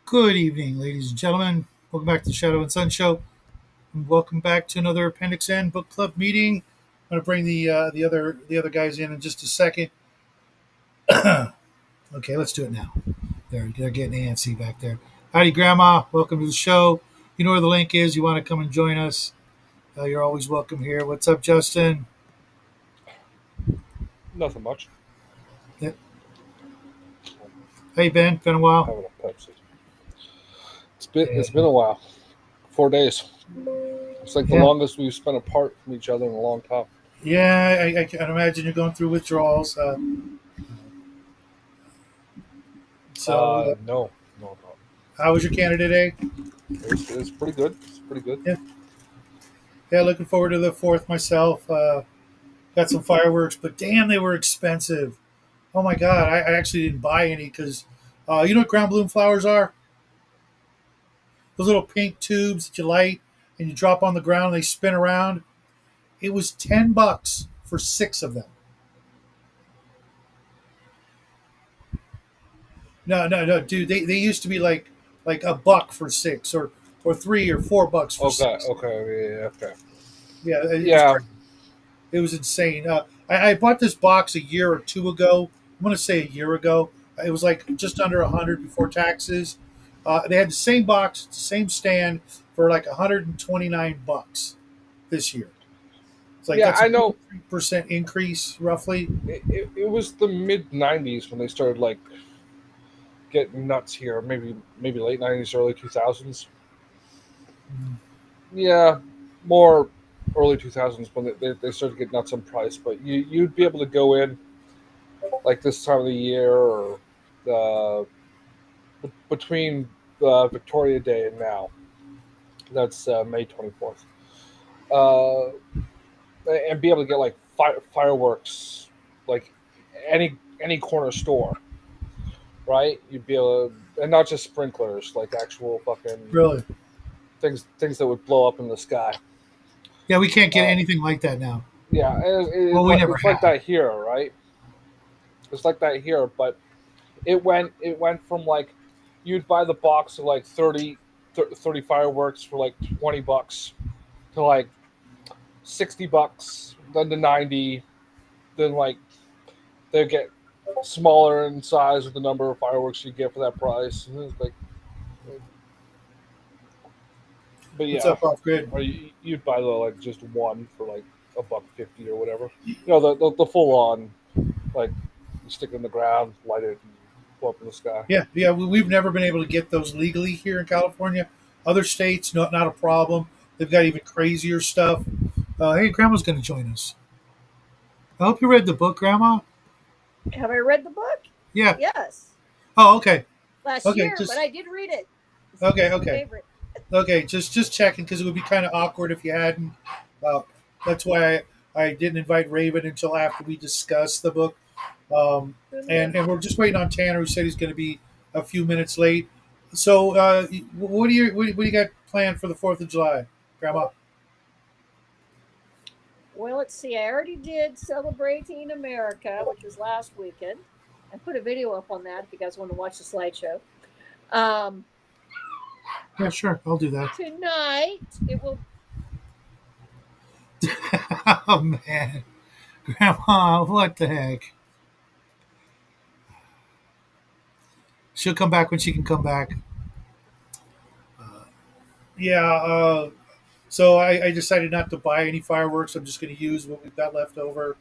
Good evening, ladies and gentlemen. Welcome back to the Shadow and Sun Show, and welcome back to another Appendix N book club meeting. I'm going to bring the other guys in just a second. Okay, let's do it now. They're getting antsy back there. Howdy, Grandma. Welcome to the show. You know where the link is. You want to come and join us? You're always welcome here. What's up, Justin? Nothing much. Yeah. Hey, Ben. Been a while. Having a Pepsi. It's been Yeah. a while. 4 days. It's like the Yeah. longest we've spent apart from each other in a long time. Yeah. I can imagine you're going through withdrawals. So, No. how was your Canada Day? It's pretty good. It's pretty good. Yeah. Yeah, looking forward to the fourth myself. Got some fireworks, but damn, they were expensive. Oh my god, I actually didn't buy any because you know what ground bloom flowers are? Those little pink tubes that you light and you drop on the ground and they spin around. It was $10 for six of them. No, dude. They used to be like a buck for six or $3 or $4 for Okay. six. Okay. Yeah. Okay. Yeah, it was Yeah. crazy. It was insane. I bought this box a year or two ago. I'm going to say a year ago. It was like just under 100 before taxes. They had the same box, the same stand for like $129 this year. It's like Yeah. that's a I know. 3% increase roughly. It was the mid '90s when they started like getting nuts here. Maybe late '90s, early 2000s. Yeah. More early 2000s when they started getting nuts on price. But you'd be able to go in like this time of the year or the between Victoria Day and now. That's May 24th. Uh, and be able to get like fireworks, like any corner store, right? You'd be able to, and not just sprinklers, like actual fucking Really? things that would blow up in the sky. Yeah, we can't get Uh, anything like that now. yeah, Well, we never it's like have. that here, right? It's like that here, but it went from like you'd buy the box of like 30 fireworks for like $20 to like $60, then to 90, then like they get smaller in size with the number of fireworks you get for that price. And it's like, but What's yeah, up off grid? or you'd buy the like just one for like $1.50 or whatever. You know the full on like you stick it in the ground, light it, and blow up in the sky. Yeah. We've never been able to get those legally here in California. Other states, not a problem. They've got even crazier stuff. Hey, Grandma's going to join us. I hope you read the book, Grandma. Have I read the book? Yeah. Yes, Oh, okay. last Okay. year, but Just I did read it. It's okay. my Okay. favorite. Okay. Just checking because it would be kind of awkward if you hadn't. Uh, that's why I didn't invite Raven until after we discussed the book. Um, and we're just waiting on Tanner, who said he's going to be a few minutes late. So, what do you got planned for the Fourth of July, Grandma? Well, let's see. I already did Celebrating America, which was last weekend. I put a video up on that if you guys want to watch the slideshow. Um, Yeah, sure, I'll do that. Tonight, it will. Oh man, Grandma, what the heck? She'll come back when she can come back. Yeah. So I decided not to buy any fireworks. I'm just going to use what we've got left over,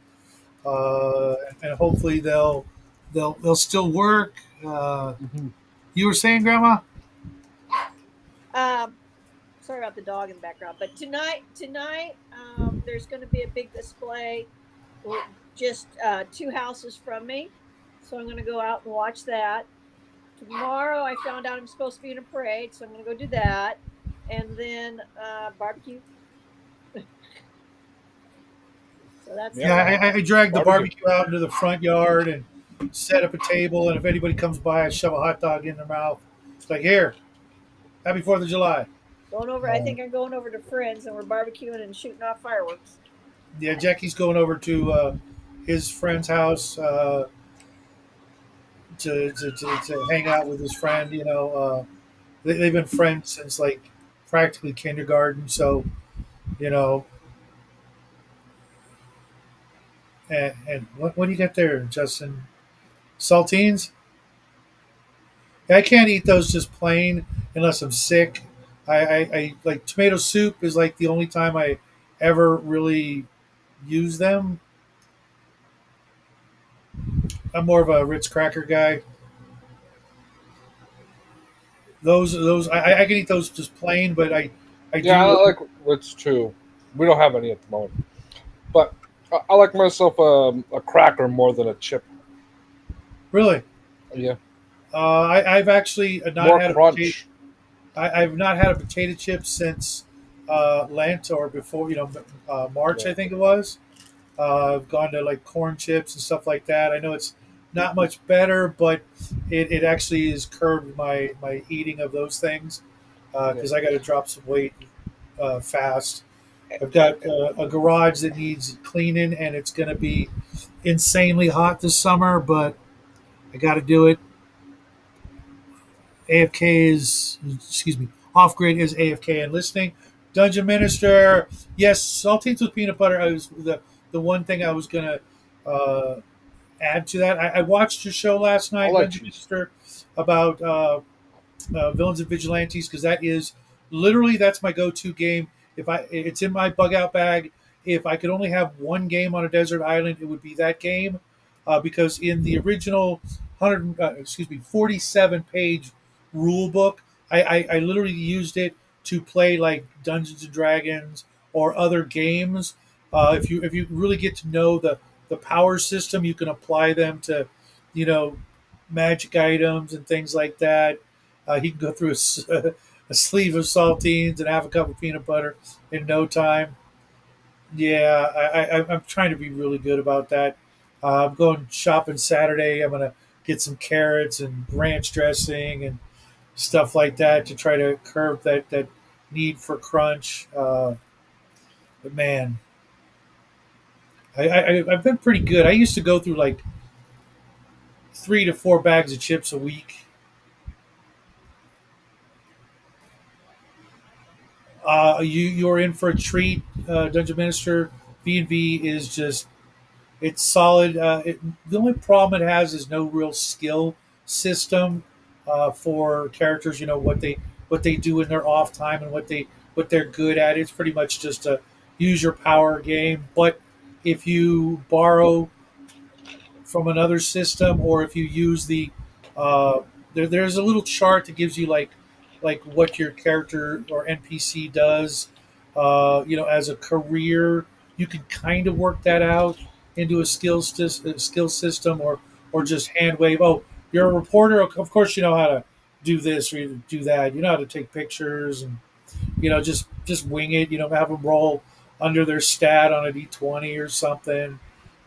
and hopefully they'll still work. Mm-hmm. You were saying, Grandma? Um, Sorry about the dog in the background, but tonight, there's going to be a big display, just 2 houses from me. So I'm going to go out and watch that. Tomorrow, I found out I'm supposed to be in a parade, so I'm going to go do that, and then barbecue. So that's Yeah, Yeah, that. I dragged the barbecue. barbecue out into the front yard and set up a table. And if anybody comes by, I shove a hot dog in their mouth. It's like, here, happy Fourth of July. Going over. I think I'm going over to friends, and we're barbecuing and shooting off fireworks. Yeah, Jackie's going over to his friend's house to hang out with his friend. they've been friends since like practically kindergarten. So you know, and what do you got there, Justin? Saltines? Yeah, I can't eat those just plain unless I'm sick. I like tomato soup is like the only time I ever really use them. I'm more of a Ritz cracker guy. Those I can eat those just plain, but I Yeah, do I like Ritz too. We don't have any at the moment, but I like myself a cracker more than a chip. really. Yeah, I've actually not more had a potato. crunch. I've not had a potato chip since Lent or before, March, Yeah, I think it was. I've gone to like corn chips and stuff like that. I know it's not much better, but it actually has curbed my eating of those things yeah, because I got to drop some weight fast. I've got a garage that needs cleaning, and it's going to be insanely hot this summer, but I got to do it. AFK is, excuse me, off grid is AFK and listening. Dungeon Minister, yes, saltines with peanut butter. I was the one thing I was gonna add to that. I watched your show last I night, like Dungeon cheese. Minister, about Villains and Vigilantes, because that is literally that's my go-to game. If it's in my bug out bag. If I could only have one game on a desert island, it would be that game, because in the original 47 page rule book, I literally used it to play like Dungeons and Dragons or other games. If you really get to know the power system, you can apply them to, you know, magic items and things like that. He can go through a sleeve of saltines and have a cup of peanut butter in no time. Yeah, I'm trying to be really good about that. I'm going shopping Saturday. I'm gonna get some carrots and ranch dressing and stuff like that to try to curb that need for crunch. But man, I've been pretty good. I used to go through like 3 to 4 bags of chips a week. You're in for a treat, Dungeon Minister. V&V is just it's solid. The only problem it has is no real skill system for characters. You know what they do in their off time and what they're good at. It's pretty much just a use your power game. But if you borrow from another system, or if you use uh, there's a little chart that gives you like what your character or NPC does. As a career, you can kind of work that out into a skill system, or just hand wave. Oh, you're a reporter. Of course, you know how to do this or do that. You know how to take pictures and just wing it. Have them roll under their stat on a d20 or something.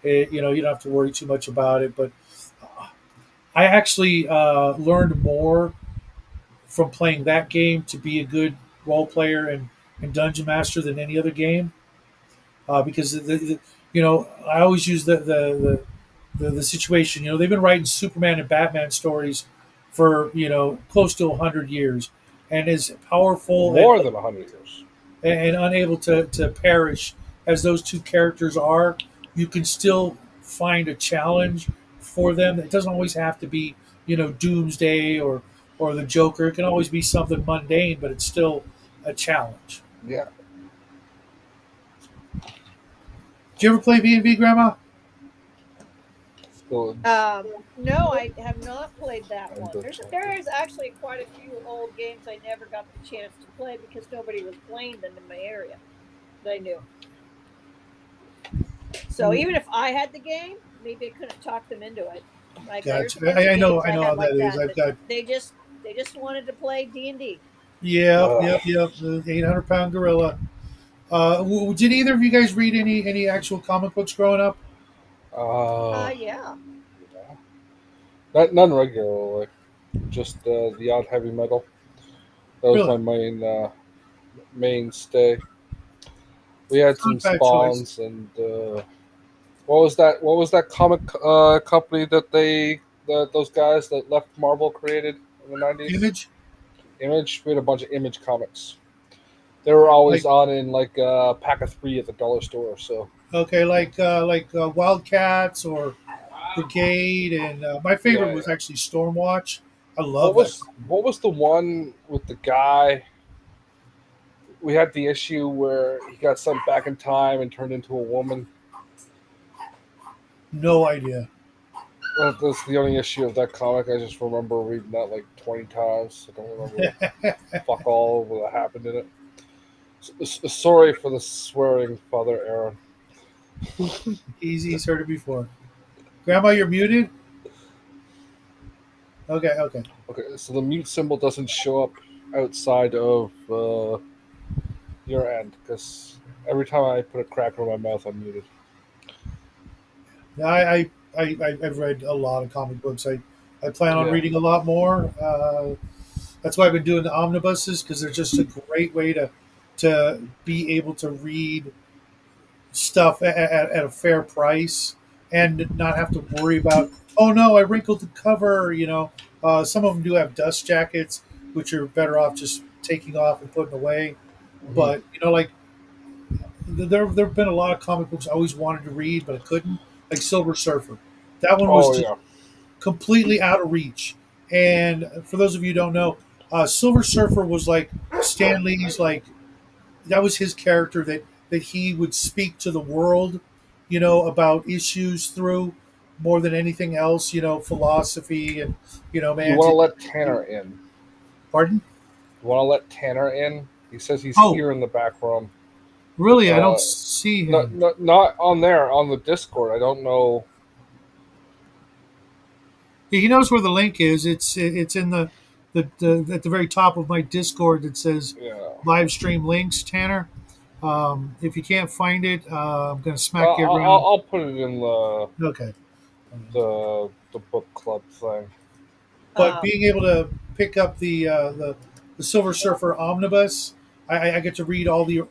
You don't have to worry too much about it. But I actually learned more from playing that game to be a good role player and dungeon master than any other game, because I always use the situation. They've been writing Superman and Batman stories for close to 100 years, and as powerful More than 100 years. and unable to perish as those two characters are, you can still find a challenge for them. It doesn't always have to be, Doomsday or the Joker. It can always be something mundane, but it's still a challenge. Yeah. Did you ever play V&V, Grandma? So, No, I have not played that and one. the There is actually quite a few old games I never got the chance to play because nobody was playing them in my area that I knew. So even if I had the game, maybe I couldn't talk them into it. Like there's a Gotcha. bunch of I know. games I I know had how like that is. that, I've but got. they just wanted to play D&D. Yep. uh, Yep. Yep. The 800-pound gorilla. Did either of you guys read any actual comic books growing up? Yeah. none regularly. Just the odd heavy metal. That was Really? my mainstay. We had It's not some a bad choice. spawns and what was that? What was that comic company that those guys that left Marvel created in the 90s? Image. Image. We had a bunch of Image comics. They were always Like on in like a pack of 3 at the dollar store. So okay, Wildcats or Brigade, and my favorite yeah, was yeah. actually Stormwatch. I What love that. was what was the one with the guy? We had the issue where he got sent back in time and turned into a woman. No idea. That's the only issue of that comic. I just remember reading that like 20 times. I don't remember fuck all of what happened in it. Sorry for the swearing, Father Aaron. He's heard it before. Grandma, you're muted. Okay, okay. Okay, so the mute symbol doesn't show up outside of your end because every time I put a cracker in my mouth, I'm muted. Yeah, I've read a lot of comic books. I plan on Yeah. reading a lot more. That's why I've been doing the omnibuses because they're just a great way to be able to read stuff at a fair price and not have to worry about, oh no, I wrinkled the cover. Some of them do have dust jackets, which are better off just taking off and putting away. Hmm. But there've been a lot of comic books I always wanted to read, but I couldn't. Like Silver Surfer, that one was Oh just yeah. completely out of reach. And for those of you who don't know, Silver Surfer was like Stan Lee's like that was his character that he would speak to the world, about issues through more than anything else, philosophy and You want man's. to let Tanner in? Pardon? You want to let Tanner in? He says he's Oh, here in the back room. really? I don't Uh, see not, him. not not on there on the Discord. I don't know. He knows where the link is. It's in the at the very top of my Discord that says Yeah. live stream links. Tanner, if you can't find it, I'm gonna I'll, smack you I'll, around. I'll put it in the Okay. the the book club thing. But Um, being able to pick up the Silver Surfer omnibus, I get to read all the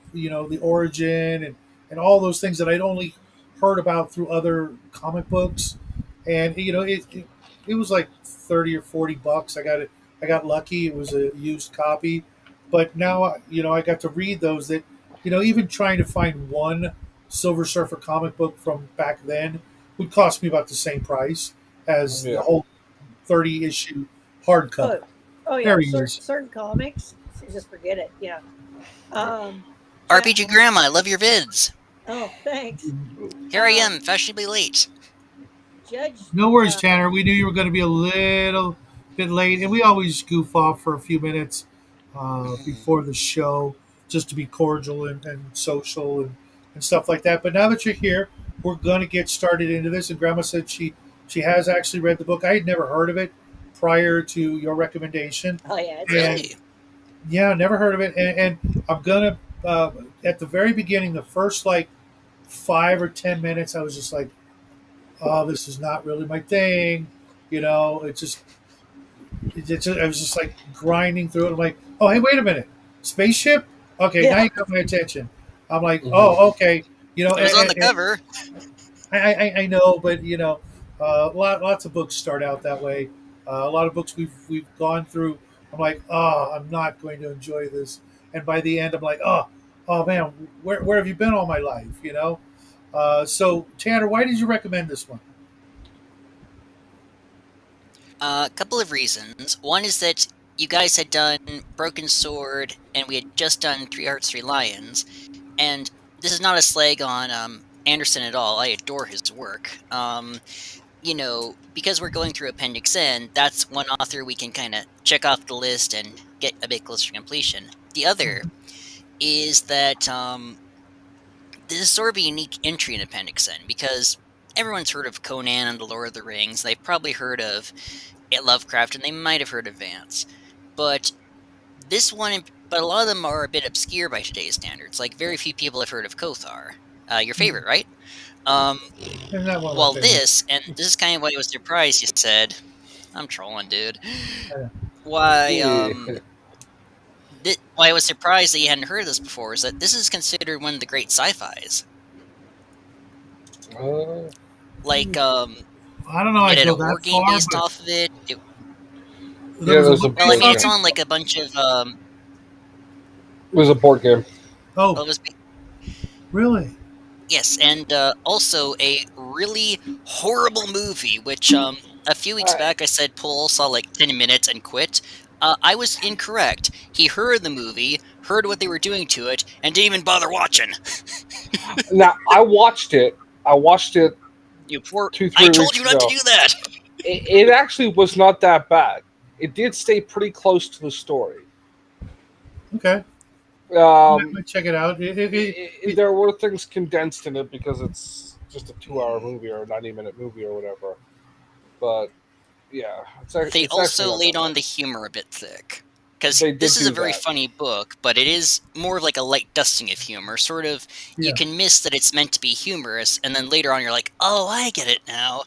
origin and all those things that I'd only heard about through other comic books, and it was like 30 or 40 bucks. I got lucky. It was a used copy, but now I got to read those that even trying to find one Silver Surfer comic book from back then would cost me about the same price as the Yeah. whole 30 issue hardcover. oh, oh yeah, There he is. certain comics, so just forget it. Yeah. Jeff, RPG Grandma, I love your vids. oh, thanks. Here I am, fashionably late. Judge, No worries, uh, Tanner. We knew you were going to be a little bit late, and we always goof off for a few minutes before the show just to be cordial and social and stuff like that. But now that you're here, we're going to get started into this. And Grandma said she has actually read the book. I had never heard of it prior to your recommendation. oh yeah, it's And Really? yeah, never heard of it. And I'm gonna at the very beginning, the first like 5 or 10 minutes, I was just like, "Oh, this is not really my thing." I was just like grinding through it. I'm like, "Oh, hey, wait a minute, spaceship? Okay, now yeah, you got my attention." I'm like, Mhm. "Oh, okay." It was on the cover. I know, but lots of books start out that way. A lot of books we've gone through. I'm like, oh, I'm not going to enjoy this, and by the end, I'm like, oh man, where have you been all my life? So Tanner, why did you recommend this one? A couple of reasons. One is that you guys had done Broken Sword, and we had just done Three Hearts, Three Lions, and this is not a slag on Anderson at all. I adore his work. Because we're going through Appendix N, that's one author we can kind of check off the list and get a bit closer to completion. The other is that this is sort of a unique entry in Appendix N because everyone's heard of Conan and the Lord of the Rings. They've probably heard of Lovecraft, and they might have heard of Vance. But a lot of them are a bit obscure by today's standards. Like, very few people have heard of Kothar. Your favorite, right? Isn't that one of Well, my favorites? this is kind of why I was surprised you said, I'm trolling, dude. Yeah. Why, Yeah. why I was surprised that you hadn't heard of this before is that this is considered one of the great sci-fis. Like, I don't know. it I'd had go a war that game far, based but off of it. There Yeah, was a there's a what Well, I board based mean, on it's game. it? on like a bunch of It was a board game. Oh, well, it was really? yes, and also a really horrible movie, which a few weeks Uh, back I said Paul saw like 10 minutes and quit. I was incorrect. He heard the movie, heard what they were doing to it, and didn't even bother watching. now I watched it. I watched it You poor! two, I three told you weeks not to ago. do that. It actually was not that bad. It did stay pretty close to the story. Okay. I Um, might check it out. there were things condensed in it because it's just a 2 hour movie or a 90-minute movie or whatever. But yeah, They it's actually also not that laid on bad. the humor a bit thick. Because They did this is a do very that. funny book, but it is more of like a light dusting of humor. Sort of, you Yeah. can miss that it's meant to be humorous, and then later on you're like, oh, I get it now.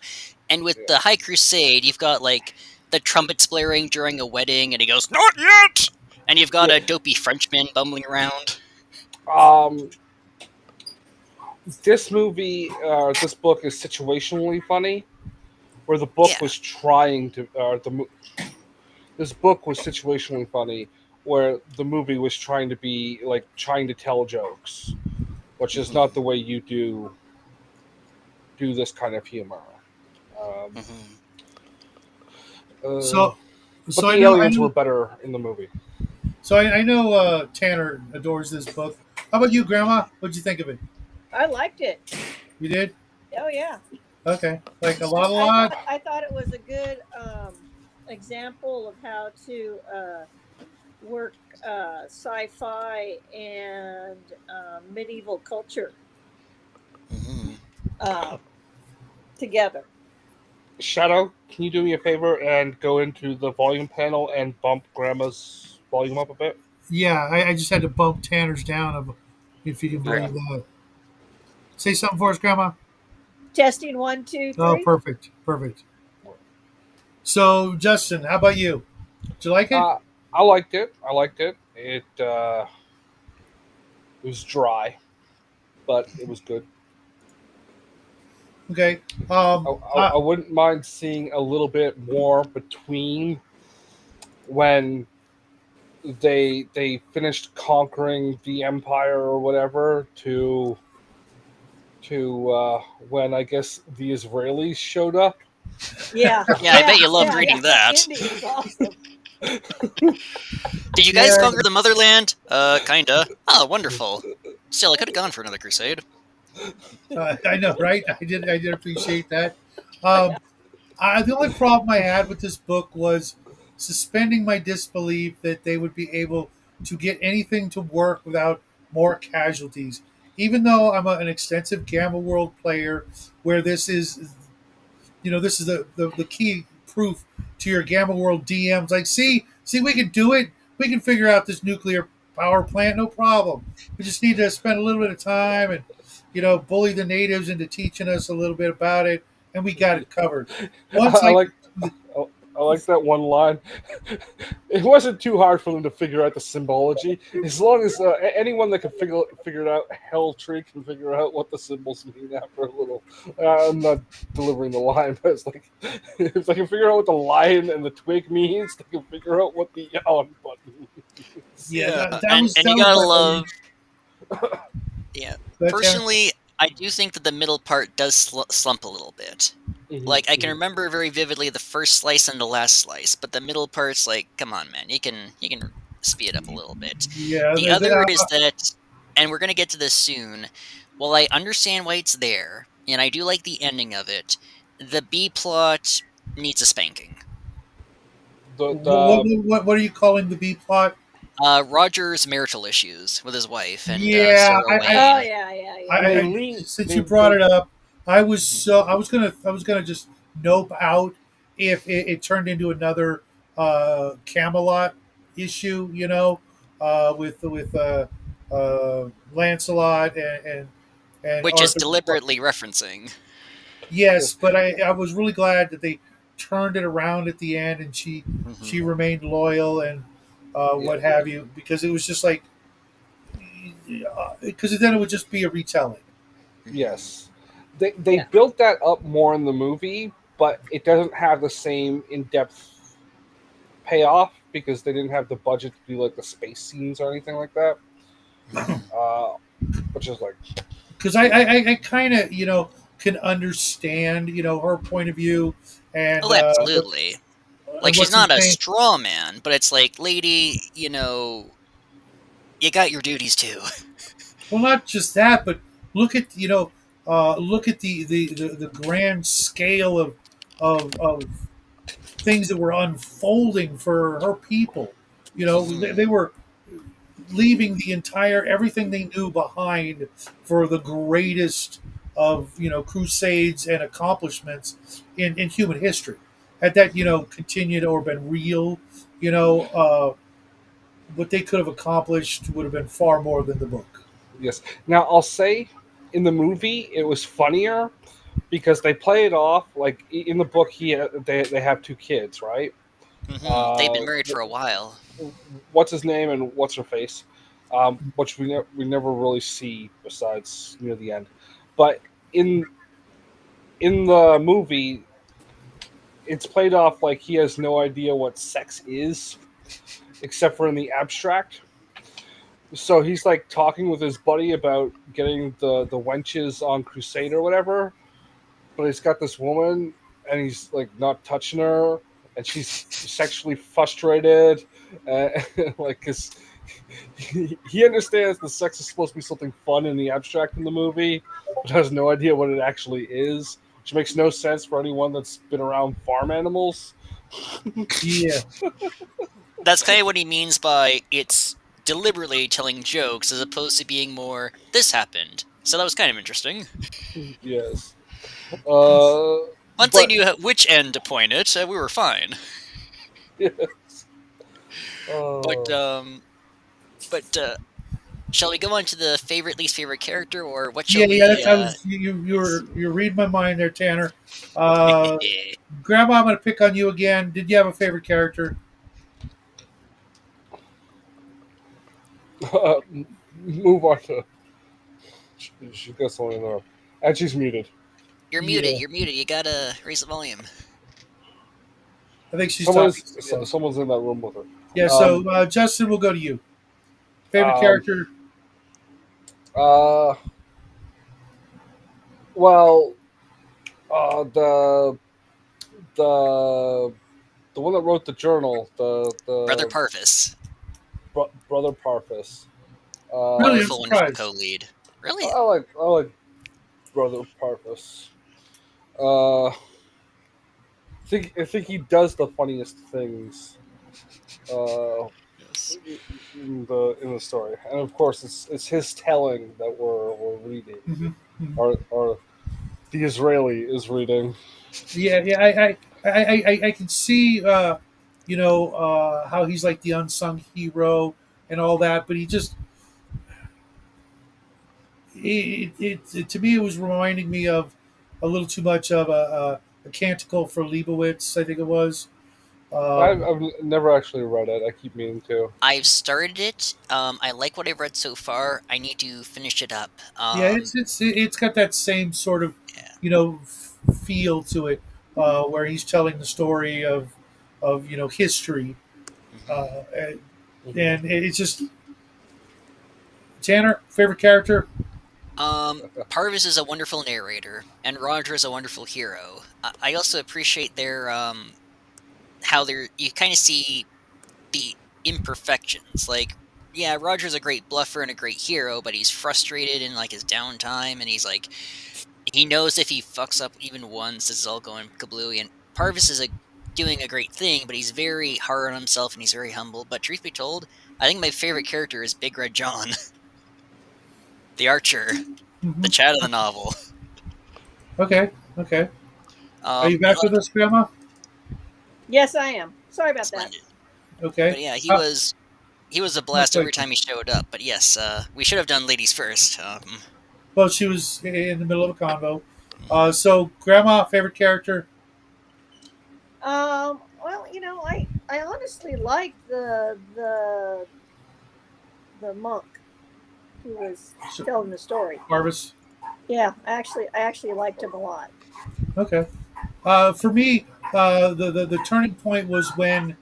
And with Yeah. the High Crusade, you've got like the trumpets blaring during a wedding, and he goes, not yet! And you've got Yeah. a dopey Frenchman bumbling around. Um, this book is situationally funny, where the book Yeah. was trying to. This book was situationally funny, where the movie was trying to be like trying to tell jokes, which is not the way you do this kind of humor. Um, Mhm. uh, So, but so the aliens were better in the movie. I know Tanner adores this book. How about you, Grandma? What'd you think of it? I liked it. You did? Oh yeah. Okay. Like a I, lot, a I lot. thought I thought it was a good example of how to work sci-fi and medieval culture Mhm. uh, together. Shadow, can you do me a favor and go into the volume panel and bump Grandma's volume up a bit? Yeah, I just had to bump Tanner's down, if you can Yeah. believe that. Say something for us, Grandma. Testing one, two, Oh, three. perfect, perfect. So, Justin, how about you? Did you like it? Uh, I liked it. I liked it. It was dry, but it was good. Okay. I wouldn't mind seeing a little bit more between when they finished conquering the empire or whatever to when I guess the Israelis showed up. Yeah, Yeah, I bet you loved yeah. reading that. Indy was awesome. Did you guys yeah, conquer the motherland? Kinda. Oh, wonderful. Still, I could have gone for another crusade. I know, right? I did appreciate that. Um, the only problem I had with this book was suspending my disbelief that they would be able to get anything to work without more casualties. Even though I'm an extensive Gamma World player, where this is the key proof to your Gamma World DMs. Like, see, we can do it. We can figure out this nuclear power plant, no problem. We just need to spend a little bit of time and bully the natives into teaching us a little bit about it, and we got it covered. Once I I like I like that one line. It wasn't too hard for them to figure out the symbology, as long as anyone that can figure it out, Hell Tree can figure out what the symbols mean after a little. I'm not delivering the line, but it's like if they can figure out what the lion and the twig means, they can figure out what the on button means. yeah, Yeah, that and was you gotta my only. love. Yeah, But personally, I do think that the middle part does slump a little bit. Like, I can remember very vividly the first slice and the last slice, but the middle part's like, come on, man, you can speed it up a little bit. yeah, The other is that, and we're gonna get to this soon. While I understand why it's there, and I do like the ending of it, the B plot needs a spanking. The what are you calling the B plot? Roger's marital issues with his wife and Yeah, Sarah Oh Wayne. yeah. they I lean since you brought it up, I was gonna just nope out if it turned into another Camelot issue, with Lancelot and Which is Arthur. deliberately referencing. Yes, but I was really glad that they turned it around at the end and she Mhm. remained loyal and yeah. what have you, because it was just like because then it would just be a retelling. Mhm. Yes, they Yeah. built that up more in the movie, but it doesn't have the same in depth pay off because they didn't have the budget to do like the space scenes or anything like that. Which is like, because I kind of can understand her point of view and Oh, absolutely. Like, she's what's his not a name? straw man, but it's like, lady, you got your duties too. Well, not just that, but look at look at the grand scale of things that were unfolding for her people. They were leaving the entire everything they knew behind for the greatest of crusades and accomplishments in human history. Had that continued or been real, what they could have accomplished would have been far more than the book. yes. Now I'll say, in the movie, it was funnier because they play it off like in the book. They have two kids, right? They've Uh, been married for a while. what's his name and what's her face, which we never really see besides near the end. But in the movie, it's played off like he has no idea what sex is, except for in the abstract. So he's like talking with his buddy about getting the wenches on Crusade or whatever, but he's got this woman and he's like not touching her, and she's sexually frustrated, like because he understands the sex is supposed to be something fun in the abstract in the movie, but has no idea what it actually is, which makes no sense for anyone that's been around farm animals. Yeah. That's kind of what he means by it's deliberately telling jokes as opposed to being more, this happened. So that was kind of interesting. Yes. Once I But- knew which end to point it, we were fine. Yes. But shall we go on to the favorite, least favorite character, or what Yeah, shall yeah. we? That's, you're reading my mind there, Tanner. Grandma, I'm going to pick on you again. Did you have a favorite character? Move on to. She got someone in there, and she's muted. You're muted. Yeah. You're muted. You gotta raise the volume. I think she's talking. Someone's in that room with her. Yeah. So Justin, we'll go to you. Favorite character? Well, the one that wrote the journal, the Brother Parvis. Brother Parvis. Really? Wonderful, wonderful surprised. co-lead. Really? I like Brother Parvis. I think he does the funniest things Yes. in the story, and of course it's his telling that we're reading, Mm-hmm. or the Israeli is reading. Yeah, yeah. I can see, how he's like the unsung hero and all that, but he just, to me, it was reminding me of a little too much of a canticle for Leibowitz, I think it was. I've never actually read it. I keep meaning to. I've started it. I like what I've read so far. I need to finish it up. Yeah, it's got that same sort of, Yeah. feel to it, where he's telling the story of history, and it's just Tanner, favorite character. Parvis is a wonderful narrator, and Roger is a wonderful hero. I also appreciate their how you kind of see the imperfections. Like, yeah, Roger's a great bluffer and a great hero, but he's frustrated in like his downtime, and he's like, he knows if he fucks up even once, this is all going kablooey. And Parvis is doing a great thing, but he's very hard on himself and he's very humble. But truth be told, I think my favorite character is Big Red John, the archer, the Chad of the novel. Okay. Are you back with us, Grandma? Yes, I am. Sorry about that. Splendid. Okay. But yeah, he was a blast every time he showed up. But yes, we should have done ladies first. Well, she was in the middle of a convo. So, Grandma, favorite character? Well, I honestly like the monk who was telling the story. Parvis. Yeah, I actually liked him a lot. Okay. For me, the turning point was when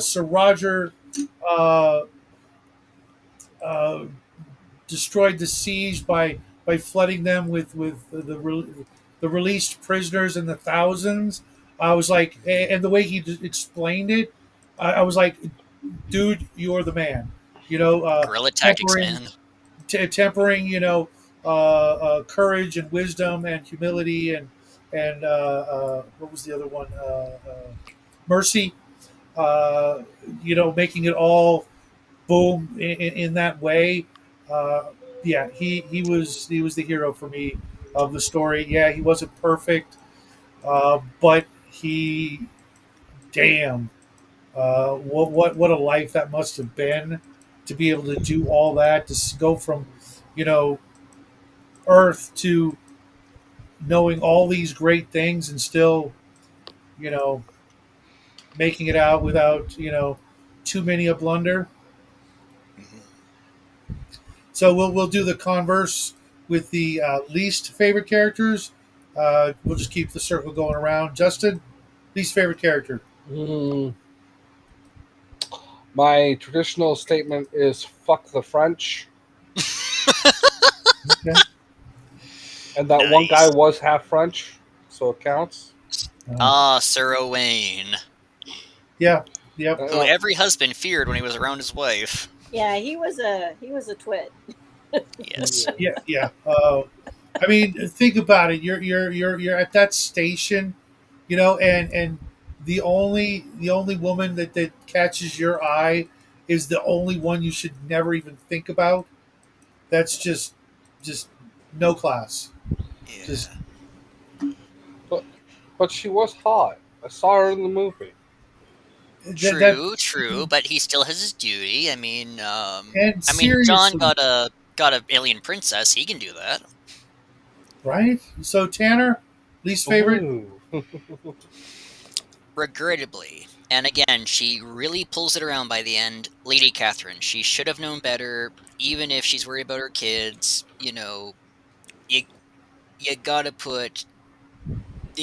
Sir Roger uh, uh, destroyed the siege by flooding them with the released prisoners in the thousands. I was like, and the way he explained it, I was like, dude, you're the man. You know, Guerrilla tactics, tempering, man. tempering, courage and wisdom and humility and what was the other one? Mercy. Uh, making it all boom in that way. Uh, yeah, he was the hero for me of the story. Yeah, he wasn't perfect, but he, damn, what a life that must have been to be able to do all that, to go from, you know, Earth to knowing all these great things and still, you know, making it out without, too many a blunder. Mhm. So we'll do the converse with the least favorite characters. We'll just keep the circle going around. Justin, least favorite character. Mm, my traditional statement is "fuck the French," Okay. and that one guy Nice. was half French, so it counts. Uh, Sir Owain, yeah. Yep. who Uh, every husband feared when he was around his wife. Yeah, he was a twit. Yes. Yeah. Yeah. I mean, think about it. You're at that station, and the only woman that catches your eye is the only one you should never even think about. That's just no class. Just Yeah. but but she was hot. I saw her in the movie. that True, true, but he still has his duty. and John seriously, got a alien princess. He can do that. right? So Tanner, least favorite. Ooh. Regrettably. And again, she really pulls it around by the end. Lady Catherine. She should have known better, even if she's worried about her kids. You you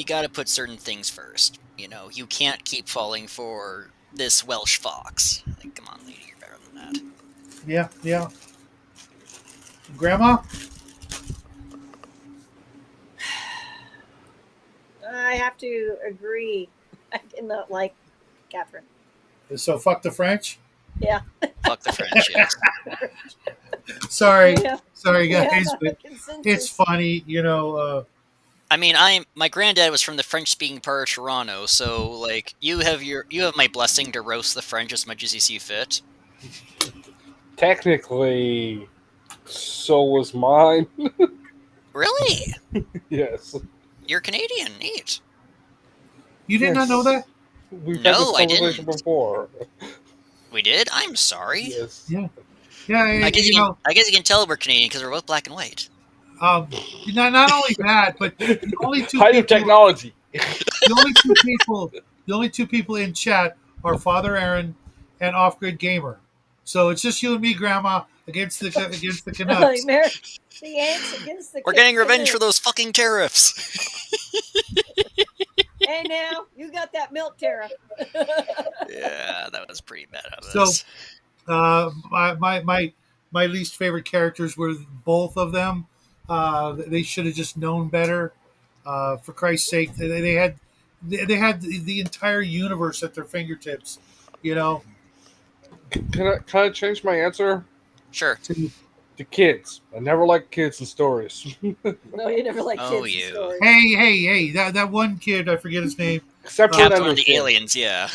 gotta put certain things first. You can't keep falling for this Welsh fox. Like, come on, lady, you're better than that. Yeah, yeah. Grandma. I have to agree. I did not like Catherine. So fuck the French. Yeah. Fuck the French, yes. Sorry, Yeah. sorry We have guys, a but it's consensus. funny, My granddad was from the French-speaking part of Toronto, so like you have my blessing to roast the French as much as you see fit. Technically, so was mine. Really? Yes. You're Canadian, neat. You did not know Yes. that. We've had this No, I conversation didn't. before. We did? I'm sorry. Yes. Yeah, yeah. I guess you can tell we're Canadian because we're both black and white. Um, not only that, but the only two Height of people, technology. the only two people, the only two people in chat are Father Aaron and Off Grid Gamer. So it's just you and me, Grandma, against the Canucks. The ants against the We're getting revenge Canucks. for those fucking tariffs. Hey, now you got that milk tariff. Yeah, that was pretty bad of So us. my least favorite characters were both of them. They should have just known better. For Christ's sake, they had the entire universe at their fingertips. You know, Can I change my answer? Sure. to To kids. I never liked kids and stories. No, you never liked Oh, kids you. and stories. hey, that one kid, I forget his name. Except for Captain Ender of the Kid. Aliens, yeah.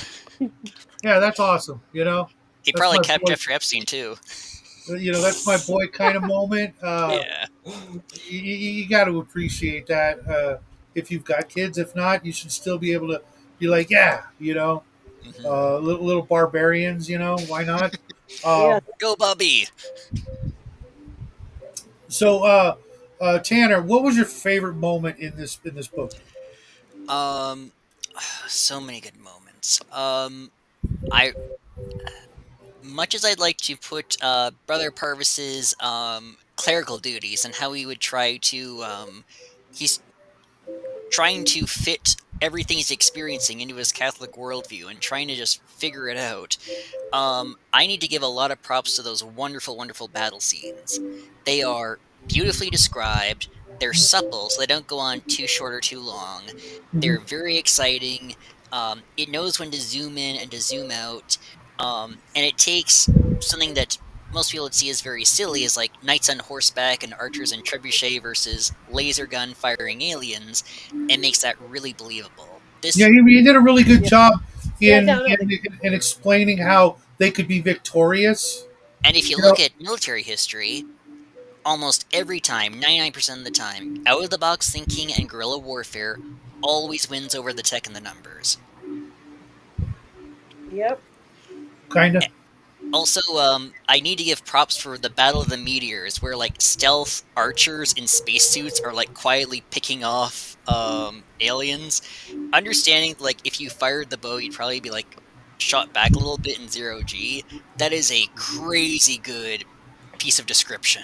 Yeah, that's awesome. He That's probably my kept boy. Jeffrey Epstein too. That's my boy kind of moment. Yeah. You got to appreciate that. If you've got kids, if not, you should still be able to be like, yeah, Mhm. little barbarians. Why not? Yeah. Go, Bubby. So, Tanner, what was your favorite moment in this book? Um, so many good moments. I much as I'd like to put Brother Purvis's clerical duties and how he would try to he's trying to fit everything he's experiencing into his Catholic worldview and trying to just figure it out. I need to give a lot of props to those wonderful, wonderful battle scenes. They are beautifully described. They're supple, so they don't go on too short or too long. Mhm. They're very exciting. It knows when to zoom in and to zoom out. And it takes something that most people would see as very silly, is like knights on horseback and archers and trebuchet versus laser gun firing aliens, and makes that really believable. Yeah, This he did a really good Yeah. job Yeah, in, no, no. in explaining how they could be victorious. And if you You know, look at military history, almost every time, 99% of the time, out of the box thinking and guerrilla warfare always wins over the tech and the numbers. Yep. kind of. Also, I need to give props for the Battle of the Meteors, where like stealth archers in spacesuits are like quietly picking off aliens. Understanding like if you fired the bow, you'd probably be like shot back a little bit in 0G. That is a crazy good piece of description.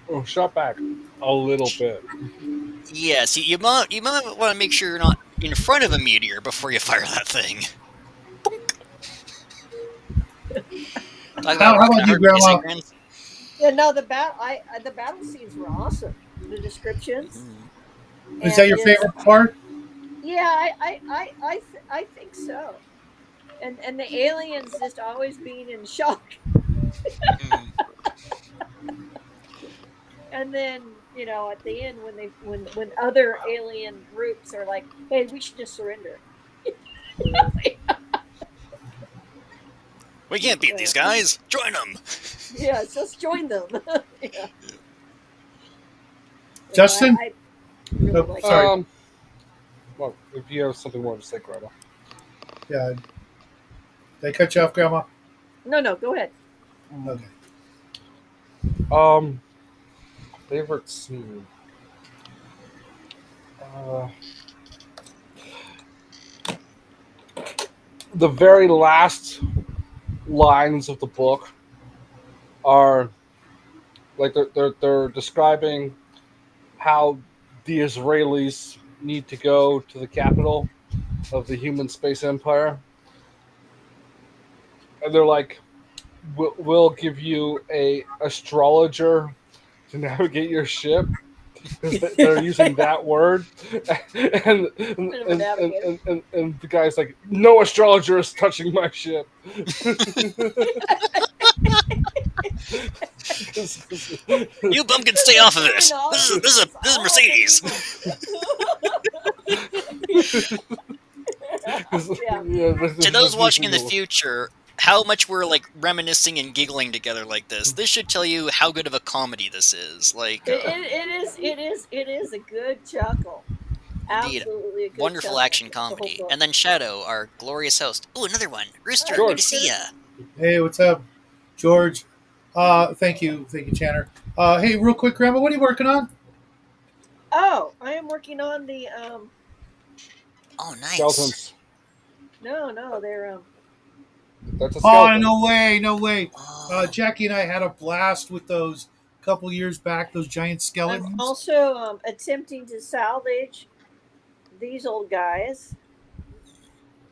Oh, shot back a little bit. Yes, you might want to make sure you're not in front of a meteor before you fire that thing. Talk about How rocking about a you, heart in Grandma? seconds. Yeah, no, the battle scenes were awesome. The descriptions Mhm. Is that and your just favorite part? yeah, I think so. And the aliens just always being in shock, Mhm. and then at the end when other alien groups are like, hey, we should just surrender. We can't beat these So guys. Join them. yes, let's join them. Yeah. So Justin? I really Oh, like sorry. that. Well, if you have something more to say, Grandma. Yeah, they cut you off, Grandma. No, no, go ahead. Okay. Um, favorite scene. Uh, the very last lines of the book are like they're describing how the Israelis need to go to the capital of the human space empire, and they're like, we'll give you a astrologer to navigate your ship, because they're using that word, and Bit of a navigator. and the guy's like, no astrologer is touching my ship. 'Cause- You bumpkins, stay off of Doing this. all This is this is it's this is all been Mercedes. yeah. To those watching in the future, how much we're like reminiscing and giggling together like this should tell you how good of a comedy this is. Like, It is a good chuckle. indeed, Absolutely a good wonderful chuckle. action The whole comedy. book. And then Shadow, our glorious host. Ooh, another one. Rooster, Hi, good to George. see ya. Hey, what's up, George? Thank you, Tanner. Hey, real quick, Grandma, what are you working on? Oh, I am working on the Oh, nice. Skeletons. no, they're That's a Oh, skeleton. no way, no way. Oh, Jackie and I had a blast with those a couple years back. Those giant I'm skeletons. also attempting to salvage these old guys.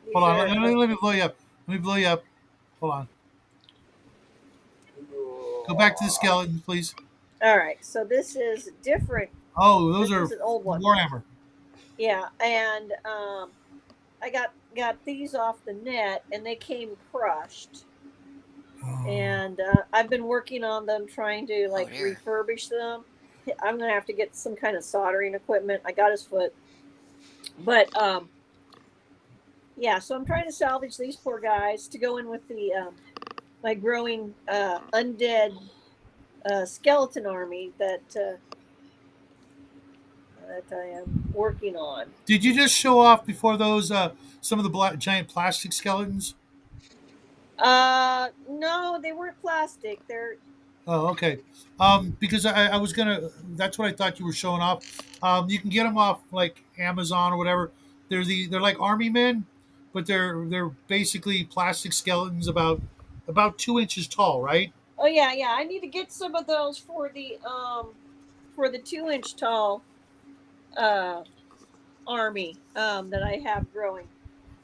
These Hold on, are let me blow you up. Let me blow you up. Hold on. Go back to the skeleton, please. all right. So this is different. Oh, those This are is an old one. Warhammer. Yeah, and I got these off the net, and they came crushed. Oh. And I've been working on them, trying to like dear. refurbish them. I'm gonna have to get some kind of soldering equipment. I got his foot, but yeah. So I'm trying to salvage these poor guys to go in with the my growing undead skeleton army that I am working on. Did you just show off before those some of the giant plastic skeletons? No, they weren't plastic. They're Oh, okay. Because I was gonna. That's what I thought you were showing off. You can get them off like Amazon or whatever. They're like army men, but they're basically plastic skeletons about 2 inches tall, right? oh yeah, yeah. I need to get some of those for the 2 inch tall uh army that I have growing.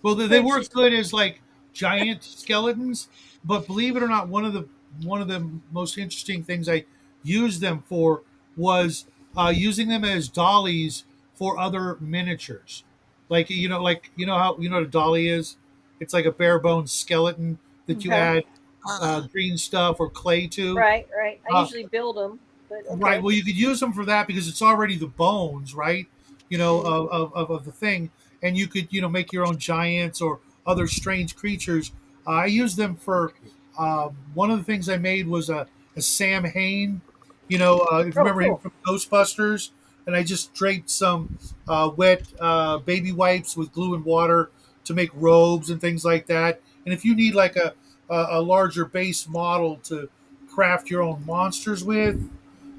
Well, they French work just good as like giant skeletons, but believe it or not, one of the most interesting things I used them for was using them as dollies for other miniatures. Like you know how you know what a dolly is? It's like a bare bones skeleton that you okay. add Ah, green stuff or clay to. Right, right. I Uh, usually build them, but Right. okay. Well, you could use them for that because it's already the bones, right? You know, Mm. of the thing, and you could make your own giants or other strange creatures. I use them for one of the things I made was a Sam Hain. If you Oh, remember him cool. from Ghostbusters, and I just draped some wet baby wipes with glue and water to make robes and things like that. And if you need like a larger base model to craft your own monsters with,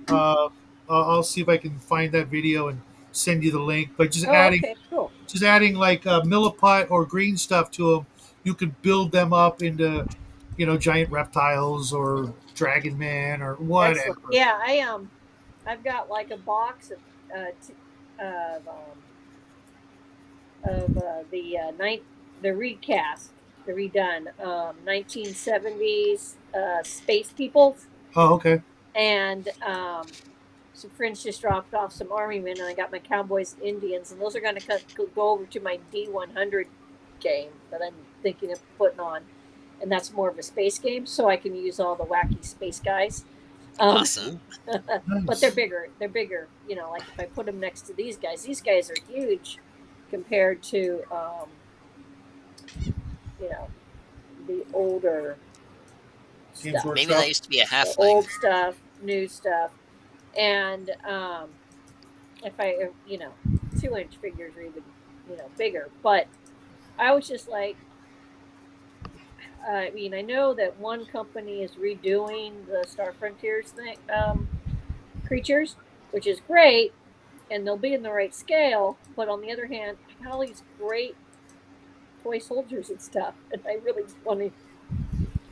uh, I'll see if I can find that video and send you the link. But Oh, okay, cool. just adding like milliput or green stuff to them, you could build them up into, giant reptiles or dragon man or Excellent. whatever. Yeah, I've got like a box of the recast, the redone 1970s space peoples, Oh, okay. and some friends just dropped off some army men, and I got my Cowboys and Indians, and those are going to go over to my D100 game that I'm thinking of putting on, and that's more of a space game, so I can use all the wacky space guys. awesome. But they're bigger. They're bigger. Like if I put them next to these guys are huge compared to you know the older Games stuff, Maybe that Workshop. used to be a the halfling. old stuff, new stuff, and if I 2-inch figures are even bigger. But I was just like, I mean, I know that one company is redoing the Star Frontiers thing, creatures, which is great, and they'll be in the right scale. But on the other hand, I got all these great toy soldiers and stuff, and I really just want to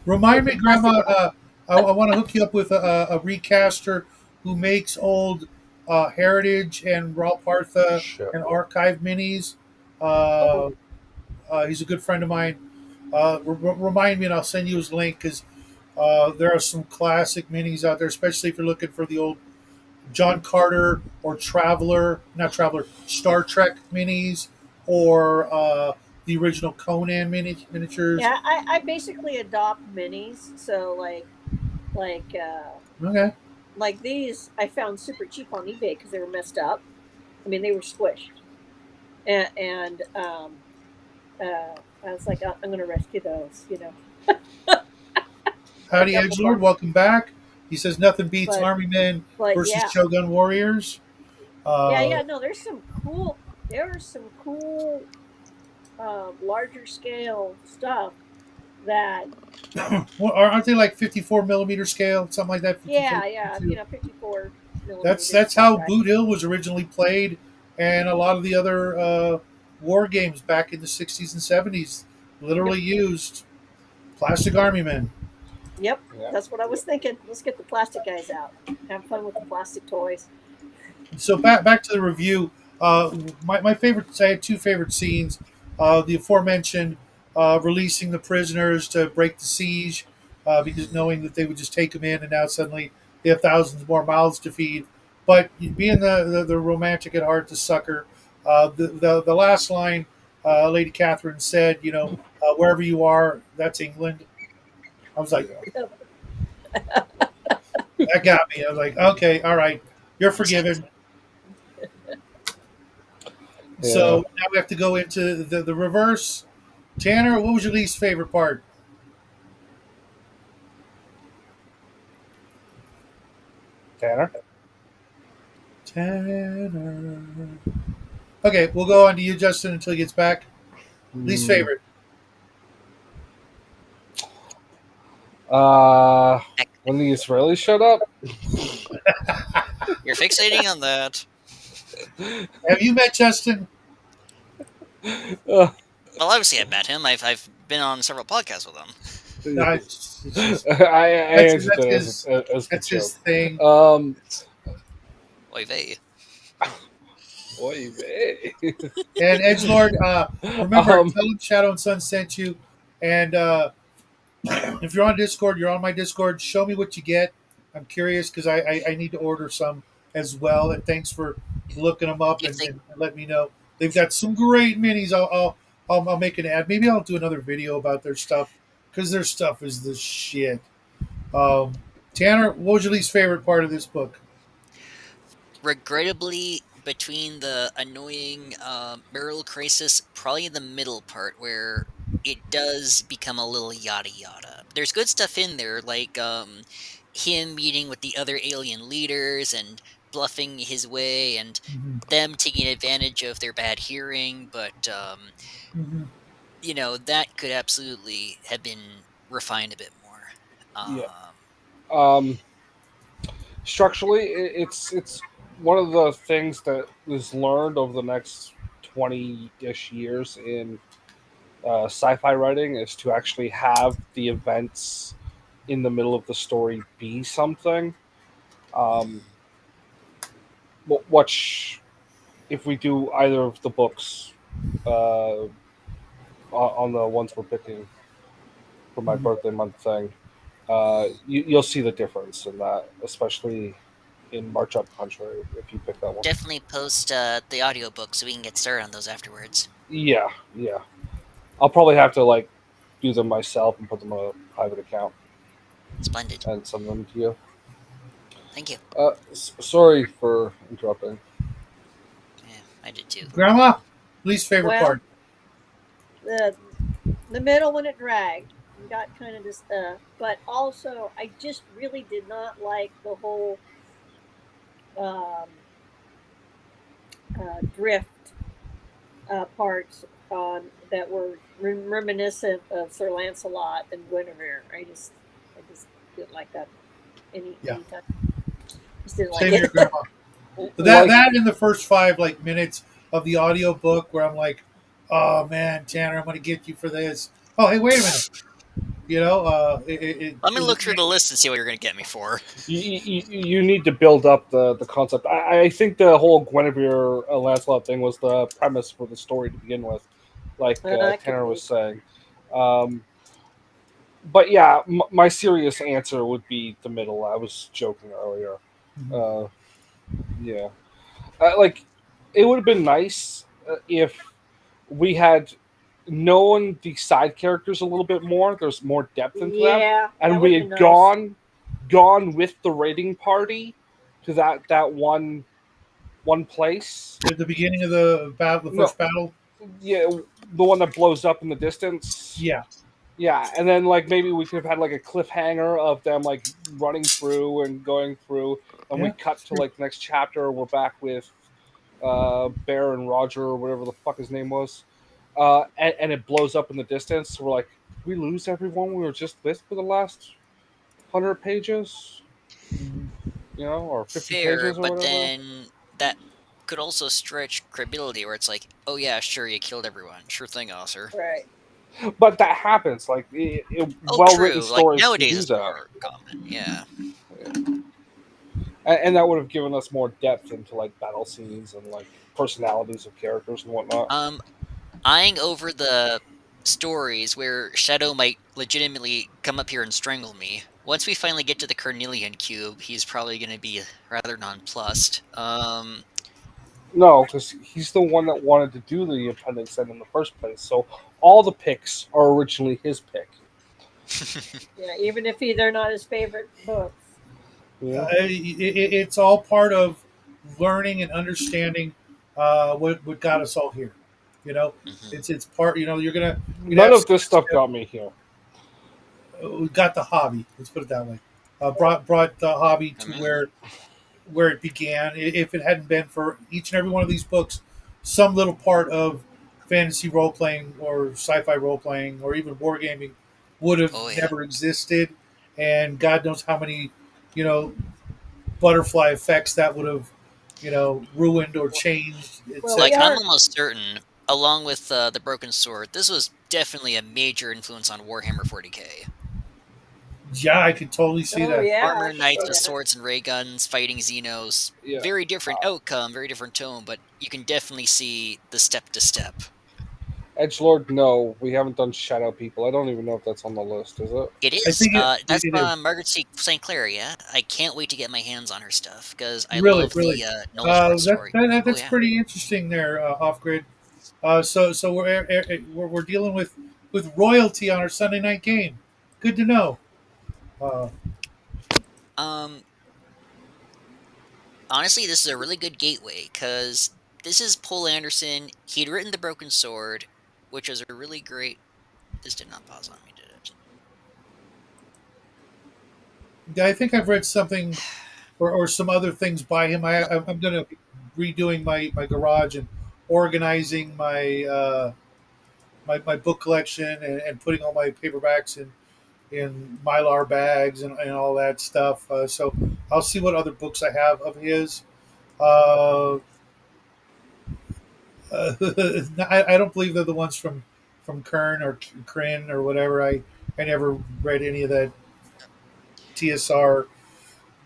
Remind get the me, plastic Grandma. ones. I want to hook you up with a recaster who makes old Heritage and Ralpartha Shit. and Archive minis. Oh, Uh, he's a good friend of mine. Remind me, and I'll send you his link because there are some classic minis out there, especially if you're looking for the old John Carter or not Traveler, Star Trek minis, or the original Conan miniatures. yeah, I basically adopt minis. So like uh, Okay. like these, I found super cheap on eBay because they were messed up. I mean, they were squished, and I was like, I'm going to rescue those. I Howdy, got the Edgelord. box, Welcome back. He says nothing beats but Army Men but versus yeah, Shogun Warriors. yeah. Uh, No, there are some cool, larger scale stuff that well, aren't they like 54 millimeter scale, something like that? 54, yeah, 52? 54 That's millimeters. that's That's how right. Boot Hill was originally played, and a lot of the other war games back in the 60s and 70s Yep. literally used plastic army men. Yep. Yeah. That's what I was thinking. Let's get the plastic guys out. Have fun with the plastic toys. So back to the review. My favorites. I had two favorite scenes. The aforementioned releasing the prisoners to break the siege, because knowing that they would just take them in, and now suddenly they have thousands more mouths to feed. But being the romantic at heart, the sucker, the last line, Lady Catherine said, wherever you are, that's England. I was like, that got me. I was like, okay, all right, you're forgiven. Yeah. So now we have to go into the reverse. Tanner, what was your least favorite part? Tanner? Tanner. Okay, we'll go on to you, Justin, until he gets back. Least Hmm. favorite. When the Israelis showed up? You're fixating on that. Have you met Justin? Uh, Well, obviously, I met him. I've been on several podcasts with him. No, it's just, I answered that's that his as the that's joke. his thing. Um, Oy vey. Oy vey. And Edgelord, remember, um, tell him Shadow and Sun sent you. And if you're on Discord, you're on my Discord. Show me what you get. I'm curious because I need to order some as well. And thanks for looking them up If they and let me know. They've got some great minis. I'll make an ad. Maybe I'll do another video about their stuff because their stuff is the shit. Tanner, what was your least favorite part of this book? regrettably, between the annoying Meryl crisis, probably the middle part where it does become a little yada yada. There's good stuff in there, like him meeting with the other alien leaders and bluffing his way, and Mm-hmm. them taking advantage of their bad hearing, but Mm-hmm. that could absolutely have been refined a bit more. yeah. Um, Structurally, it's one of the things that is learned over the next 20-ish years in sci-fi writing is to actually have the events in the middle of the story be something. Um, Watch if we do either of the books on the ones we're picking for my Mm-hmm. birthday month thing, you'll see the difference in that, especially in March Up Country if you pick that one. Definitely post the audiobook so we can get started on those afterwards. Yeah, yeah. I'll probably have to like do them myself and put them on a private account Splendid. and send them to you. Thank you. Sorry for interrupting. Yeah, I did too. Grandma, least favorite Well, part. the middle when it dragged and got kind of just but also I just really did not like the whole um, drift parts that were reminiscent of Sir Lancelot and Guinevere. I just didn't like that Yeah. anytime. Just didn't like Same it. here, Grandma. Like, That in the first five minutes of the audio book where I'm like, oh man, Tanner, I'm gonna get you for this. Oh hey, wait a minute. Let me It was look through the list and see what you're going to get me for. you need to build up the concept. I think the whole Guinevere Lancelot thing was the premise for the story to begin with, like Tanner was saying. But yeah, my serious answer would be the middle. I was joking earlier. Uh, yeah, like it would have been nice if we had known the side characters a little bit more. There's more depth into them, Yeah, and that we would be had nice. gone with the raiding party to that one place. at the beginning of the battle, the No, first battle. yeah, the one that blows up in the distance. Yeah, Yeah, and then like maybe we could have had like a cliffhanger of them like running through and going through, and we yeah. cut to like the next chapter. We're back with Bear and Roger or whatever the fuck his name was, and it blows up in the distance. So we're like, did we lose everyone we were just with for the last 100 pages, or 50 Fair, pages or but whatever. then that could also stretch credibility where it's like, oh yeah, sure, you killed everyone. Sure thing, officer. Right. But that happens. Like Oh, well written true. Like, stories can nowadays do it's that. more common. Yeah. And that would have given us more depth into like battle scenes and like personalities of characters and whatnot. Eyeing over the stories where Shadow might legitimately come up here and strangle me. Once we finally get to the Carnelian Cube, he's probably going to be rather nonplussed. No, because he's the one that wanted to do the Appendix N in the first place. So all the picks are originally his pick. Yeah, even if they're not his favorite books. Yeah. It's all part of learning and understanding what got us all here. You know, Mhm. it's part. You'd None have of this stuff got me here. we got the hobby. Let's put it that way. Brought the hobby I to mean, where it began. If it hadn't been for each and every one of these books, some little part of fantasy role playing or sci-fi role playing or even wargaming would have oh yeah. never existed, and God knows how many, you know, butterfly effects that would have, ruined or changed, Well, we Like, etc. I'm are. almost certain, along with the Broken Sword, this was definitely a major influence on Warhammer 40k. Yeah, I could totally see Oh that. yeah, I Armor can knights see with that. swords and ray guns fighting Xenos. Yeah. Very different outcome, very different tone, but you can definitely see the step to step. Edgelord, no, we haven't done Shadow People. I don't even know if that's on the list, is it? It I is. think That's it is Margaret St. Clair. Yeah, I can't wait to get my hands on her stuff because I really, love really. the Noel short story. Oh That's yeah. pretty interesting there, off grid. So we're dealing with royalty on our Sunday night game. Good to know. Uh, Um. Honestly, this is a really good gateway because this is Poul Anderson. He'd written The Broken Sword, which was a really great. This did not pause on me, did it? I think I've read something or some other things by him. I'm going to be redoing my garage and organizing my book collection and putting all my paperbacks in mylar bags and all that stuff. So I'll see what other books I have of his. Uh, I don't believe they're the ones from Kern or Kryn or whatever. I never read any of that TSR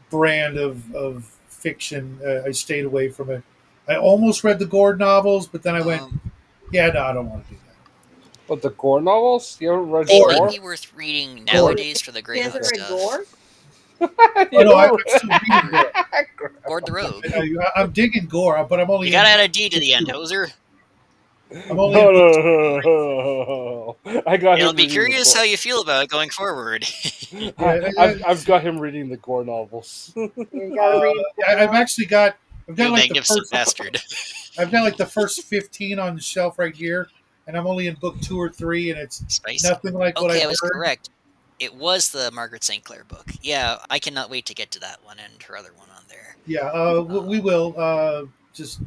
brand of fiction. I stayed away from it. I almost read the Gord novels, but then I went, Um. yeah, no, I don't want to do that. What, the Gore novels? You haven't read They Gord, might Gore? be worth reading Gord. nowadays for the He Grey hasn't Hook Okay. read stuff. Gore. Oh You no, I'm haven't still reading Gore. Gord the Rogue. I'm digging Gore, but I'm You only gotta in add a D to book the end, two. hoser. I'm only in No, book no, two. no, no, no. I got It'll him be reading the curious Gore. how you feel about it going forward. Yeah, I've got him reading the Gore novels. You got to read him. I've actually I've got You like the magnificent first bastard. I've got like the first 15 on the shelf right here, and I'm only in book 2 or 3, and it's Spicy. nothing like what Okay, I've I was heard. correct. It was the Margaret St. Clair book. Yeah, I cannot wait to get to that one and her other one on there. Yeah, we Um, will just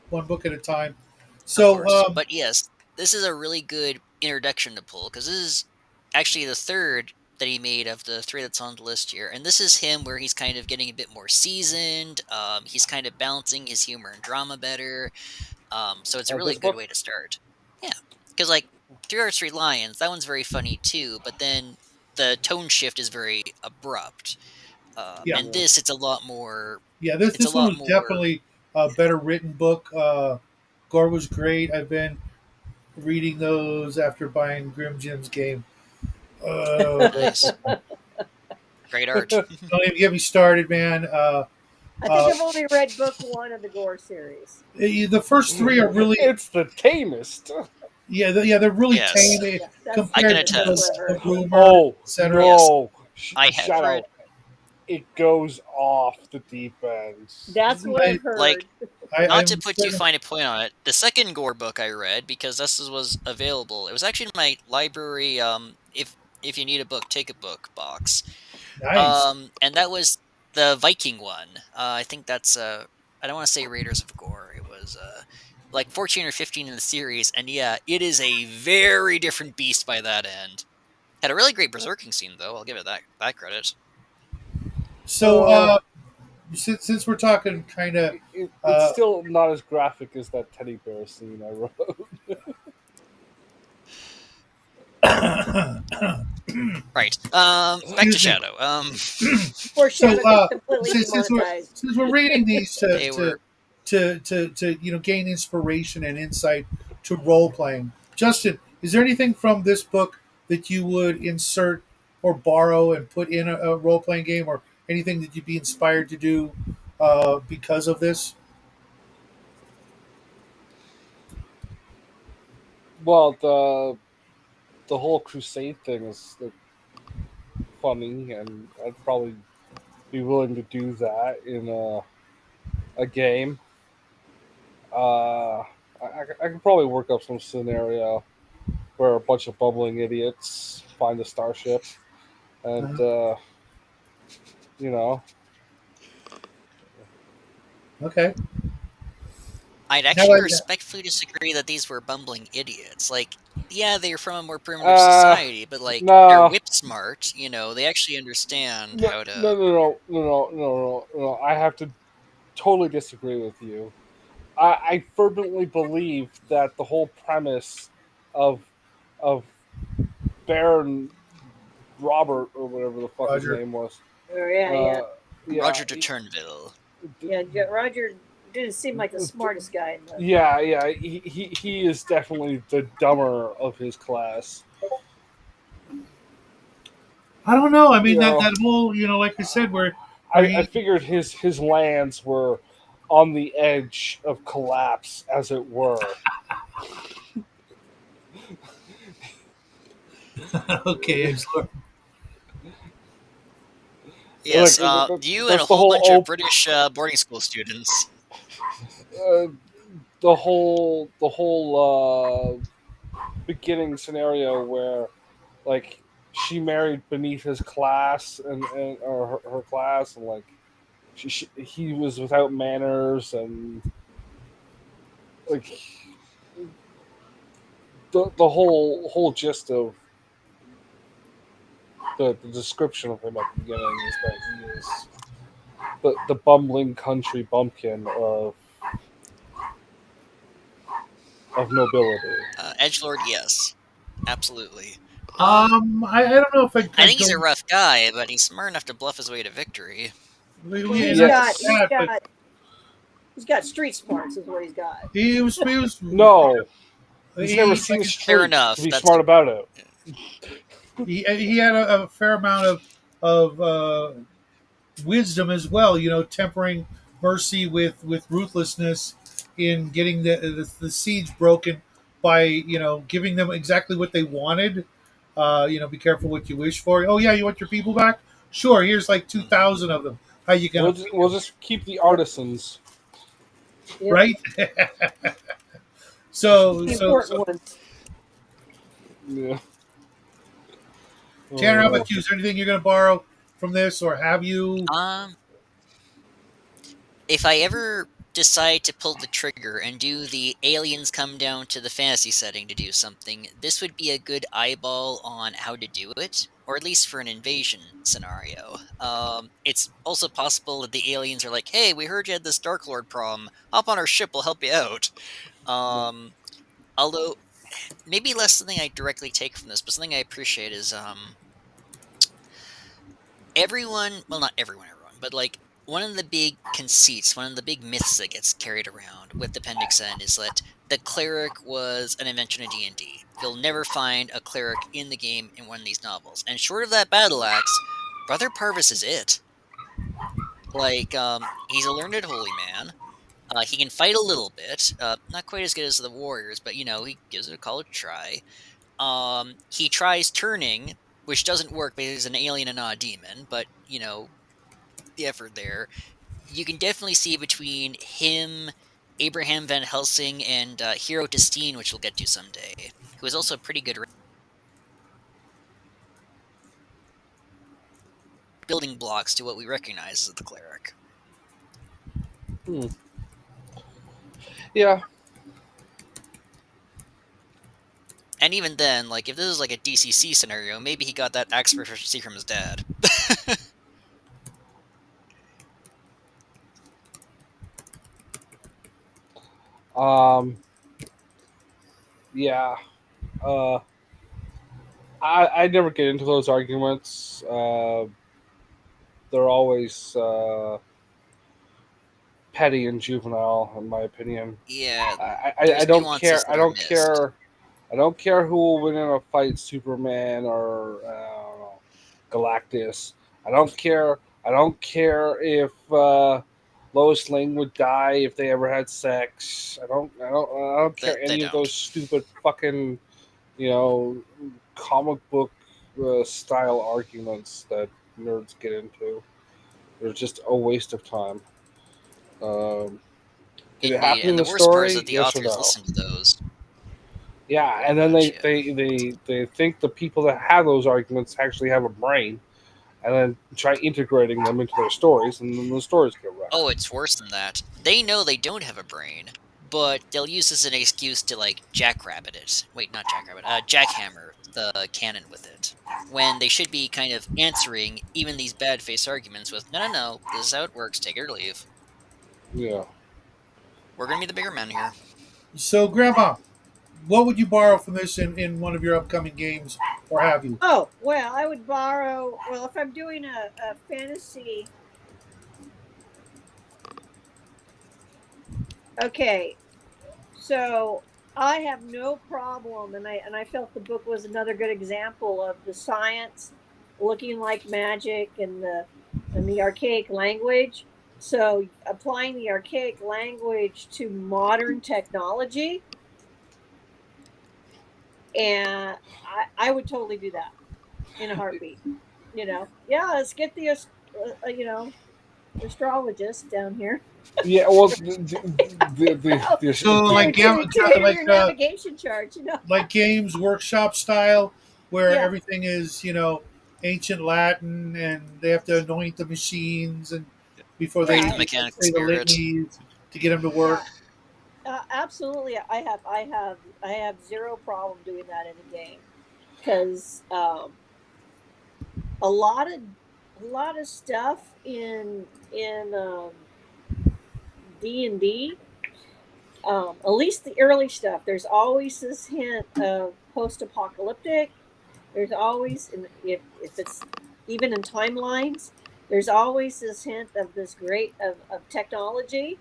one book at a time. of So, course. But yes, this is a really good introduction to Poul because this is actually the third that he made of the three that's on the list here. And this is him where he's kind of getting a bit more seasoned. He's kind of balancing his humor and drama better. So it's a really This good book? way to start. Yeah, because like Three Arts, Three Lions, that one's very funny too. But then the tone shift is very abrupt. yeah, And this, it's a lot more. yeah, It's a this one lot was more. definitely a better written book. Gore was great. I've been reading those after buying Grim Jim's game. Nice, great art. Don't even get me started, man. I think Uh, I've only read book 1 of the Gore series. the first 3 are really, It's the tamest. yeah, they're really Yes, tame Yeah, that's I can compared to attest. the clever. rumor, Oh etc. Yes, no! I have Shout heard. out! It goes off the deep end. That's what I, I've heard. Like, not to I'm put too certain. fine a point on it, the second Gore book I read because this was available. It was actually in my library. If you need a book, take a book box. Nice. And that was the Viking one. I think that's I don't want to say Raiders of Gore. It was like 14 or 15 in the series, and yeah, it is a very different beast by that end. Had a really great berserking scene though. I'll give it that credit. So, Uh, since we're talking kind of, it's uh, still not as graphic as that teddy bear scene I wrote. Right. Back to excuse me. Shadow. Before So, Shadow gets completely demonetized. since we're reading these They were to gain inspiration and insight to role playing, Justin, is there anything from this book that you would insert or borrow and put in a role playing game, or anything that you'd be inspired to do because of this? Well, the whole crusade thing is like, funny, and I'd probably be willing to do that in a game. I could probably work up some scenario where a bunch of bumbling idiots find a starship, and Uh, you know, okay. I'd Now, actually I, respectfully disagree that these were bumbling idiots. Like, yeah, they're from a more primitive uh, society, but like they're nah, whip smart. You know, they actually understand no, how no, to. no, no, no, no, no, no, no. I have to totally disagree with you. I fervently believe that the whole premise of of Baron Robert or whatever the fuck Roger. his name was. Oh, yeah. Yeah, Roger de Turnville. Roger didn't seem like the smartest guy in the. Yeah. He is definitely the dumber of his class. I don't know. I mean, You know, that whole, like I said, where I he, figured his lands were on the edge of collapse, as it were. okay, excellent. Yes, you and a That's the whole bunch of whole British boarding school students. the whole beginning scenario where like she married beneath his class and or her class, and like he was without manners, and like the whole gist of the description of him at the beginning is that he is the bumbling country bumpkin of nobility. Edgelord, yes, absolutely. I don't know if I I'd think he's go. a rough guy, but he's smart enough to bluff his way to victory. Well, Yeah, he's not got just that, but he's got street smarts is what he's got. he was No, he's he, never seen Fair street enough. to be That's smart about it. he had a fair amount of wisdom as well. Tempering mercy with ruthlessness in getting the siege broken by giving them exactly what they wanted. Be careful what you wish for. Oh yeah, you want your people back? Sure. Here's like 2,000 of them. How you gonna We'll just keep the artisans. Yep. right? so The so important ones. Yeah. Tanner, how about you? Is there anything you're going to borrow from this, or have you? If I ever decide to pull the trigger and do the aliens come down to the fantasy setting to do something, this would be a good eyeball on how to do it, or at least for an invasion scenario. It's also possible that the aliens are like, "Hey, we heard you had this Dark Lord problem. Hop on our ship, we'll help you out." Although maybe less something I directly take from this, but something I appreciate is everyone, well, not everyone, but like one of the big conceits, one of the big myths that gets carried around with Appendix N is that the cleric was an invention of D&D. You'll never find a cleric in the game in one of these novels. And short of that battle axe, Brother Parvis is it. Like, he's a learned holy man. He can fight a little bit. Not quite as good as the warriors, but, he gives it a college try. He tries turning, which doesn't work because he's an alien and not a demon, but, the effort there. You can definitely see between him, Abraham Van Helsing, and Hero Destine, which we'll get to someday, who is also a pretty good building blocks to what we recognize as the cleric. Yeah. And even then, like, if this is like a DCC scenario, maybe he got that axe proficiency from his dad. Yeah. I never get into those arguments. They're always petty and juvenile, in my opinion. Yeah, I don't nuances care. that I are don't missed. care. I don't care who will win in a fight, Superman or I don't know, Galactus. I don't care. I don't care if Lois Lane would die if they ever had sex. I don't care They any of don't. those stupid fucking comic book style arguments that nerds get into. They're just a waste of time. Did it happen in And the the worst part is story? that the Yes or authors no? listen to those. Yeah, and then they think the people that have those arguments actually have a brain, and then try integrating them into their stories, and then the stories get wrecked. Oh, it's worse than that. They know they don't have a brain, but they'll use this as an excuse to, like, jackrabbit it. Wait, not jackrabbit, jackhammer the canon with it. When they should be kind of answering even these bad face arguments with, no, this is how it works, take it or leave. Yeah. We're gonna be the bigger men here. So, Grandma, what would you borrow from this in one of your upcoming games or have you? Oh, well, I would borrow. Well, if I'm doing a fantasy. Okay, so I have no problem, and I felt the book was another good example of the science looking like magic and the archaic language. So applying the archaic language to modern technology, and I would totally do that in a heartbeat. Yeah, let's get the astrologist down here. Yeah, well, the So the, like To enter like your navigation chart. like Games Workshop style, where Yeah. everything is ancient Latin, and they have to anoint the machines and before they Yeah. The mechanical say the spirit. litanies to get them to Yeah, work. absolutely. I have zero problem doing that in a game because a lot of stuff in D&D, at least the early stuff. There's always this hint of post-apocalyptic. There's always, if it's even in timelines, there's always this hint of this great of technology,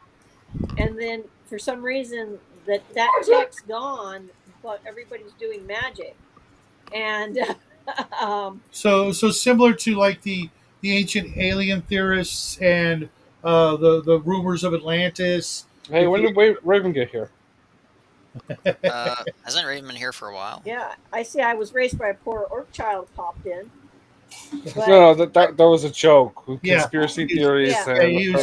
and then for some reason that tech's gone, but everybody's doing magic, and So similar to like the ancient alien theorists and the rumors of Atlantis. hey, If when you, did Raven get here? Hasn't Raven been here for a while? yeah, I see. I was raised by a poor orc child popped in, but No, that was a joke. Yeah. Conspiracy theories Yeah. Yeah, and the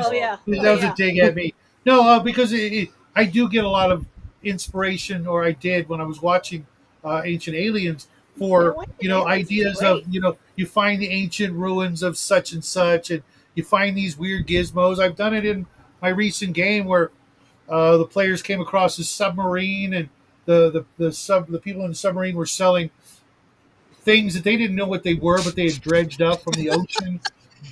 oh yeah, that oh was a yeah, dig at me. No, because I do get a lot of inspiration, or I did when I was watching Ancient Aliens for Aliens is ideas of great. you find the ancient ruins of such and such, and you find these weird gizmos. I've done it in my recent game where the players came across a submarine, and the people in the submarine were selling things that they didn't know what they were, but they had dredged up from the ocean,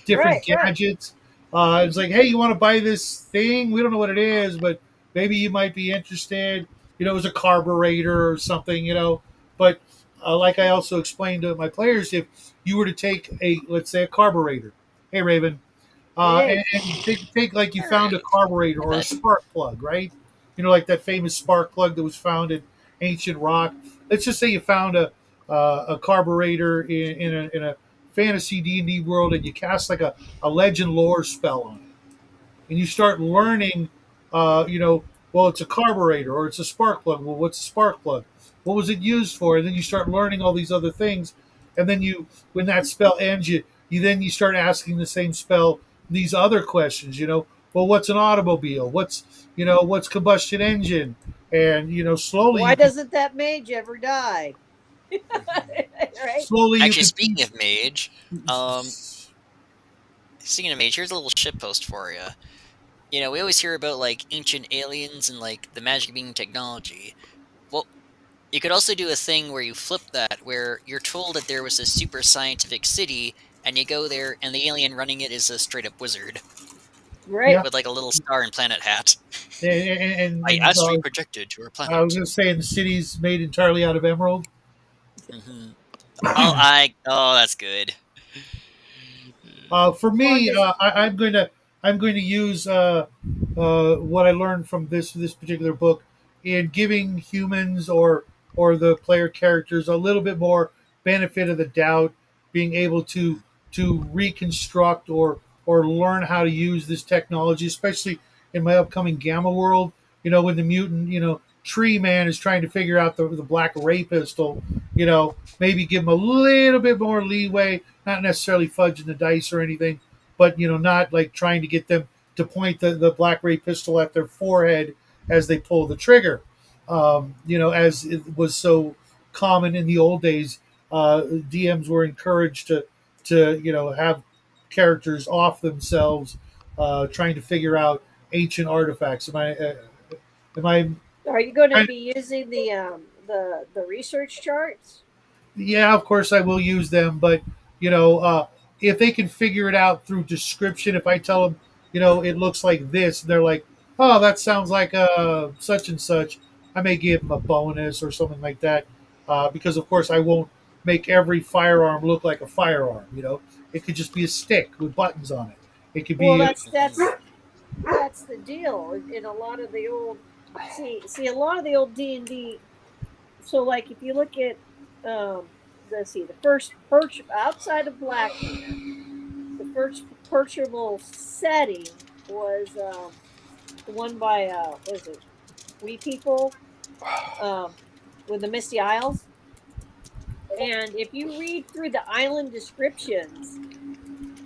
different Right. gadgets. It's like, hey, you want to buy this thing? We don't know what it is, but maybe you might be interested. It was a carburetor or something. But like I also explained to my players, if you were to take let's say a carburetor, hey Raven, Hey, and take like you All found a right. carburetor Hey, or a bud. spark plug, right? Like that famous spark plug that was found in ancient rock. Let's just say you found a carburetor in a fantasy D&D world, and you cast like a legend lore spell on it, and you start learning, well, it's a carburetor or it's a spark plug. Well, what's a spark plug? What was it used for? And then you start learning all these other things, and then when that spell ends, you start asking the same spell these other questions. Well, what's an automobile? What's combustion engine? And slowly why you can doesn't that mage ever die? Right? slowly you Actually, can speaking of mage, um, speaking of mage, here's a little shit post for you. We always hear about like ancient aliens and like the magic being technology. Well, you could also do a thing where you flip that, where you're told that there was a super scientific city, and you go there, and the alien running it is a straight up wizard Right. yeah. with like a little star and planet hat. I And astrally projected to our I was planet. going to say the city's made entirely out of emerald. Hmm. Oh, that's good. For Or me, does I'm going to use what I learned from this particular book in giving humans or the player characters a little bit more benefit of the doubt, being able to reconstruct or learn how to use this technology, especially in my upcoming Gamma world. When the mutant tree man is trying to figure out the black ray pistol. Maybe give him a little bit more leeway, not necessarily fudging the dice or anything, but not like trying to get them to point the black ray pistol at their forehead as they pull the trigger. As it was so common in the old days, DMs were encouraged to have characters off themselves, trying to figure out ancient artifacts. Am I are you going to kind be using the research charts? Yeah, of course I will use them, but if they can figure it out through description, if I tell them, it looks like this, and they're like, oh, that sounds like such and such, I may give them a bonus or something like that, because of course I won't make every firearm look like a firearm. It could just be a stick with buttons on it. It could Well, be that's the deal. In a lot of the old see a lot of the old D&D. So, like, if you look at let's see, the first outside of Blackmore, the first purchasable setting was the one by what is it, We People, with the Misty Isles. And if you read through the island descriptions,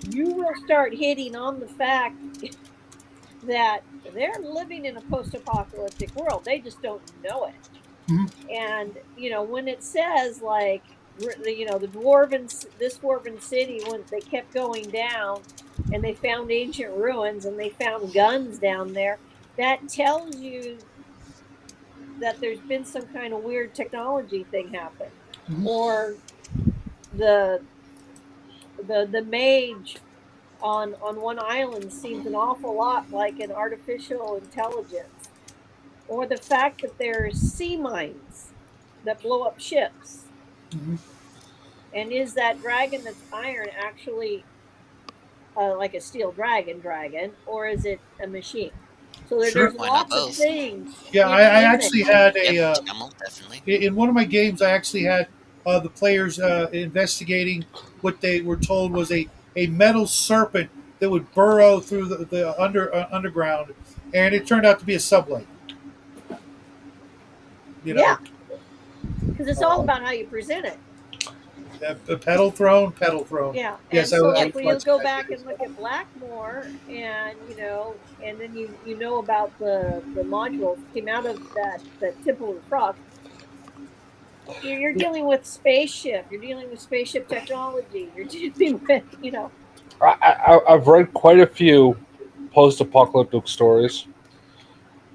you will start hitting on the fact that they're living in a post-apocalyptic world. They just don't know it. Mhm. And when it says, like, this dwarven city, when they kept going down and they found ancient ruins and they found guns down there, that tells you that there's been some kind of weird technology thing happen. Mhm. Or the mage on one island seems an awful lot like an artificial intelligence. Or the fact that there's sea mines that blow up ships. Mhm. And is that dragon that's iron actually like a steel dragon, or is it a machine? So Sure. there's Why not lots of both? things Yeah, I in actually there. had Yep, a Tamil, definitely. in one of my games. I actually had the players investigating what they were told was a metal serpent that would burrow through the underground, and it turned out to be a subway. You Yeah, know, because it's all uh, about how you present it. a pedal throne, pedal throne. Yeah, Yes, and I, so, I like, was when you watching go that back game and as look well. at Blackmore, and and then you know about the modules that came out of that Temple of the Frog. You're dealing with spaceship. You're dealing with spaceship technology. You're dealing with I've read quite a few post-apocalyptic stories,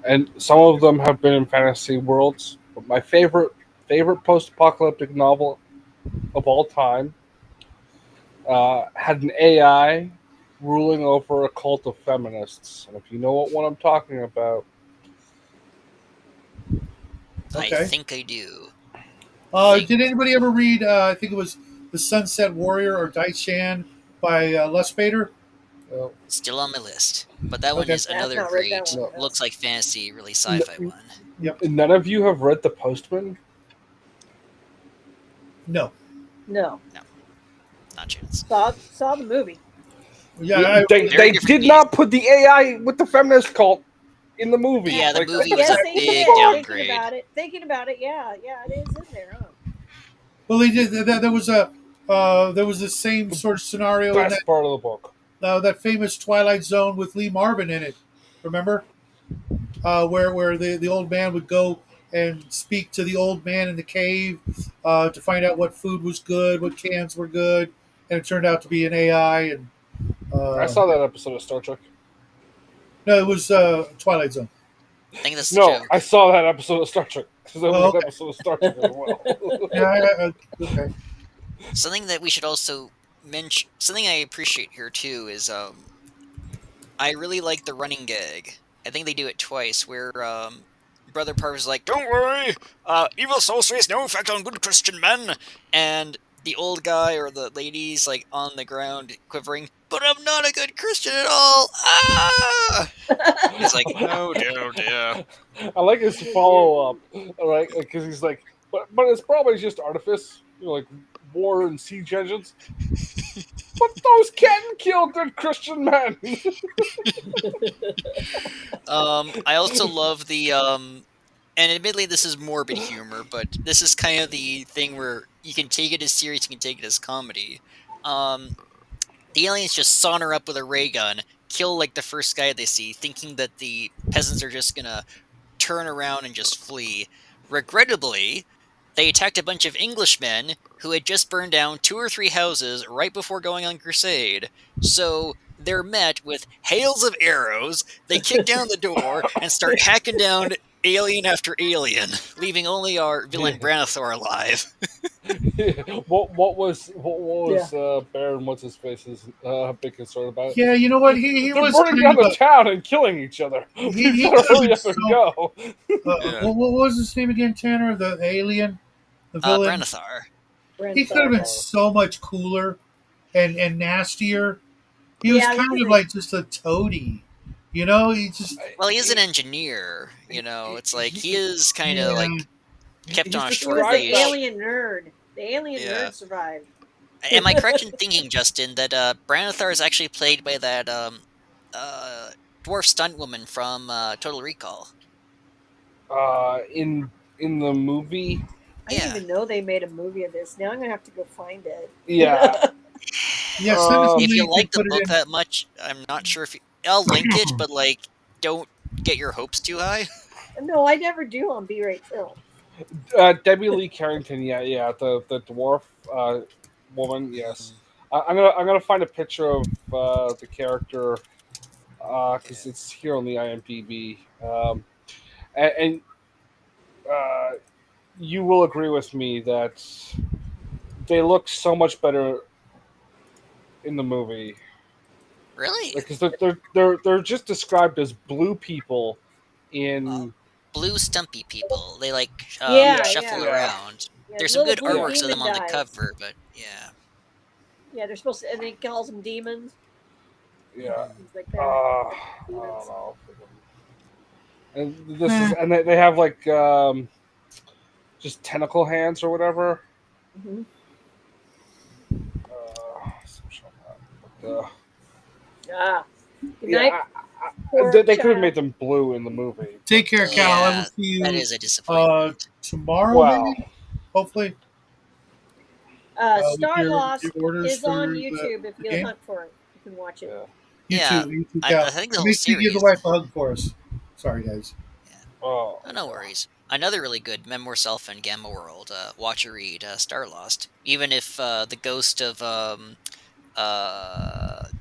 and some of them have been in fantasy worlds. But my favorite post-apocalyptic novel of all time had an AI ruling over a cult of feminists. And if you know what one I'm talking about, I Okay. think I do. Think Did anybody ever read? I think it was the Sunset Warrior or Daichan by Les Bader. uh, still on my list. But that one Okay. is I've another not read that great, one. no, No. looks like fantasy, really sci-fi n- one. Yep. none of you have read The Postman. No. No, No, not a chance. saw the movie. Yeah. Very They different did beast. not put the AI with the feminist cult in the movie. Yeah, the Like, what movie the was a Yes, heck? they What the big did. fuck? downgrade. Thinking about it, yeah, it is in there, huh? Well, they did. There was there was the same sort of scenario in Best part of the book. that famous Twilight Zone with Lee Marvin in it. Remember, where the old man would go and speak to the old man in the cave to find out what food was good, what cans were good, and it turned out to be an AI. And I saw that episode of Star Trek. no, it was Twilight Zone. I think that's the No, I joke. saw that episode of Star Trek because there was Oh, an episode of Star Trek as well. yeah. Okay. Something that we should also mention, something I appreciate here too, is I really like the running gag. I think they do it twice, where Brother Parver's like, "Don't worry, evil sorcery has no effect on good Christian men," and the old guy or the lady's like on the ground quivering, "But I'm not a good Christian at all." Ah! He's like, "Oh dear, oh dear." I like his follow up, right? Because he's like, but it's probably just artifice, like war and siege engines. But those can kill good Christian men. I also love the and admittedly this is morbid humor, but this is kind of the thing where you can take it as serious, you can take it as comedy. Um, the aliens just saunter up with a ray gun, kill like the first guy they see, thinking that the peasants are just gonna turn around and just flee. Regrettably, they attacked a bunch of Englishmen who had just burned down 2 or 3 houses right before going on crusade. So they're met with hails of arrows. They kick down the door and start hacking down alien after alien, leaving only our villain Branithor alive. What was Yeah. Baron? What's his face's big concern about it? Yeah, you know what? He They're was burning kind down of the town and killing each other. We he better hurry wasn't up and so. go. Yeah. What was his name again, Tanner? The alien, the villain. Branithar. He could have been Brenthar. so much cooler and nastier. He was Yeah, he kind was of like just a toady, you know. He just Well, he is an engineer. It's like he is kind of yeah. like kept He's on a he was short the described that. leash. alien nerd. The alien Yeah. nerd survived. Am I correct in thinking, Justin, that Branithar is actually played by that uh, dwarf stunt woman from Total Recall? In the movie, I didn't Yeah. even know they made a movie of this. Now I'm gonna have to go find it. yeah. Yeah, send us a If you link like and the put it book in. that much, I'm not sure if I'll link it, but like, don't get your hopes too high. No, I never do on B-rate film. Debbie Lee Carrington, yeah, the dwarf woman, yes. Mhm. I'm gonna find a picture of the character Yeah. because it's here on the IMDb, and uh, you will agree with me that they look so much better in the movie Really? because they're just described as blue people Uh, in blue stumpy people. They like Yeah, shuffle yeah, yeah around. yeah. There's some Little good blue yeah artworks of them demon on the guys. cover, but yeah. Yeah, they're supposed to, and they calls them demons. yeah. Things like Uh, that. I don't Demons. know. And this is Eh, and they have like just tentacle hands or whatever. Hmm. Some shit like that. But, Ah. Good yeah, night, poor they could have made child. them blue in the movie. take care, But, Cal. I will Yeah, see that you is a disappointment. tomorrow, wow. maybe. Hopefully, with Star your Lost orders is for on the, YouTube. If the you game. hunt for it, you can watch it. Yeah. Yeah, You too, I Cal. think the And whole make sure you give the series. wife a hug for us. Sorry, guys. Oh. Oh, no worries. Another really good Memoir Self and Gamma World. Watch or read Star Lost. Even if the ghost of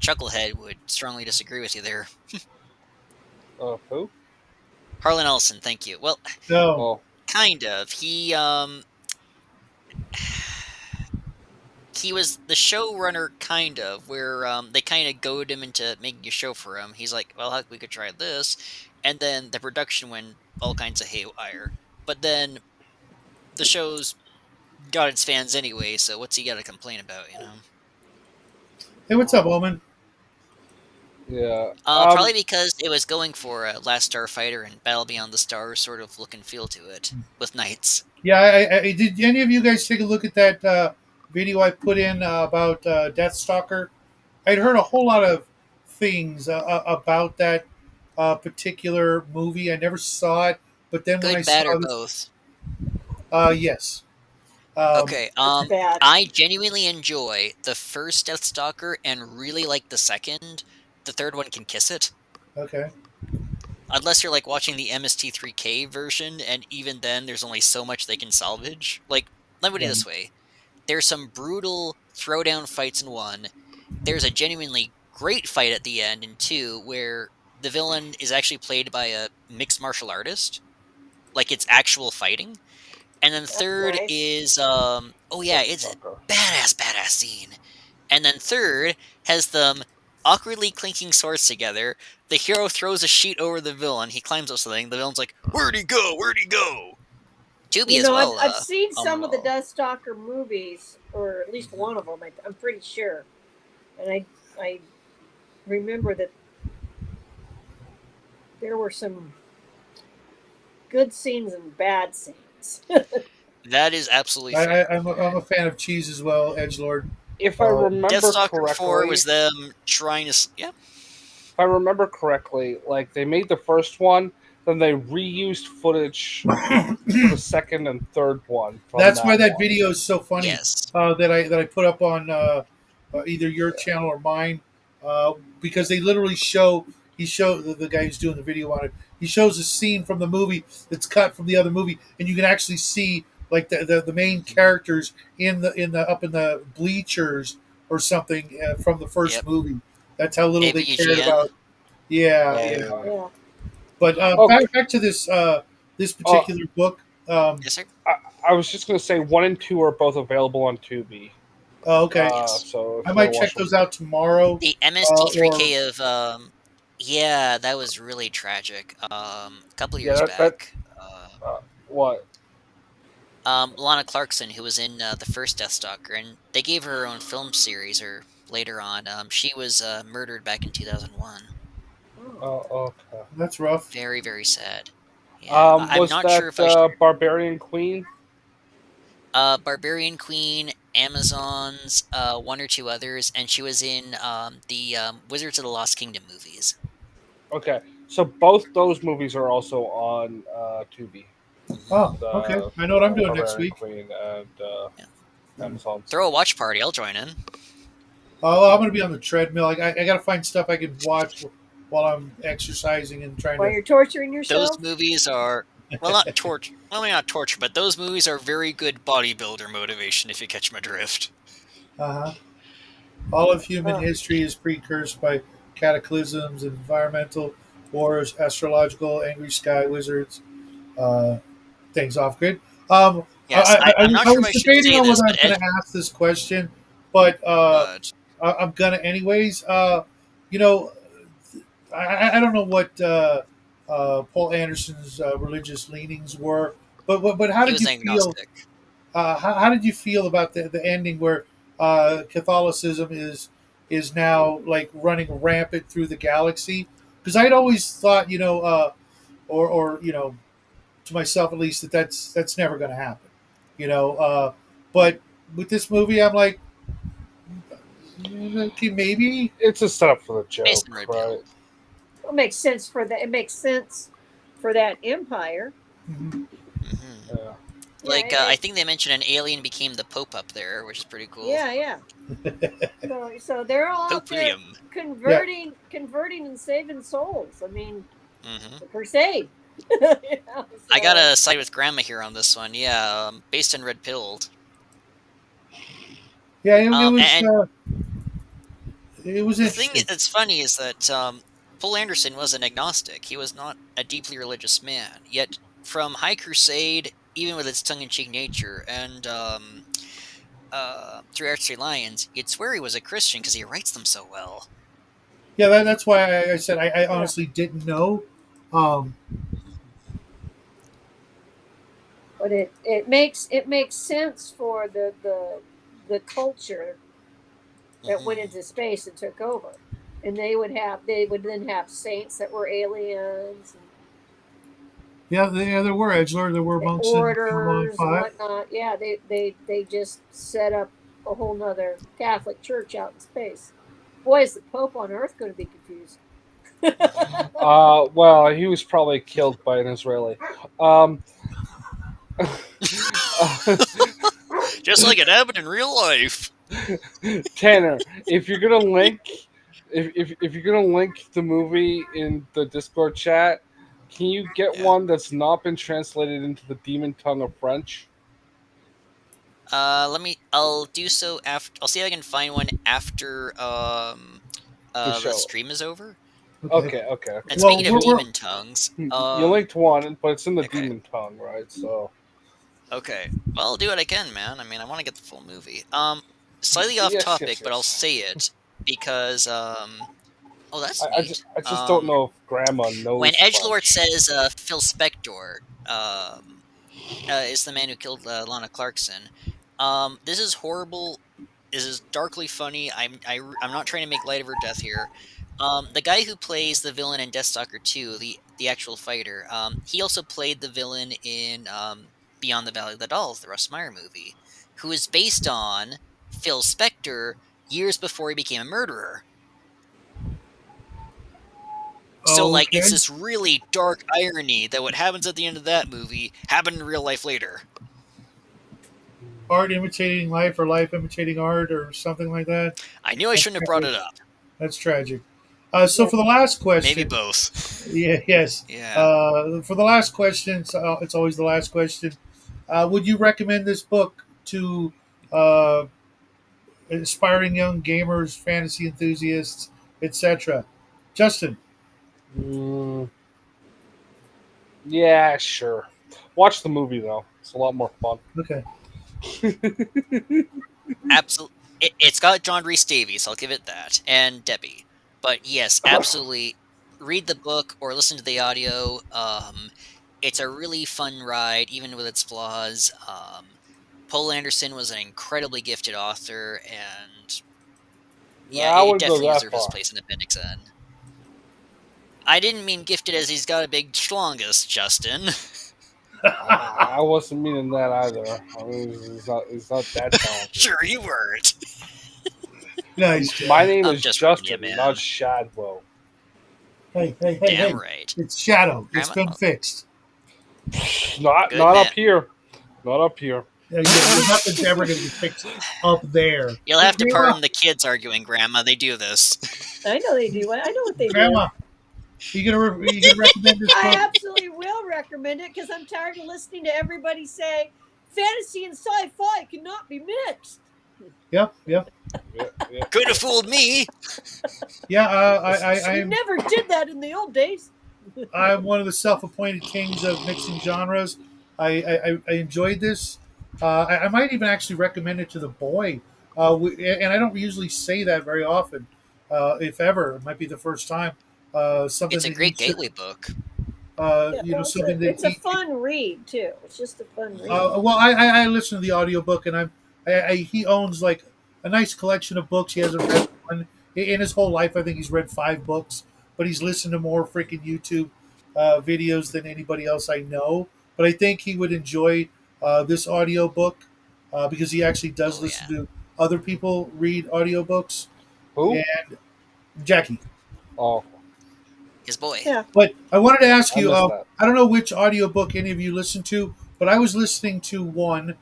Chucklehead would strongly disagree with you there. Who? Harlan Ellison, thank you. Well, No, Oh. kind of. He was the showrunner, kind of, where they kind of goaded him into making a show for him. He's like, well, heck, we could try this. And then the production went all kinds of haywire. But then the show's got its fans anyway, so what's he got to complain about? hey, what's up, Omen? Yeah. Probably because it was going for a Last Starfighter and Battle Beyond the Stars sort of look and feel to it, with knights. Yeah, did any of you guys take a look at that video I put in about Deathstalker? I'd heard a whole lot of things about that particular movie. I never saw it, but then when I Good, bad, or saw this, both? yes, um, Okay, It's bad. I genuinely enjoy the first Deathstalker and really like the second. The third one can kiss it. okay, Unless you're like watching the MST3K version, and even then, there's only so much they can salvage. Like, let me put it right. this way: there's some brutal throwdown fights in one. There's a genuinely great fight at the end in two, where the villain is actually played by a mixed martial artist, like it's actual fighting. And then That's third nice. is oh yeah, it's a Sucker. badass scene. And then third has them awkwardly clinking swords together. The hero throws a sheet over the villain. He climbs up something. The villain's like, "Where'd he go? Where'd he go?" Tubi You as know, well. I've seen some of the Oh. Deathstalker movies, or at least one of them. I'm pretty sure, and I remember that there were some good scenes and bad scenes. That is absolutely I, fair. I'm a fan of cheese as well, Edgelord. If I remember Deathstalker 4 correctly, was them trying to. Yeah. like they made the first one, then they reused footage for the second and third one from That's why that that one. video is so funny Yes. that I put up on either your channel or mine because they literally show the guy who's doing the video on it. He shows a scene from the movie that's cut from the other movie, and you can actually see like the main characters in the up in the bleachers or something from the first Yep. movie. That's how little they cared AVGN. about. Yeah, Oh, yeah. yeah. Yeah. But Okay. back to this Uh, particular book. Yes, sir. I was just gonna say 1 and 2 are both available on Tubi. Okay, Yes. So if I you might want to watch check them, those out tomorrow. The Or MST3K of yeah, that was really tragic. A couple yeah, years that back. what Lana Clarkson, who was in the first Deathstalker, and they gave her own film series or later on. She was murdered back in 2001. Oh. Oh, okay. That's rough. Very, very sad. Yeah, I'm Was not sure that if I should. Barbarian Queen? Barbarian Queen, Amazons, one or two others, and she was in the Wizards of the Lost Kingdom movies. Okay, so both those movies are also on Tubi. Oh, okay. The I know what I'm doing next Barbarian week. Queen and Yeah. Amazons. Throw a watch party. I'll join in. Oh, I'm going to be on the treadmill. I got to find stuff I can watch while I'm exercising and trying While to. you're torturing yourself. Those movies are not torture. Well, maybe not torture, but those movies are very good bodybuilder motivation. If you catch my drift. Uh-huh. All of human Oh. history is precursed by cataclysms, environmental wars, astrological, angry sky wizards, uh, things off grid. Yes, I'm not I sure if was I should debating say on this, whether I but was going to ask this question, but I'm gonna anyways. You know, I don't know what Paul Anderson's religious leanings were, but how he did was you feel? agnostic. How did you feel about the ending where Catholicism is now like running rampant through the galaxy? Because I'd always thought, or to myself at least, that's never going to happen. You know, but with this movie, I'm like, okay, maybe. It's a setup for the joke, Based on red right? pill. It makes sense for that. It makes sense for that empire. Mhm. Hmm. Yeah. Like, Yeah, I think they mentioned an alien became the Pope up there, which is pretty cool. yeah. So they're all Pope out there William. converting and saving souls. I mean, Hmm. the crusade. I gotta side with Grandma here on this one. Yeah, based on red pilled. Yeah, it was. And It was the thing interesting. that's funny is that Paul Anderson was an agnostic. He was not a deeply religious man. Yet, from High Crusade, even with its tongue-in-cheek nature, and through Archery Lions, you'd swear he was a Christian because he writes them so well. Yeah, that's why I said I honestly didn't know. Um, But it makes sense for the culture that went Mhm. into space and took over, and they would then have saints that were aliens yeah, there were edgelord, there were and monks in Babylon orders and 5. whatnot. Yeah, they just set up a whole nother Catholic church out in space. Boy, is the Pope on Earth going to be confused? Well, he was probably killed by an Israeli. Um, Just like it happened in real life. Tanner, if you're gonna link, if you're gonna link the movie in the Discord chat, can you get Yeah. one that's not been translated into the demon tongue of French? I'll do so after. I'll see if I can find one after The the show. stream is over. Okay. Okay. And Well, speaking of demon tongues, You linked one, but it's in the okay. demon tongue, right? So Okay, well, I'll do what I can, man. I mean, I want to get the full movie. Slightly off Yes, topic, yes, but I'll yes. say it because oh, that's I neat. just don't know if Grandma knows. When Edgelord French. says Phil Spector is the man who killed Lana Clarkson, this is horrible. This is darkly funny. I'm not trying to make light of her death here. The guy who plays the villain in Deathstalker 2, the actual fighter, he also played the villain in Beyond the Valley of the Dolls, the Russ Meyer movie, who is based on Phil Spector years before he became a murderer. So, like, it's this really dark irony that what happens at the end of that movie happened in real life later. Art imitating life or life imitating art or something like that. I knew I shouldn't have brought it up. That's tragic. So for the last question, Maybe both. yes. Yeah. For the last question, it's always the last question. Would you recommend this book to aspiring young gamers, fantasy enthusiasts, etc.? Justin. Yeah, sure. Watch the movie though; it's a lot more fun. Okay. Absolutely. It's got John Rhys Davies, I'll give it that, and Debbie. But yes, absolutely, read the book or listen to the audio. It's a really fun ride, even with its flaws. Poul Anderson was an incredibly gifted author, and yeah, I it wouldn't go definitely that deserves its far. place in Appendix N. I didn't mean gifted as he's got a big schlongus, Justin. I wasn't meaning that either. I mean, he's not that talented. Sure you weren't. Nice, Jack. My name I'm is just ripping you, Justin, man. not Shadwell. Hey, hey, hey, Damn hey! right. It's Shadow. It's Grandma, been fixed. Not good not man. up here. Not up here. Nothing's ever going to be fixed up there. You'll have to Grandma, pardon the kids arguing, Grandma. They do this. I know they do. I know what they do. Grandma, you gonna recommend this I book? absolutely will recommend it because I'm tired of listening to everybody say fantasy and sci-fi cannot be mixed. Yep. Yeah. Could have fooled me. Yeah, You never did that in the old days. I'm one of the self-appointed kings of mixing genres. I enjoyed this. I might even actually recommend it to the boy. And I don't usually say that very often, if ever. It might be the first time. Something It's a that he great should, gateway book. something that It's a fun read too. It's just a fun read. well, I listen to the audiobook, and he owns like a nice collection of books. He hasn't read one in his whole life. I think he's read 5 books, but he's listened to more freaking YouTube videos than anybody else I know. But I think he would enjoy this audiobook because he actually does Oh, listen yeah. to other people read audiobooks. Who? And Jackie. Oh, His boy. Yeah. But I wanted to ask I you, missed that. I don't know which audiobook any of you listen to, but I was listening to one,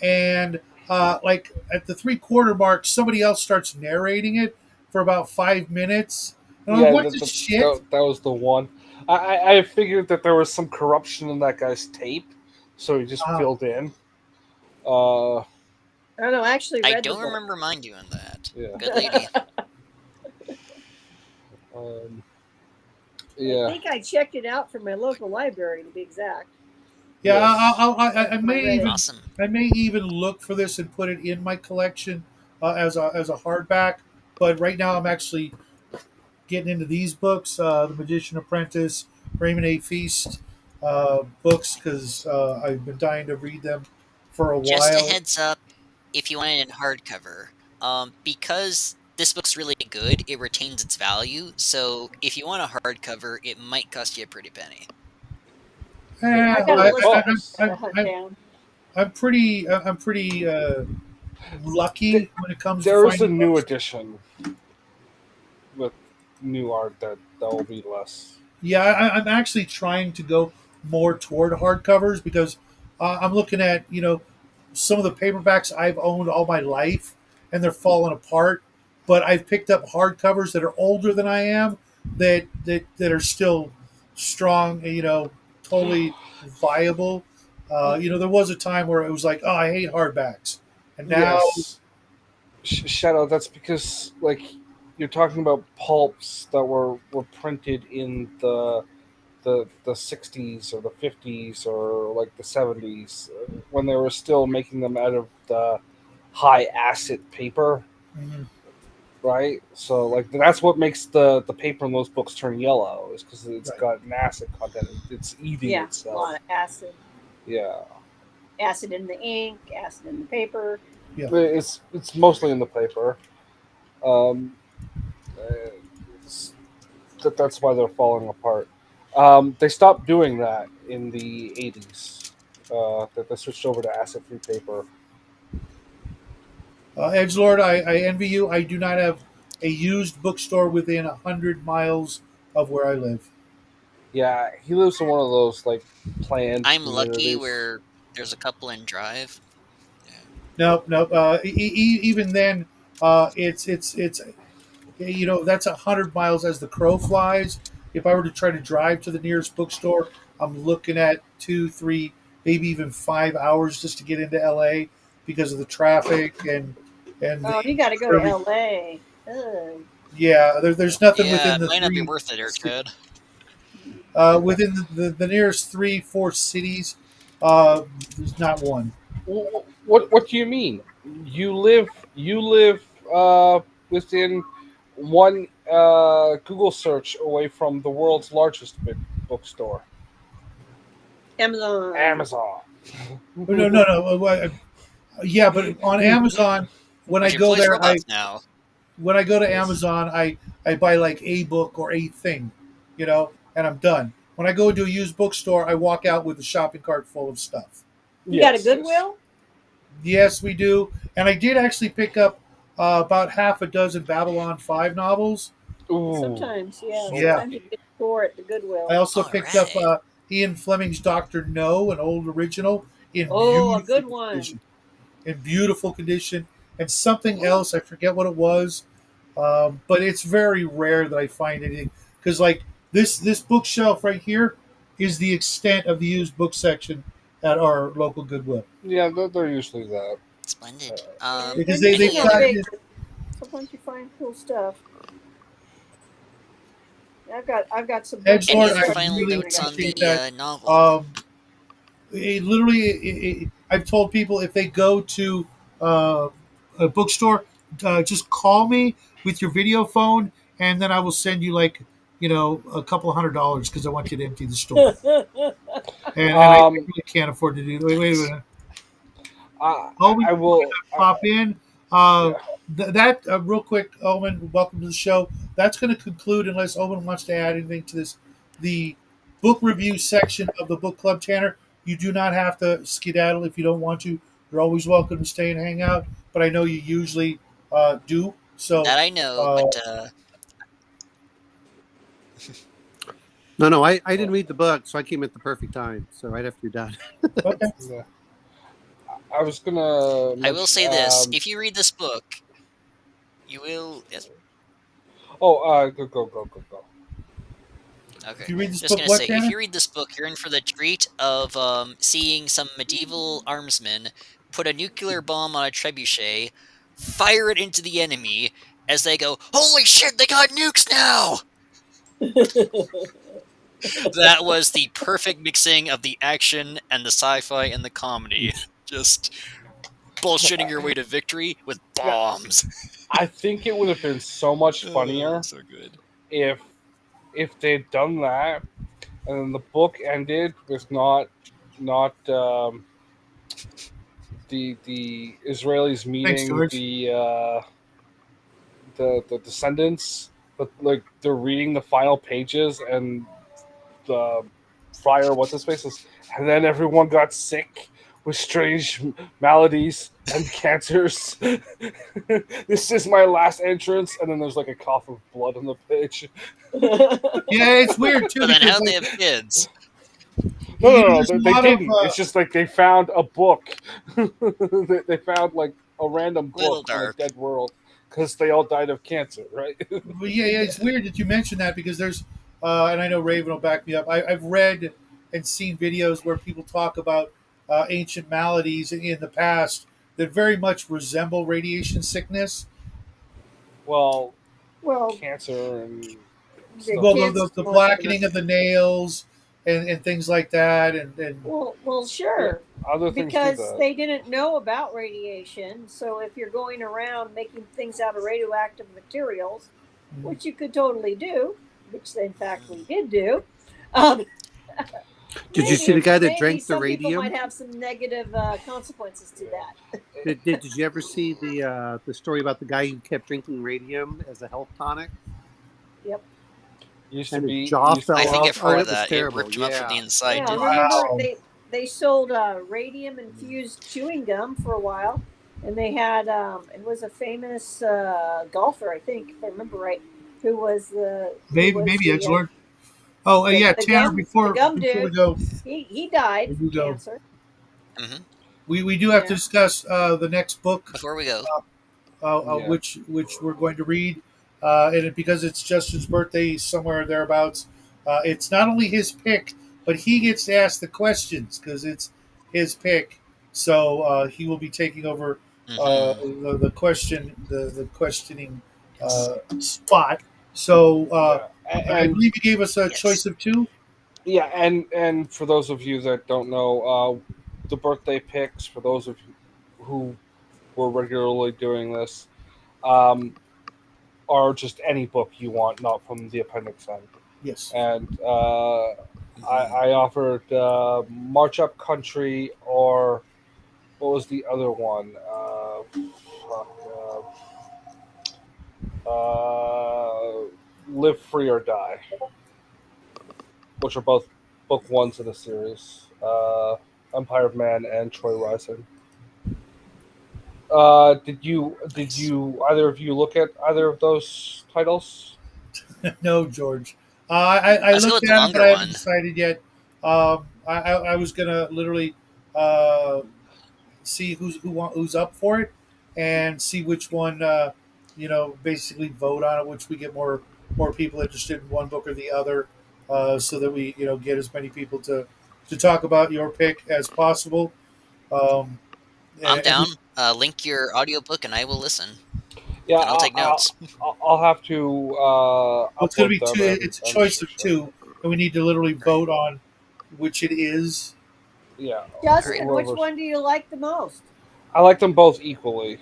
and like at the 3/4 mark, somebody else starts narrating it for about 5 minutes. And I'm like, Yeah, what the shit? that was the one. I figured that there was some corruption in that guy's tape, so he just filled in. I don't know. I actually read I the don't book. remember mine doing that. Yeah. Good lady. Yeah. I think I checked it out from my local library to be exact. Yeah, Yes. I may read it. even Awesome. look for this and put it in my collection as a hardback. But right now, I'm actually getting into these books, The Magician Apprentice, Raymond A. Feast books, because I've been dying to read them for a Just a while. heads up, if you want it in hardcover, because this book's really good, it retains its value. So if you want a hardcover, it might cost you a pretty penny. Yeah, I gotta listen I, to Hunt I, Down. I'm pretty lucky when it comes to There is a finding new books. edition with new art that will be less. Yeah, I'm actually trying to go more toward hardcovers because I'm looking at some of the paperbacks I've owned all my life and they're falling apart. But I've picked up hardcovers that are older than I am that are still strong. Totally viable. There was a time where it was like, oh, I hate hardbacks, and now Yes, Shadow. That's because like you're talking about pulps that were printed in the 60s or the 50s or like the 70s when they were still making them out of the high acid paper, Mhm. right? So like that's what makes the paper in those books turn yellow is because it's Right. got an acid content. It's eating Yeah, a itself. lot of acid. Yeah, Acid in the ink, acid in the paper. it's mostly in the paper. Um, it's, that's why they're falling apart. They stopped doing that in the 80s. That they switched over to acid-free paper. Edgelord, I envy you. I do not have a used bookstore within 100 miles of where I live. Yeah, he lives in one of those like planned I'm lucky communities. where there's a couple in Drive. Yeah. No, no. Even then, it's that's 100 miles as the crow flies. If I were to try to drive to the nearest bookstore, I'm looking at 2, 3, maybe even 5 hours just to get into LA because of the traffic and Oh, the you got to go to LA. Ugh. yeah. There's nothing Yeah, within it the might not be three worth it, Airhead. within the nearest 3, 4 cities. There's not one. What do you mean? You live within one Google search away from the world's largest bookstore. Amazon. Amazon. No. Yeah, but on Amazon, when I But your go place there, robots now. when I go to Amazon, I buy like a book or a thing, and I'm done. When I go into a used bookstore, I walk out with a shopping cart full of stuff. You got a Goodwill? Yes, we do. And I did actually pick up about half a dozen Babylon 5 novels. Ooh. Sometimes, yeah. Yeah. Sometimes you get score at the Goodwill. I also All picked right. up Ian Fleming's Doctor No, an old original, in Oh, a good beautiful one. condition. In beautiful condition. And something else, I forget what it was, but it's very rare that I find anything. Because, like, this bookshelf right here is the extent of the used book section at our local Goodwill. Yeah, they're usually that. Splendid. Because They're they've usually got big, this. but sometimes you find cool stuff. I've got some Edgelord, books any that other I are final really notes on appreciate the that. novel? I've told people if they go to a bookstore, just call me with your video phone, and then I will send you a couple $100 because I want you to empty the store. And I really can't afford to do. Wait a Nice. minute. I will Pop in. Yeah. Real quick, Owen, welcome to the show. That's going to conclude, unless Owen wants to add anything to this. The book review section of the book club, Tanner. You do not have to skedaddle if you don't want to. You're always welcome to stay and hang out. But I know you usually do. So That I know, uh, but No, I didn't read the book, so I came at the perfect time. So right after you're done. okay. Yeah. I was gonna. I will say this: if you read this book, you will. Yes. Go. Okay. If you read this Just book, gonna what, say, Tanner? if you read this book, you're in for the treat of seeing some medieval armsmen put a nuclear bomb on a trebuchet, fire it into the enemy as they go, "Holy shit! They got nukes now!" That was the perfect mixing of the action and the sci-fi and the comedy. Just bullshitting your way to victory with bombs. I think it would have been so much funnier So good. if they'd done that, and then the book ended with not the Israelis meeting George. the descendants, but like they're reading the final pages and the friar what's his face is, and then everyone got sick with strange maladies and cancers. This is my last entrance, and then there's like a cough of blood on the page. Yeah, it's weird too. But then because, how'd they have kids? No, there's a they lot didn't. of, It's just like they found a book. They found like a random Little book on a dark. dead world because they all died of cancer, right? Well, yeah, it's weird that you mentioned that because there's, and I know Raven will back me up. I've read and seen videos where people talk about ancient maladies in the past that very much resemble radiation sickness. Well, Well, cancer and the stuff. Well, kids the more blackening famous. of the nails and things like that, and Well, sure. Other things Because do that. they didn't know about radiation. So if you're going around making things out of radioactive materials, which you could totally do, which in fact we did do. Did you see the guy that drank the some people radium? might have some negative consequences to that. Did you ever see the story about the guy who kept drinking radium as a health tonic? Yep. Used to And be. his jaw used to- fell I think off. I've heard Oh, of it was that. It terrible. ripped them up from the Yeah. inside. Yeah, Didn't remember Wow. they sold radium infused chewing gum for a while, and they had it was a famous golfer, I think, if I remember right, who was the maybe Edgelord. Oh, yeah, the Tanner. gum Before we dude. go, He died we from do go. cancer. Mhm. We do have to Yeah. discuss the next book, Before we go, Yeah. which we're going to read, because it's Justin's birthday somewhere thereabouts. It's not only his pick, but he gets to ask the questions because it's his pick. So he will be taking over the questioning yes. spot. So I And believe you gave us a Yes. choice of two. yeah, and for those of you that don't know, the birthday picks for those of you who were regularly doing this, are just any book you want, not from the Appendix N. Yes. And I offered March Up Country, or what was the other one? Fuck, Live Free or Die, which are both book ones in the series. Empire of Man and Troy Rising. Did you either of you look at either of those titles? No, George. I Let's go looked with the at them, but longer I haven't one. decided yet. I was gonna literally see who's up for it and see which one. Basically vote on it, which we get more people interested in one book or the other, so that we get as many people to talk about your pick as possible. Um, I'm and down. Link your audiobook and I will listen. Yeah, And I'll take notes. I'll have to well, it's going to upload be them two. and, It's a and choice of share. two, and we need to literally Right. vote on which it is. Yeah, Justin, which whoever's- one do you like the most? I like them both equally.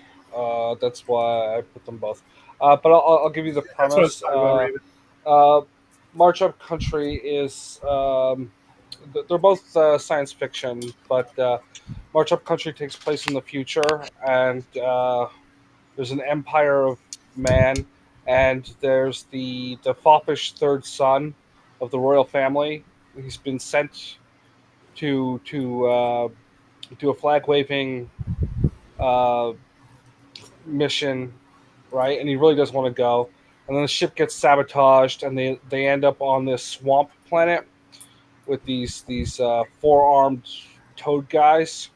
That's why I put them both. But I'll give you the That's what I was premise. talking about, Raven. March Up Country is they're both science fiction, but March Up Country takes place in the future, and there's an empire of man, and there's the foppish third son of the royal family. He's been sent to do a flag waving uh, mission, right? And he really doesn't want to go. And then the ship gets sabotaged, and they end up on this swamp planet with these four armed toad guys,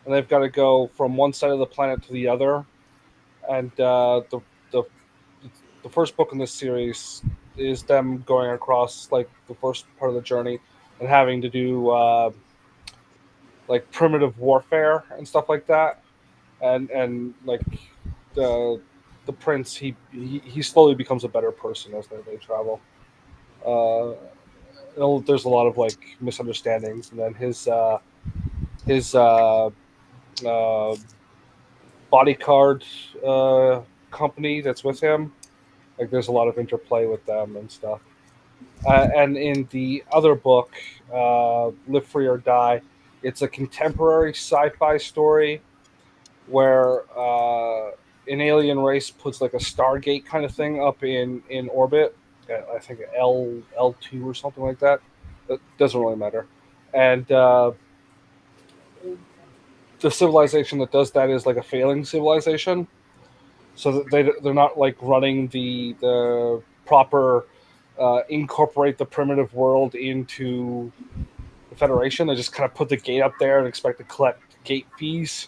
and they've got to go from one side of the planet to the other. And the the first book in this series is them going across like the first part of the journey and having to do like primitive warfare and stuff like that, and like the the prince he slowly becomes a better person as they travel. Uh, there's a lot of like misunderstandings, and then his uh, bodyguard company that's with him. Like there's a lot of interplay with them and stuff. And in the other book, Live Free or Die, it's a contemporary sci-fi story where an alien race puts like a Stargate kind of thing up in orbit. I think L2 or something like that. That doesn't really matter. And the civilization that does that is like a failing civilization, so that they're not like running the proper incorporate the primitive world into the Federation. They just kind of put the gate up there and expect to collect gate fees.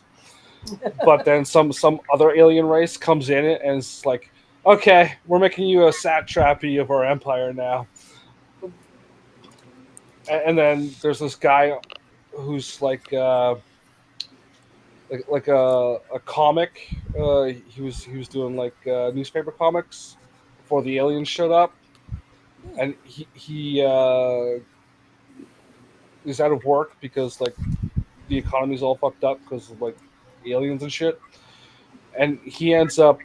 But then some other alien race comes in and it's like, okay, we're making you a satrapy of our empire now. And then there's this guy who's like a comic. He was doing like newspaper comics before the aliens showed up, and he is out of work because like the economy's all fucked up because of like aliens and shit. And he ends up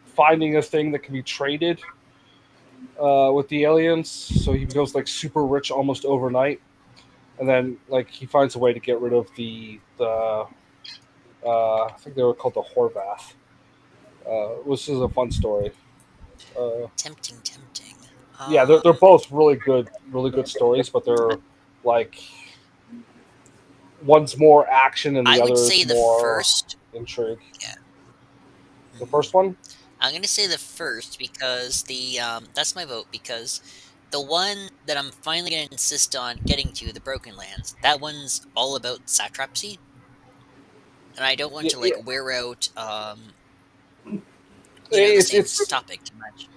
finding a thing that can be traded with the aliens, so he becomes like super rich almost overnight. And then like he finds a way to get rid of the I think they were called the Horvath, which is a fun story. Tempting, tempting. Yeah, they're both really good stories, but they're like one's more action and I the would other say is the more first. intrigue. Yeah. The first one, I'm gonna say the first because that's my vote because the one that I'm finally gonna insist on getting to, the Broken Lands, that one's all about satrapy, and I don't want yeah, to yeah, like wear out the it's same it's topic too much.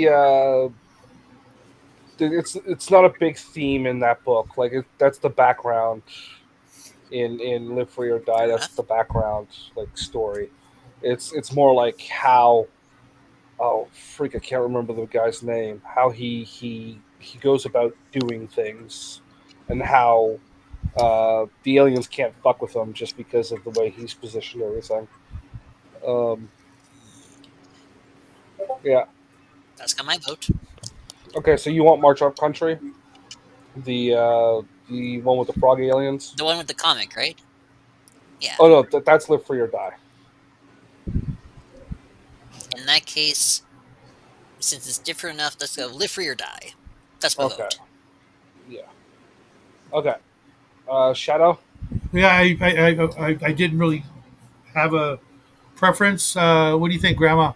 uh, the it's not a big theme in that book. Like that's the background in Live Free or Die. Fair That's enough. the background like story. It's more like how, oh freak, I can't remember the guy's name. How he goes about doing things, and how the aliens can't fuck with him just because of the way he's positioned everything. Um, yeah, That's got my vote. Okay, so you want March Up Country, the one with the frog aliens? The one with the comic, right? Yeah. Oh no, that's Live Free or Die. In that case, since it's different enough, let's go Live Free or Die. That's my Okay, vote. yeah. Okay, Shadow. Yeah, I didn't really have a preference. What do you think, Grandma?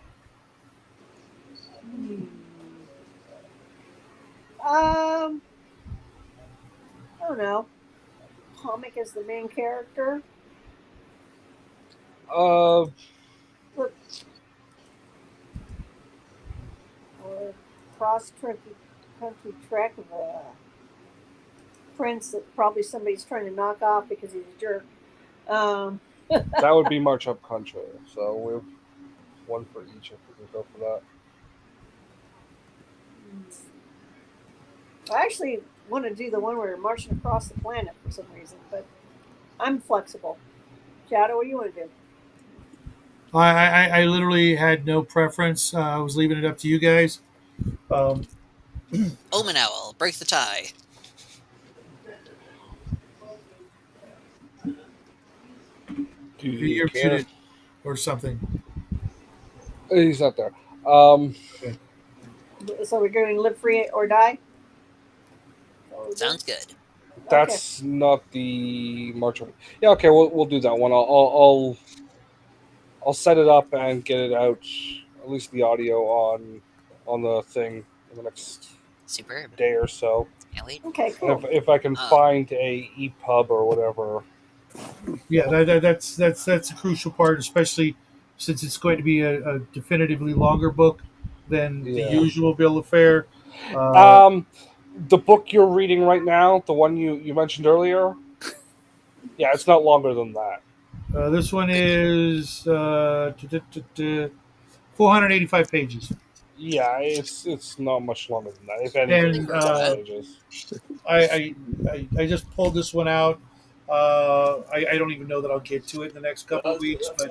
I don't know. Comic is the main character. Uh, Look, or cross country trek of a prince that probably somebody's trying to knock off because he's a jerk. Um, that would be March Up Country. So we have one for each if we can go for that. I actually want to do the one where you're marching across the planet for some reason, but I'm flexible. Shadow, what do you want to do? I literally had no preference. I was leaving it up to you guys. Um, Omen Owl, break the tie. You you're can. muted or something. He's not there. Okay. So we're going Live Free or Die? Sounds good. That's not the March Up. Yeah, okay, we'll do that one. I'll set it up and get it out, at least the audio on the thing in the next Superb. day or so. Can't wait. Okay, And cool. if I can find a EPUB or whatever. Yeah, that's a crucial part, especially since it's going to be a definitively longer book than the Yeah. usual bill of fare. The book you're reading right now, the one you mentioned earlier, yeah, it's not longer than that. This one is 485 pages. Yeah, it's not much longer than that. If anything, And it's 20 pages. I just pulled this one out. I don't even know that I'll get to it in the next couple of weeks, but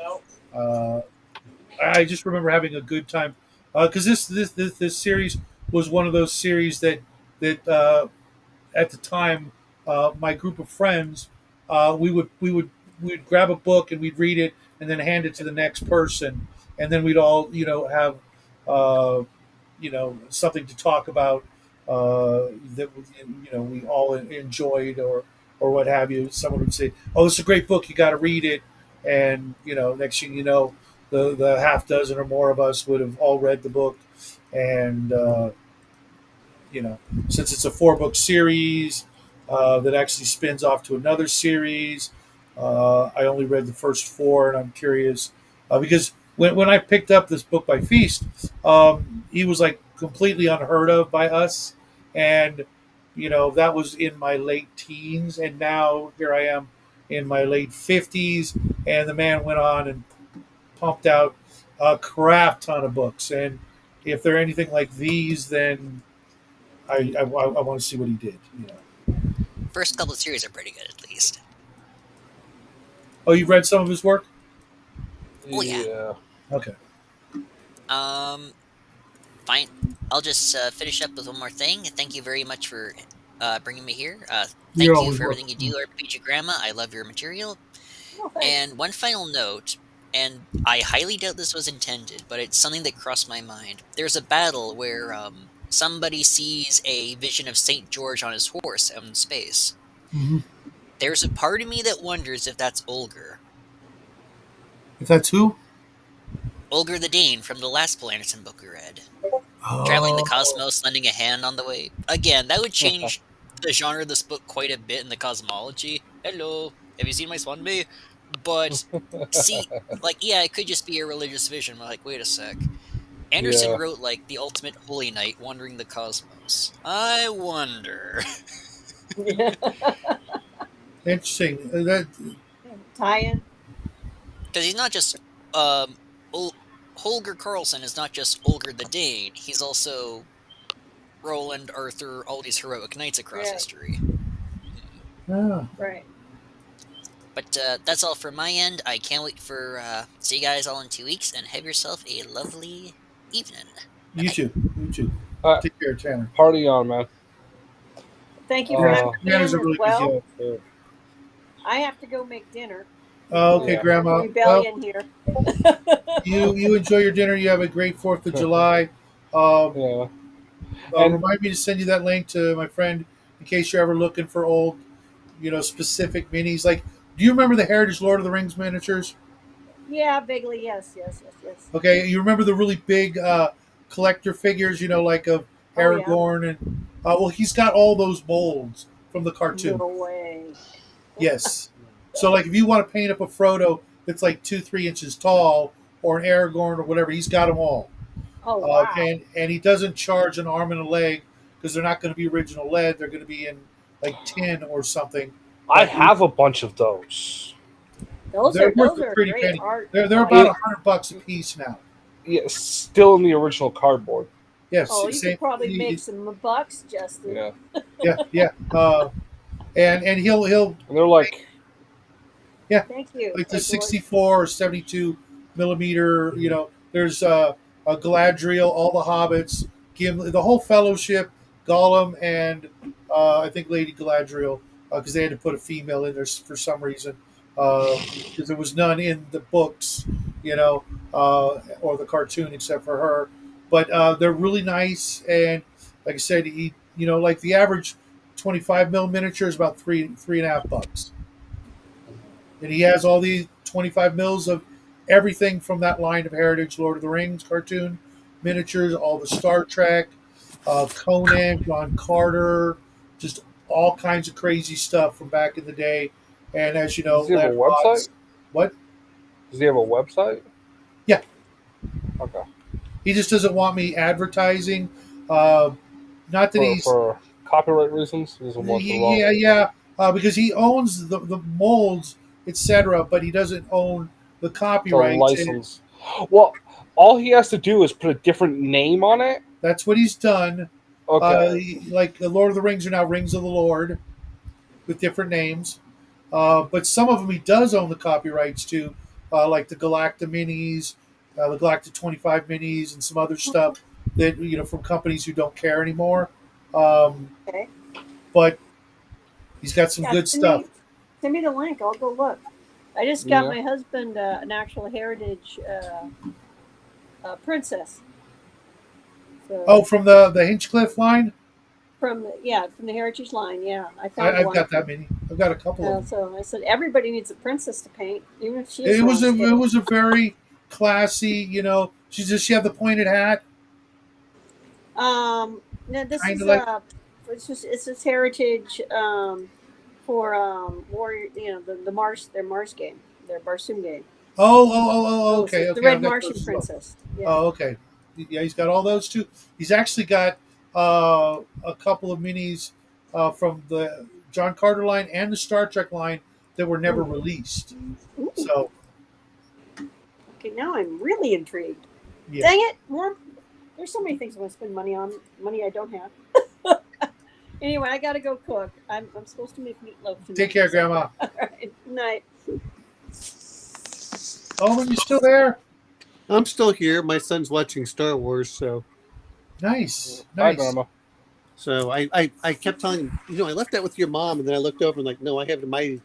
I just remember having a good time because this series was one of those series that at the time my group of friends we'd grab a book and we'd read it and then hand it to the next person and then we'd all have uh, something to talk about that we all enjoyed or what have you. Someone would say, "Oh, this is a great book. You got to read it," and next thing you know, the half dozen or more of us would have all read the book, and since it's a 4-book series that actually spins off to another series, I only read the first 4, and I'm curious because when I picked up this book by Feast, he was like completely unheard of by us, and that was in my late teens, and now here I am in my late 50s, and the man went on and pumped out a crap ton of books, and if they're anything like these, then I want to see what he did. First couple of series are pretty good, at least. Oh, you've read some of his work? Oh, yeah. Okay. Fine. I'll just finish up with one more thing. Thank you very much for bringing me here. Thank You're you always for everything you welcome. do, RPG Grandma. I love your material. Oh, thanks. And one final note, and I highly doubt this was intended, but it's something that crossed my mind. There's a battle where somebody sees a vision of St. George on his horse out in space. Mm-hmm. There's a part of me that wonders if that's Olger. If that's who? Olger the Dane from the last Planetson book we read. Oh. Traveling the cosmos, lending a hand on the way. Again, that would change the genre of this book quite a bit in the cosmology. Hello, have you seen my Swanby? But see, yeah, it could just be a religious vision. I'm like, wait a sec. Anderson wrote like the ultimate holy knight wandering the cosmos. I wonder. Interesting. That Tie-in. Because he's not just Holger Carlson is not just Olger the Dane. He's also Roland, Arthur, all these heroic knights across history. Right. But that's all from my end. I can't wait for see you guys all in 2 weeks, and have yourself a lovely evening. you too. Take care, Tanner. Party on, man. Thank you for having me Tanner's in a as really well. good guy. I have to go make dinner. Okay, Yeah. Grandma. Rebellion here. You enjoy your dinner. You have a great 4th of July. Um, Yeah. And Remind me to send you that link to my friend in case you're ever looking for old, specific minis. Like, do you remember the Heritage Lord of the Rings miniatures? Yeah, vaguely, yes. Okay, you remember the really big collector figures, like of Oh yeah. Aragorn, and well, he's got all those molds from the cartoon. No way. Yes. So, like, if you want to paint up a Frodo that's like 2-3 inches tall, or an Aragorn or whatever, he's got them all. Oh wow. And he doesn't charge an arm and a leg because they're not going to be original lead. They're going to be in like tin or something. I have a bunch of those. They're worth Those a are pretty great penny. art. They're about $100 a piece now. Yeah, still in the original cardboard. Yes. Oh, you could probably make some bucks, Justin. Yeah. Yeah. And he'll And they're like, Thank you. like the 64 or 72 millimeter. There's a Galadriel, all the hobbits, Gimli, the whole Fellowship, Gollum, and I think Lady Galadriel, because they had to put a female in there for some reason, because there was none in the books, or the cartoon except for her. But they're really nice, and like I said, like the average 25 mil miniature is about $3.50. And he has all these 25 mils of everything from that line of Heritage Lord of the Rings cartoon miniatures, all the Star Trek, Conan, John Carter, just all kinds of crazy stuff from back in the day. And as you know, does he have a website? What? Does he have a website? Yeah. Okay. He just doesn't want me advertising. Not that for copyright reasons. He doesn't want the wrong. Yeah. Because he owns the molds, etc., but he doesn't own the copyright. The license. Well, all he has to do is put a different name on it. That's what he's done. Okay. Like the Lord of the Rings are now Rings of the Lord with different names. But some of them he does own the copyrights to, like the Galacta minis, the Galacta 25 minis, and some other stuff that, from companies who don't care anymore. Okay. But he's got some good stuff. Send me the link. I'll go look. I just got my husband an actual Heritage princess. So, from the Hinchcliffe line? From the Heritage line, yeah. I've one. got that many. I've got a couple of them. So I said everybody needs a princess to paint, even if she. It was a very classy. Does she have the pointed hat? No, this Kinda is like- it's just Heritage for Warrior. The Mars, their Mars game, their Barsoom game. Oh, okay. The Red Martian Princess. Yeah. Oh, okay. Yeah, he's got all those too. He's actually got a couple of minis from the John Carter line and the Star Trek line that were never released. Ooh. So, okay, now I'm really intrigued. yeah. Dang it! There's so many things I want to spend money on. Money I don't have. Anyway, I gotta go cook. I'm supposed to make meatloaf tonight. Take care, Grandma. All right. Night. Oh, are you still there? I'm still here. My son's watching Star Wars, so Nice. Hi, Grandma. so I kept telling him, I left that with your mom, and then I looked over and like, no, I have my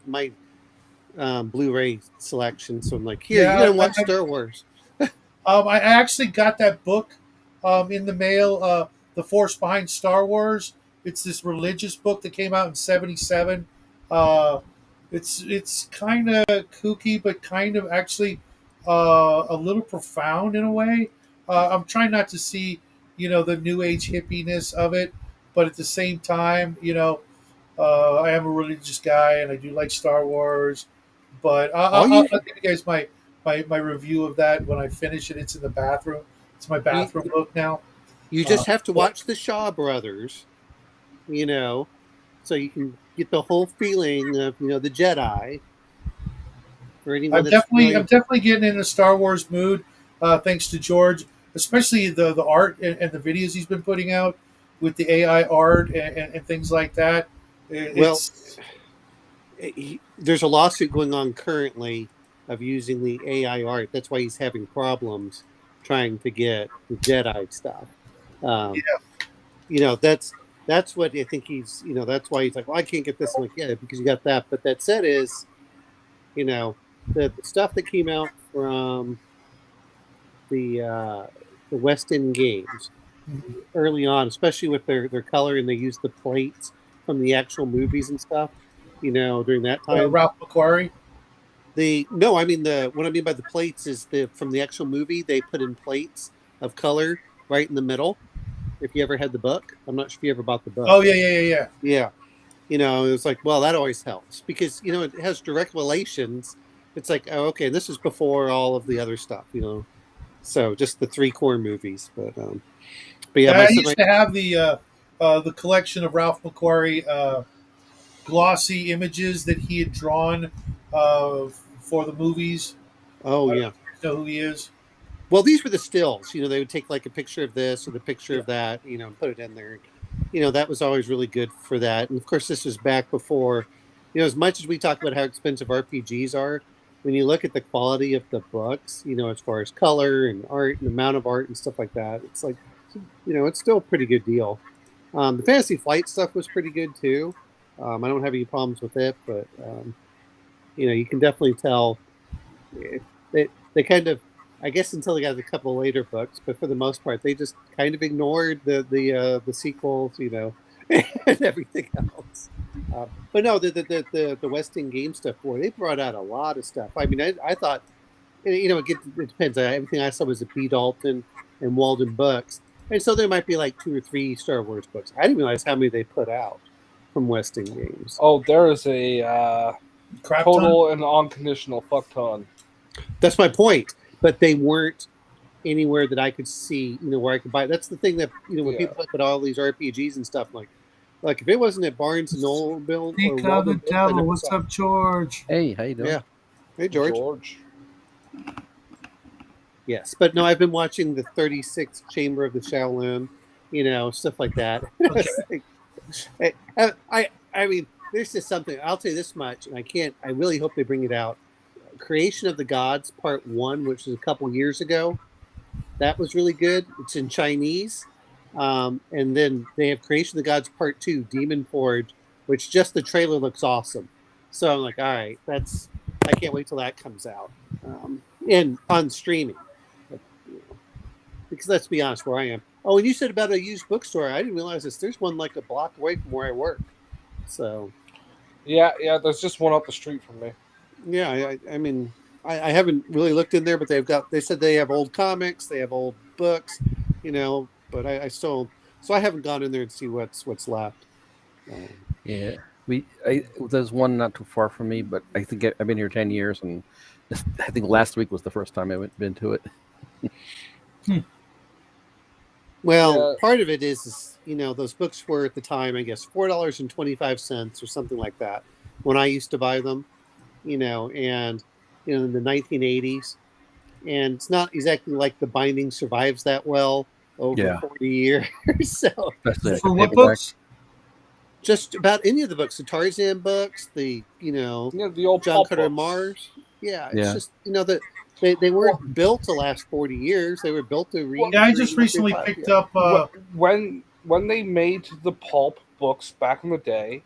Blu-ray selection, so I'm like, here, Yeah, you gotta watch Star Wars. I actually got that book in the mail, The Force Behind Star Wars. It's this religious book that came out in '77. It's kind of kooky, but kind of actually a little profound in a way. I'm trying not to see, the new age hippiness of it, but at the same time, I am a religious guy and I do like Star Wars. But I'll give you guys my review of that when I finish it. It's in the bathroom. It's my bathroom book now. You just have to watch the Shaw Brothers, so you can get the whole feeling of the Jedi. For anyone I'm definitely getting in a Star Wars mood, thanks to George, especially the art and the videos he's been putting out with the AI art and things like that. There's a lawsuit going on currently of using the AI art. That's why he's having problems trying to get the Jedi stuff. that's what I think he's, that's why he's like, well, I can't get this. I'm like, yeah, because you got that. But that said is, the stuff that came out from the West End games early on, especially with their color, and they used the plates from the actual movies and stuff, during that time. Ralph McQuarrie. No, I mean what I mean by the plates is from the actual movie they put in plates of color right in the middle. If you ever had the book, I'm not sure if you ever bought the book. Oh yeah. Yeah, it was like, well, that always helps because it has direct relations. It's like, oh, okay, this is before all of the other stuff, So just the three core movies, but yeah, I used to have the collection of Ralph McQuarrie glossy images that he had drawn for the movies. Oh yeah, know who he is. Well, these were the stills. They would take like a picture of this or the picture of that, and put it in there. That was always really good for that. And of course, this was back before, as much as we talk about how expensive RPGs are, when you look at the quality of the books, as far as color and art and amount of art and stuff like that, it's like, it's still a pretty good deal. The Fantasy Flight stuff was pretty good too. I don't have any problems with it, but you can definitely tell they kind of, I guess, until they got a couple of later books, but for the most part, they just kind of ignored the sequels, and everything else. But no, the West End game stuff, boy, they brought out a lot of stuff. I mean, I thought, it depends. Everything I saw was the P. Dalton and Walden books, and so there might be like 2 or 3 Star Wars books. I didn't realize how many they put out from West End games. Oh, there is a total and unconditional fuck ton. That's my point. But they weren't anywhere that I could see, where I could buy. That's the thing that, when people talk about all these RPGs and stuff, like if it wasn't at Barnes and Noble or Walden, what's up, George? Hey, how you doing? Yeah. Hey, George. Yes, but no, I've been watching the 36th Chamber of the Shaolin, stuff like that. Okay. I mean, there's just something. I'll tell you this much, and I really hope they bring it out. Creation of the Gods Part 1, which was a couple years ago, that was really good. It's in Chinese, and then they have Creation of the Gods Part 2, Demon Forge, which just the trailer looks awesome. So I'm like, all right, I can't wait till that comes out, and on streaming, because let's be honest, where I am. Oh, and you said about a used bookstore. I didn't realize this. There's one like a block away from where I work. So yeah, there's just one up the street from me. Yeah, I mean, I haven't really looked in there, but they said they have old comics, they have old books, but I still, so I haven't gone in there and see what's left. Yeah, there's one not too far from me, but I think I've been here 10 years, and I think last week was the first time I been to it. Well, part of it is, those books were at the time, I guess, $4.25 or something like that when I used to buy them. And in the 1980s, and it's not exactly like the binding survives that well over 40 years. So for what books? Just about any of the books, the Tarzan books, the old John Carter Mars. Yeah, it's just that they weren't built to last 40 years. They were built to read. Yeah, I just recently picked up when they made the pulp books back in the day,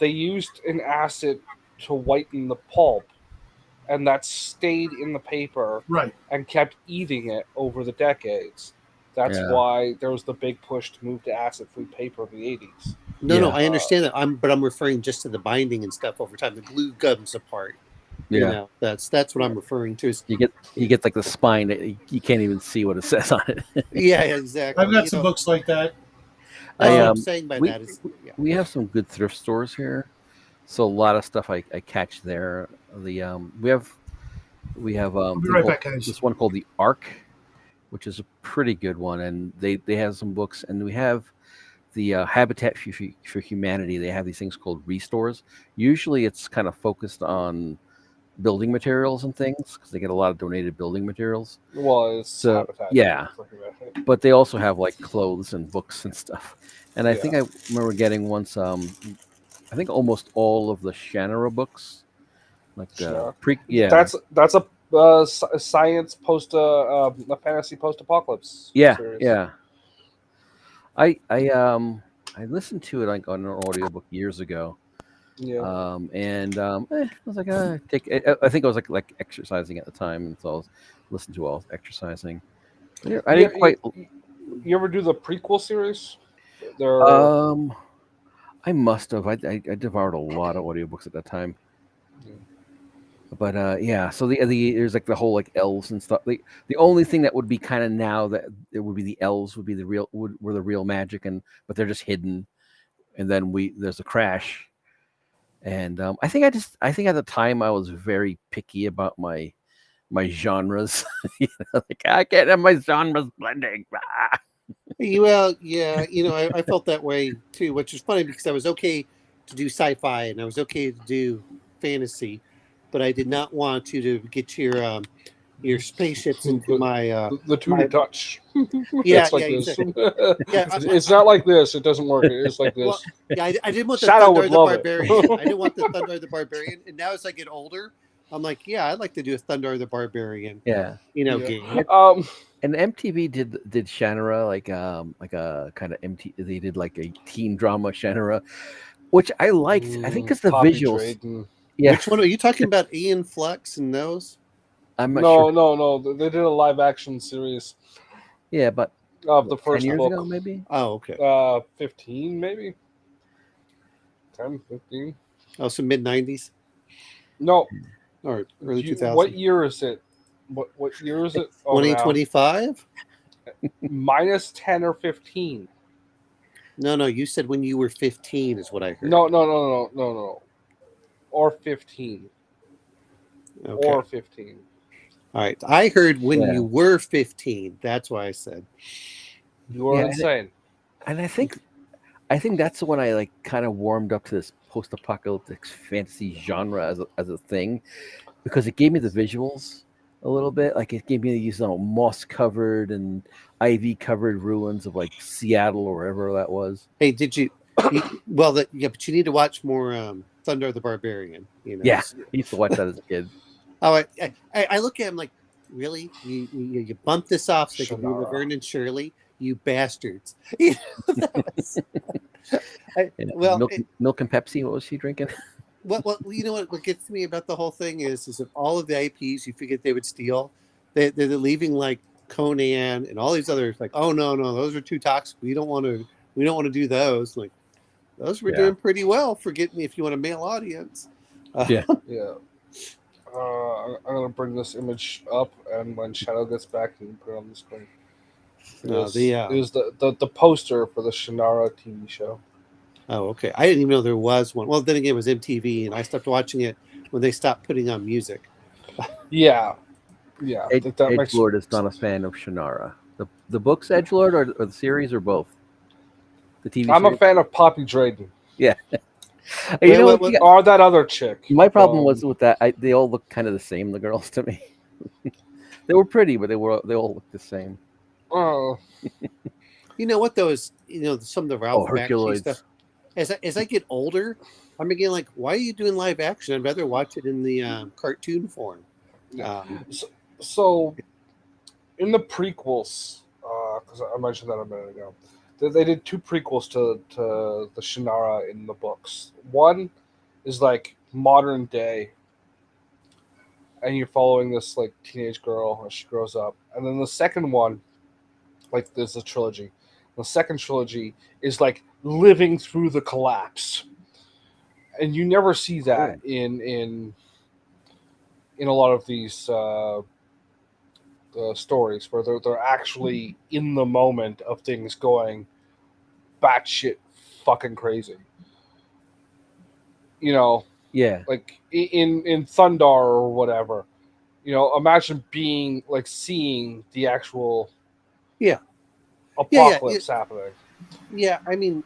they used an acid to whiten the pulp, and that stayed in the paper and kept eating it over the decades. That's why there was the big push to move to acid-free paper in the 80s. No, I understand that. I'm referring just to the binding and stuff over time. The glue gums apart. Yeah, that's what I'm referring to. Is you get like the spine that you can't even see what it says on it. Yeah, exactly. I've got some books like that. What I'm saying by that is we have some good thrift stores here. So a lot of stuff I catch there. We have this one called the Ark, which is a pretty good one, and they have some books, and we have the Habitat for Humanity. They have these things called restores. Usually, it's kind of focused on building materials and things because they get a lot of donated building materials. Well, it's Habitat. Yeah, but they also have like clothes and books and stuff. And I think I remember getting once. I think almost all of the Shannara books, like that's a science a fantasy post-apocalypse. Yeah, series. yeah. I listened to it like on an audiobook years ago. Yeah. I was like, I think I was like exercising at the time, and so I was listening to while I was exercising. Yeah, I You, didn't you, quite. you ever do the prequel series? They're Um, I must have. I devoured a lot of audiobooks at that time. But yeah, so there's like the whole like elves and stuff. The only thing that would be kind of now that it would be the elves would be were the real magic, and but they're just hidden. And then there's a crash, and I think at the time I was very picky about my genres. Like I can't have my genres blending. Ah. Well, yeah, I felt that way too, which is funny because I was okay to do sci-fi and I was okay to do fantasy, but I did not want you to get your spaceships into my the two to my touch. yeah It's like yeah this. exactly. Yeah, It's not like this. It doesn't work. It's like well, this. yeah, I didn't want the Shadow Thunder would the love it. Barbarian. I didn't want the Thunder the Barbarian, and now as I get older, I'm like, yeah, I'd like to do a Thunder the Barbarian, Yeah. Yeah. game. And MTV did Shannara like a kind of they did like a teen drama Shannara, which I liked. I think because the Poppy visuals. Drayton. Yeah, Which one are you talking about? Ian Flux and those? I'm not No, sure. no. They did a live action series Yeah, but of the 10 first years book. ago maybe. Oh, okay. 15 maybe. 10, 15. Oh, so mid-90s No. or early 2000s. What year is it? What year is it? Oh, now. 2025? Minus 10 or 15. No, you said when you were 15 is what I heard. No. Or 15. Okay. Or 15. All right. I heard when Yeah. you were 15. That's why I said. You are Yeah, insane. And I think that's when I like kind of warmed up to this post-apocalyptic fantasy genre as a thing, because it gave me the visuals a little bit. Like it gave me these moss-covered and ivy-covered ruins of like Seattle or wherever that was. Hey, did you? Yeah, but you need to watch more Thunder the Barbarian. Yeah, I used to watch that as a kid. Oh, I look at him like, really? You bumped this off so they could do Shannara. Laverne and Shirley? You bastards! Milk and Pepsi. What was she drinking? Well, you know what gets me about the whole thing is if all of the IPs you figured they would steal, they're leaving like Conan and all these others like, oh no, those are too toxic. We don't want to do those. Like those were doing pretty well for getting if you want a male audience. Yeah. Yeah. I'm gonna bring this image up, and when Shadow gets back, you can put it on the screen. It was the poster for the Shannara TV show. Oh, okay. I didn't even know there was one. Well, then again, it was MTV, and I stopped watching it when they stopped putting on music. Yeah. Edgelord is not a fan of Shannara. The books Edgelord or the series or both? The TV I'm series? a fan of Poppy Drayton. Yeah. Or that other chick. My problem was with that. They all look kind of the same. The girls to me, they were pretty, but they all looked the same. Oh. You know what though is some of the Ralph Bakshi Herculoids. stuff. As I get older, I'm again like, why are you doing live action? I'd rather watch it in the cartoon form. So, in the prequels, because I mentioned that a minute ago, they did 2 prequels to the Shannara in the books. One is like modern day, and you're following this like teenage girl as she grows up, and then the second one, like there's a trilogy. The second trilogy is like living through the collapse, and you never see that in a lot of these stories where they're actually in the moment of things going batshit fucking crazy. Yeah. Like in Thundar or whatever. Imagine seeing the actual apocalypse happening. Yeah, I mean,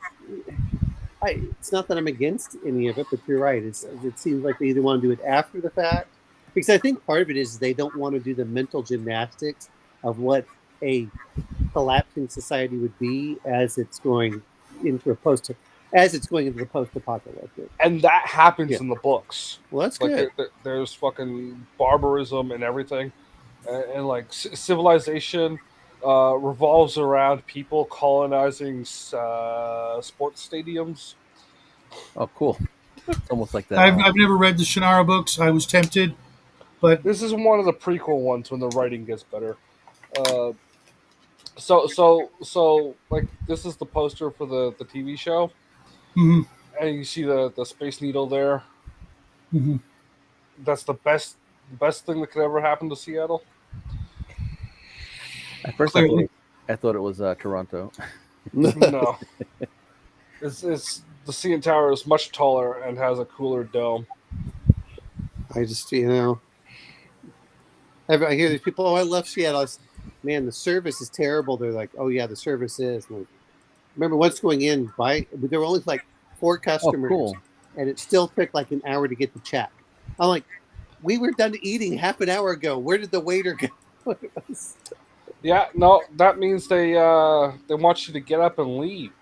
it's not that I'm against any of it, but you're right. It seems like they either want to do it after the fact, because I think part of it is they don't want to do the mental gymnastics of what a collapsing society would be as it's going into the post-apocalyptic. And that happens in the books. Well, that's good. There's fucking barbarism and everything, and like civilization. revolves around people colonizing sports stadiums. Oh, cool. It's almost like that. I've never read the Shannara books. I was tempted, but This is one of the prequel ones when the writing gets better. Uh, so like this is the poster for the TV show, mhm, and you see the Space Needle there. mhm. That's the best thing that could ever happen to Seattle. At first, Clearly. I thought it was Toronto. No, it's the CN Tower is much taller and has a cooler dome. I just, I hear these people, oh, I love Seattle. Man, the service is terrible. They're like, oh, yeah, the service is. And remember once going in, there were only like 4 customers, cool. and it still took like an hour to get the check. I'm like, we were done eating half an hour ago. Where did the waiter go? Yeah, no, that means they want you to get up and leave.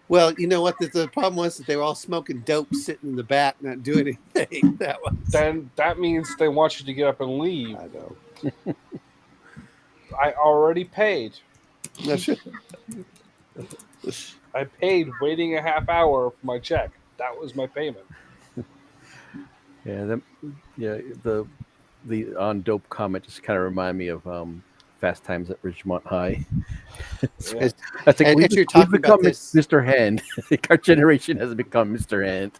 Well, you know what? The problem was that they were all smoking dope, sitting in the back, not doing anything. That was. Then that means they want you to get up and leave. I know. I already paid. That's I paid waiting a half hour for my check. That was my payment. Yeah, the on dope comment just kind of remind me of Fast Times at Ridgemont High. Yeah. I think And we've you're talking become about this- Mr. Hand. Our generation has become Mr. Hand.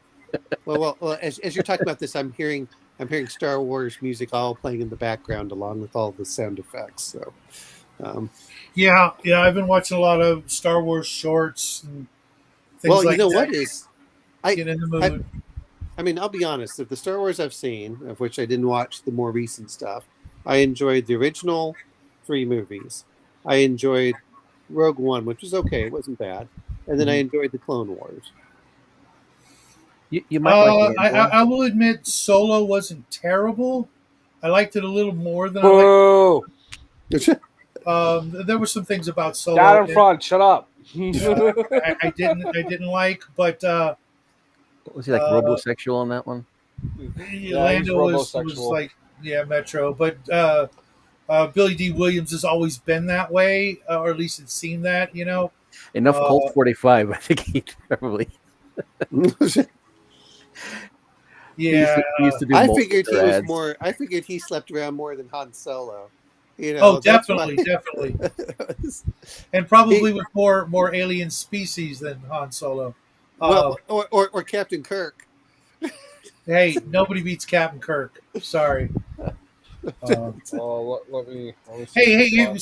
well, as you're talking about this, I'm hearing Star Wars music all playing in the background along with all the sound effects. So, Yeah, I've been watching a lot of Star Wars shorts and things well, like you know that. what is, Get in the mood. I mean, I'll be honest. Of the Star Wars I've seen, of which I didn't watch the more recent stuff, I enjoyed the original 3 movies. I enjoyed Rogue One, which was okay; it wasn't bad, and then I enjoyed the Clone Wars. You might like the I will admit, Solo wasn't terrible. I liked it a little more than Boo! there were some things about Solo Down in front. Shut up. I didn't like, but was he like robosexual on that one? Lando he's was robosexual. like Metro, but Billy D. Williams has always been that way, or at least it seemed that, Enough Colt 45, I think he probably. Yeah, he used to do I multiple figured he was ads. more. I figured he slept around more than Han Solo. oh, that's definitely, why- definitely, and probably with more alien species than Han Solo. Well, or Captain Kirk. Hey, nobody beats Captain Kirk. Sorry. Let me see Hey! on that.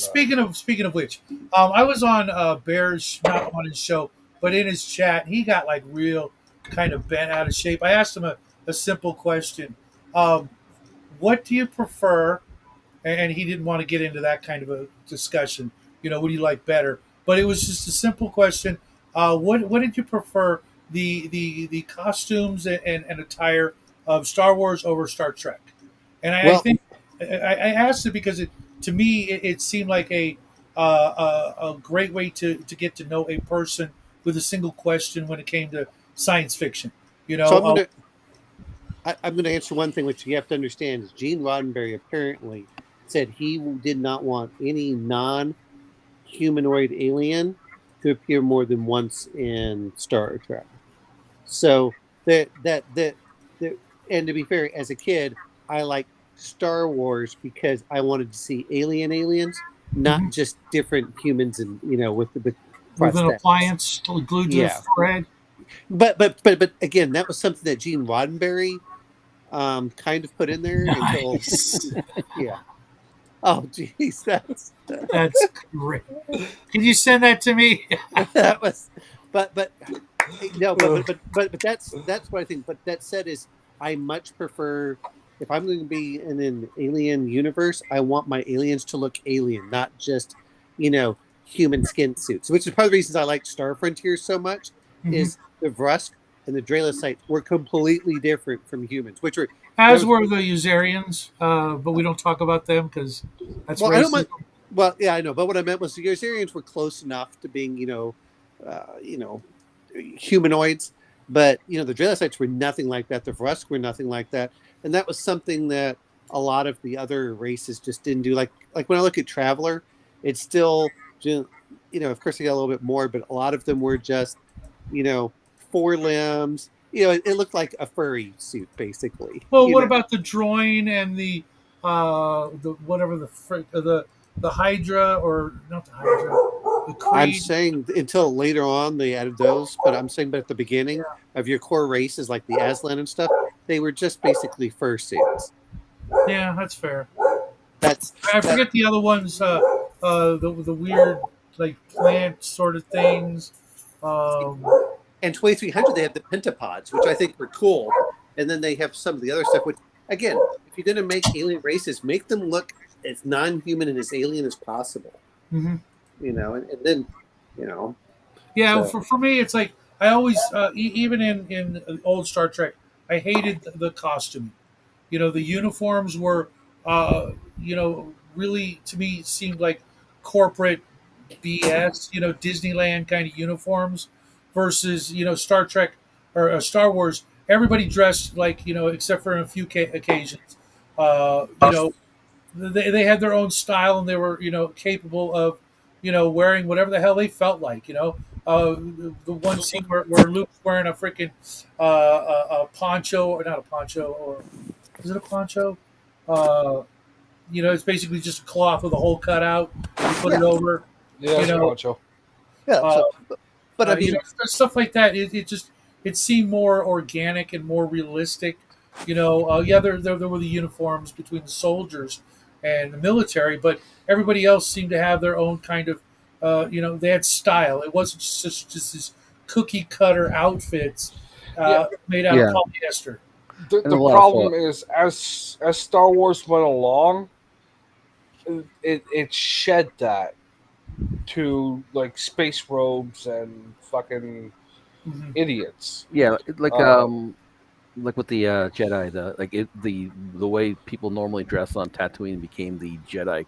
Speaking of which, I was on Bear's, not on his show, but in his chat, he got like real kind of bent out of shape. I asked him a simple question: what do you prefer? And he didn't want to get into that kind of a discussion. What do you like better? But it was just a simple question. What did you prefer? The costumes and attire of Star Wars over Star Trek? And I think I asked it because to me it seemed like a great way to get to know a person with a single question when it came to science fiction. So I'm gonna answer one thing which you have to understand is Gene Roddenberry apparently said he did not want any non-humanoid alien to appear more than once in Star Trek. So and to be fair, as a kid, I liked Star Wars because I wanted to see aliens, not just different humans and with with an prosthetics. appliance glued to a thread. But again, that was something that Gene Roddenberry kind of put in there Nice. until yeah. Oh geez, that's great. Can you send that to me? that was but no but that's what I think. But that said is I much prefer if I'm going to be in an alien universe, I want my aliens to look alien, not just human skin suits. Which is part of the reasons I like Star Frontier so much is the Vrusk and the Dralosites were completely different from humans, which were As were the Usarians, but we don't talk about them because that's well, racist. I know, but what I meant was the Usarians were close enough to being, humanoids, but the Dralosites were nothing like that. The Vrusk were nothing like that, and that was something that a lot of the other races just didn't do. Like when I look at Traveler, it's still, of course they got a little bit more, but a lot of them were just, four limbs. It looked like a furry suit basically. Well, what about the droin and the whatever the Hydra, or not the Hydra, the I'm Creed? saying until later on they added those, but I'm saying, but at the beginning of your core races like the Aslan and stuff, they were just basically fursuits. Yeah, that's fair. I I forget the other ones. The weird like plant sort of things. Um, And 2300 they have the pentapods, which I think were cool, and then they have some of the other stuff. Which again, if you're going to make alien races, make them look as non-human and as alien as possible. mhm. And then, you know, Yeah, so for me, it's like I always, even in old Star Trek, I hated the costume. The uniforms were, really to me seemed like corporate BS. Disneyland kind of uniforms versus Star Trek or Star Wars. Everybody dressed like except for a few occasions. They had their own style and they were capable of wearing whatever the hell they felt like. The one scene where Luke's wearing a freaking a poncho, or not a poncho, or is it a poncho? Uh, it's basically just a cloth with a hole cut out. You put it over. Yeah, it's know, poncho. yeah. uh, But I mean, stuff like that. It seemed more organic and more realistic. Yeah, there were the uniforms between the soldiers and the military, but everybody else seemed to have their own kind of, they had style. It wasn't just this cookie cutter outfits made out of Yeah. polyester. The And a lot of problem thought. is, as Star Wars went along, it shed that to like space robes and fucking Mhm. idiots. Yeah, Uh, like with the Jedi, the way people normally dress on Tatooine became the Jedi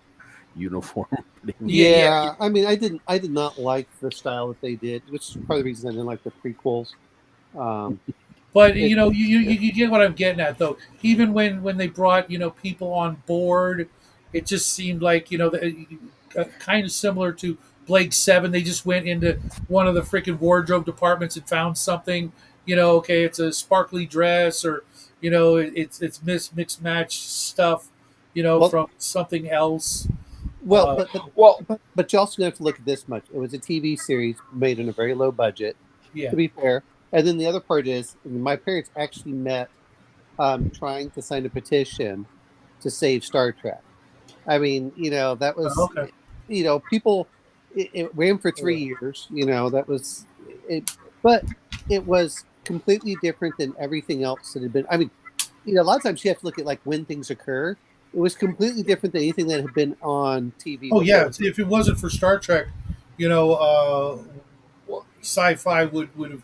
uniform. pretty much. Yeah. I mean, I did not like the style that they did, which is part of the reason I didn't like the prequels. Um, But it, you get what I'm getting at, though. Even when they brought people on board, it just seemed like kind of similar to Blake Seven. They just went into one of the freaking wardrobe departments and found something. Okay, it's a sparkly dress, or it's mixed match stuff. well, From something else. well, Uh, well, but you also have to look at this much. It was a TV series made on a very low budget, yeah. to be fair. And then the other part is, my parents actually met trying to sign a petition to save Star Trek. I mean, that was, Okay. people. It ran for 3 years. That was it, but it was completely different than everything else that had been. I mean, a lot of times you have to look at like when things occur. It was completely different than anything that had been on TV Oh yeah. before. If it wasn't for Star Trek, sci-fi would have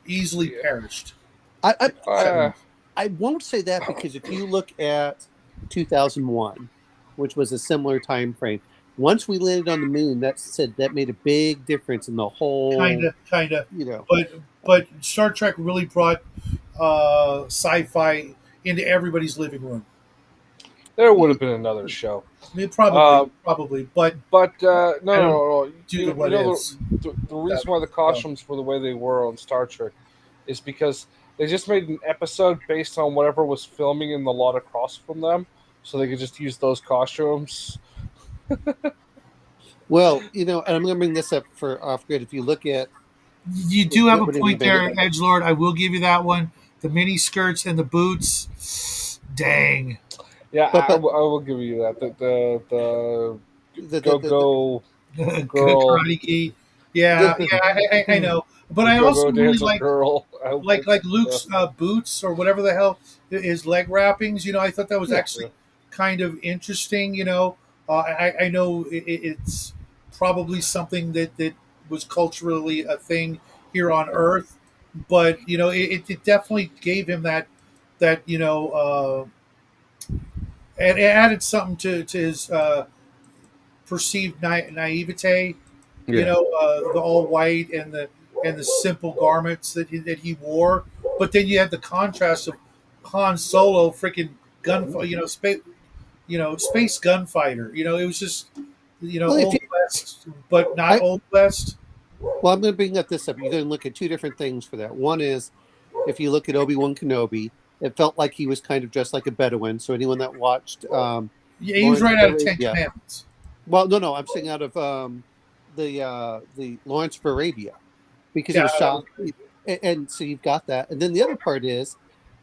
easily yeah. perished. I, Uh, I won't say that because if you look at 2001, which was a similar time frame, once we landed on the moon, that made a big difference in the whole. Kind of. You know, But Star Trek really brought sci-fi into everybody's living room. there would have been another show. I mean, probably, but But no, no, I don't no. do the what ifs. The reason why the costumes were the way they were on Star Trek is because they just made an episode based on whatever was filming in the lot across from them, so they could just use those costumes. well, and I'm going to bring this up for off grid. If you look at You do have a what point there, invented- Edgelord. I will give you that one. The mini skirts and the boots. Dang. Yeah, But- I will give you that. The the, go Good girl, Karate Kid. Yeah, I know. But I go also really dancer like girl. like Luke's boots or whatever the hell his leg wrappings. I thought that was actually kind of interesting. I know it's probably something that was culturally a thing here on Earth, but it definitely gave him that and it added something to his perceived naivete. Yeah. The all white and the simple garments that he wore. But then you had the contrast of Han Solo, freaking gun, space, space gunfighter. It was just Well, if old you, west, but not I old west. well, I'm going to bring this up. You're going to look at two different things for that. One is if you look at Obi-Wan Kenobi, it felt like he was kind of dressed like a Bedouin. So anyone that watched Yeah, he was Lawrence right of out of Ten Arabia, Commandments. well, no, I'm saying out of the Lawrence of Arabia, because it Yeah, was that was shot, and so you've got that. And then the other part is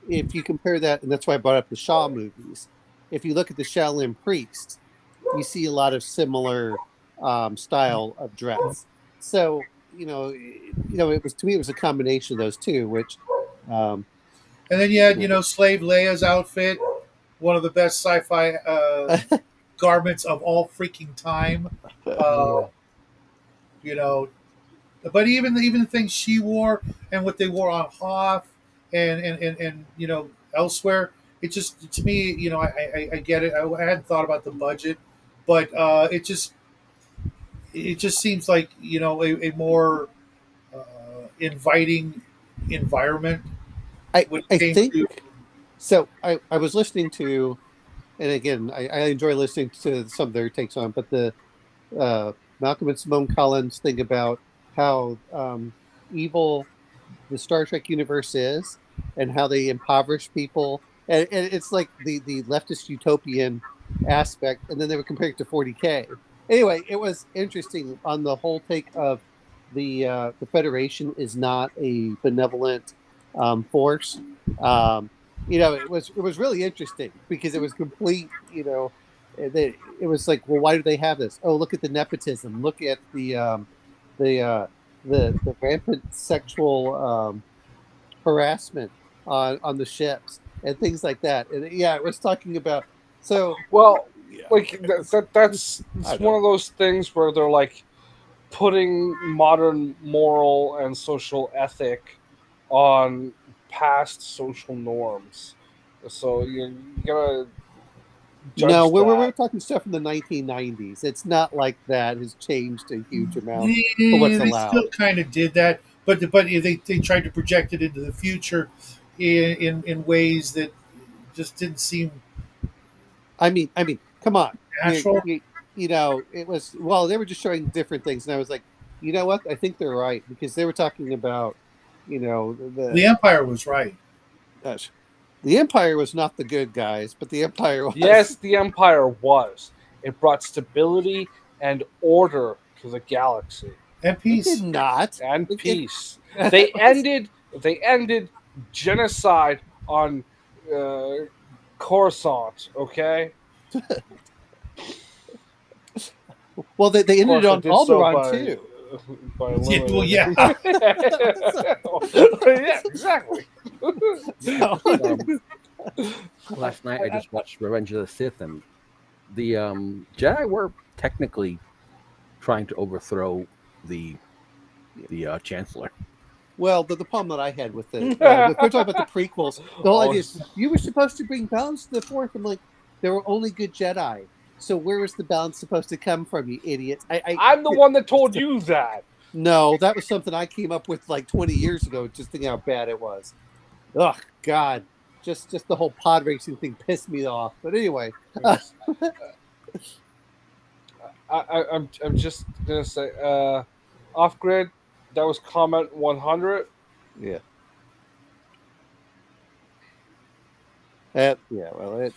if you compare that, and that's why I brought up the Shaw movies. If you look at the Shaolin priests, you see a lot of similar style of dress. So it was, to me, it was a combination of those two, which um, and then you had Slave Leia's outfit, one of the best sci-fi garments of all freaking time. Uh, yeah. you know, but even the things she wore and what they wore on Hoth and elsewhere, it just, to me, I get it. I hadn't thought about the budget, but it just seems like a more inviting environment I when I it came think to. so. I was listening to, and again, I enjoy listening to some of their takes on, but the Malcolm and Simone Collins thing about how evil the Star Trek universe is, and how they impoverish people, and it's like the leftist utopian aspect, and then they were comparing it to 40K. Anyway, it was interesting on the whole take of the Federation is not a benevolent force. Um, it was really interesting because it was complete. It was like, well, why do they have this? Oh, look at the nepotism. Look at the the rampant sexual harassment on the ships and things like that. And yeah, it was talking about. So Well, yeah, like that's I it's know. one of those things where they're like putting modern moral and social ethic on past social norms. So you gotta No, judge we're that. talking stuff from the 1990s. It's not like that has changed a huge amount for what's They allowed. still kind of did that, but they tried to project it into the future in ways that just didn't seem I mean, come on. You, natural. you, it was, well, they were just showing different things, and I was like, you know what? I think they're right because they were talking about, The Empire was right. uh, the Empire was not the good guys, but the Empire was. Yes, the Empire was. It brought stability and order to the galaxy And It did peace. and not. peace. It They was- ended genocide on Coruscant. Okay, well, they of ended it course, I on did so Alderaan too. by Yeah, well, eliminating. yeah. Yeah, exactly. So, Last night I just watched Revenge of the Sith, and the Jedi were technically trying to overthrow the Chancellor. well, the problem that I had with if we're talking about the prequels, the whole Oh, idea is you were supposed to bring balance to the Fourth. I'm like, there were only good Jedi. So where was the balance supposed to come from, you idiots? I'm the one that told you that. No, that was something I came up with like 20 years ago. Just thinking how bad it was. Oh God, just the whole pod racing thing pissed me off. But anyway, I'm just gonna say, off grid. That was comment 100. yeah, yeah. Well,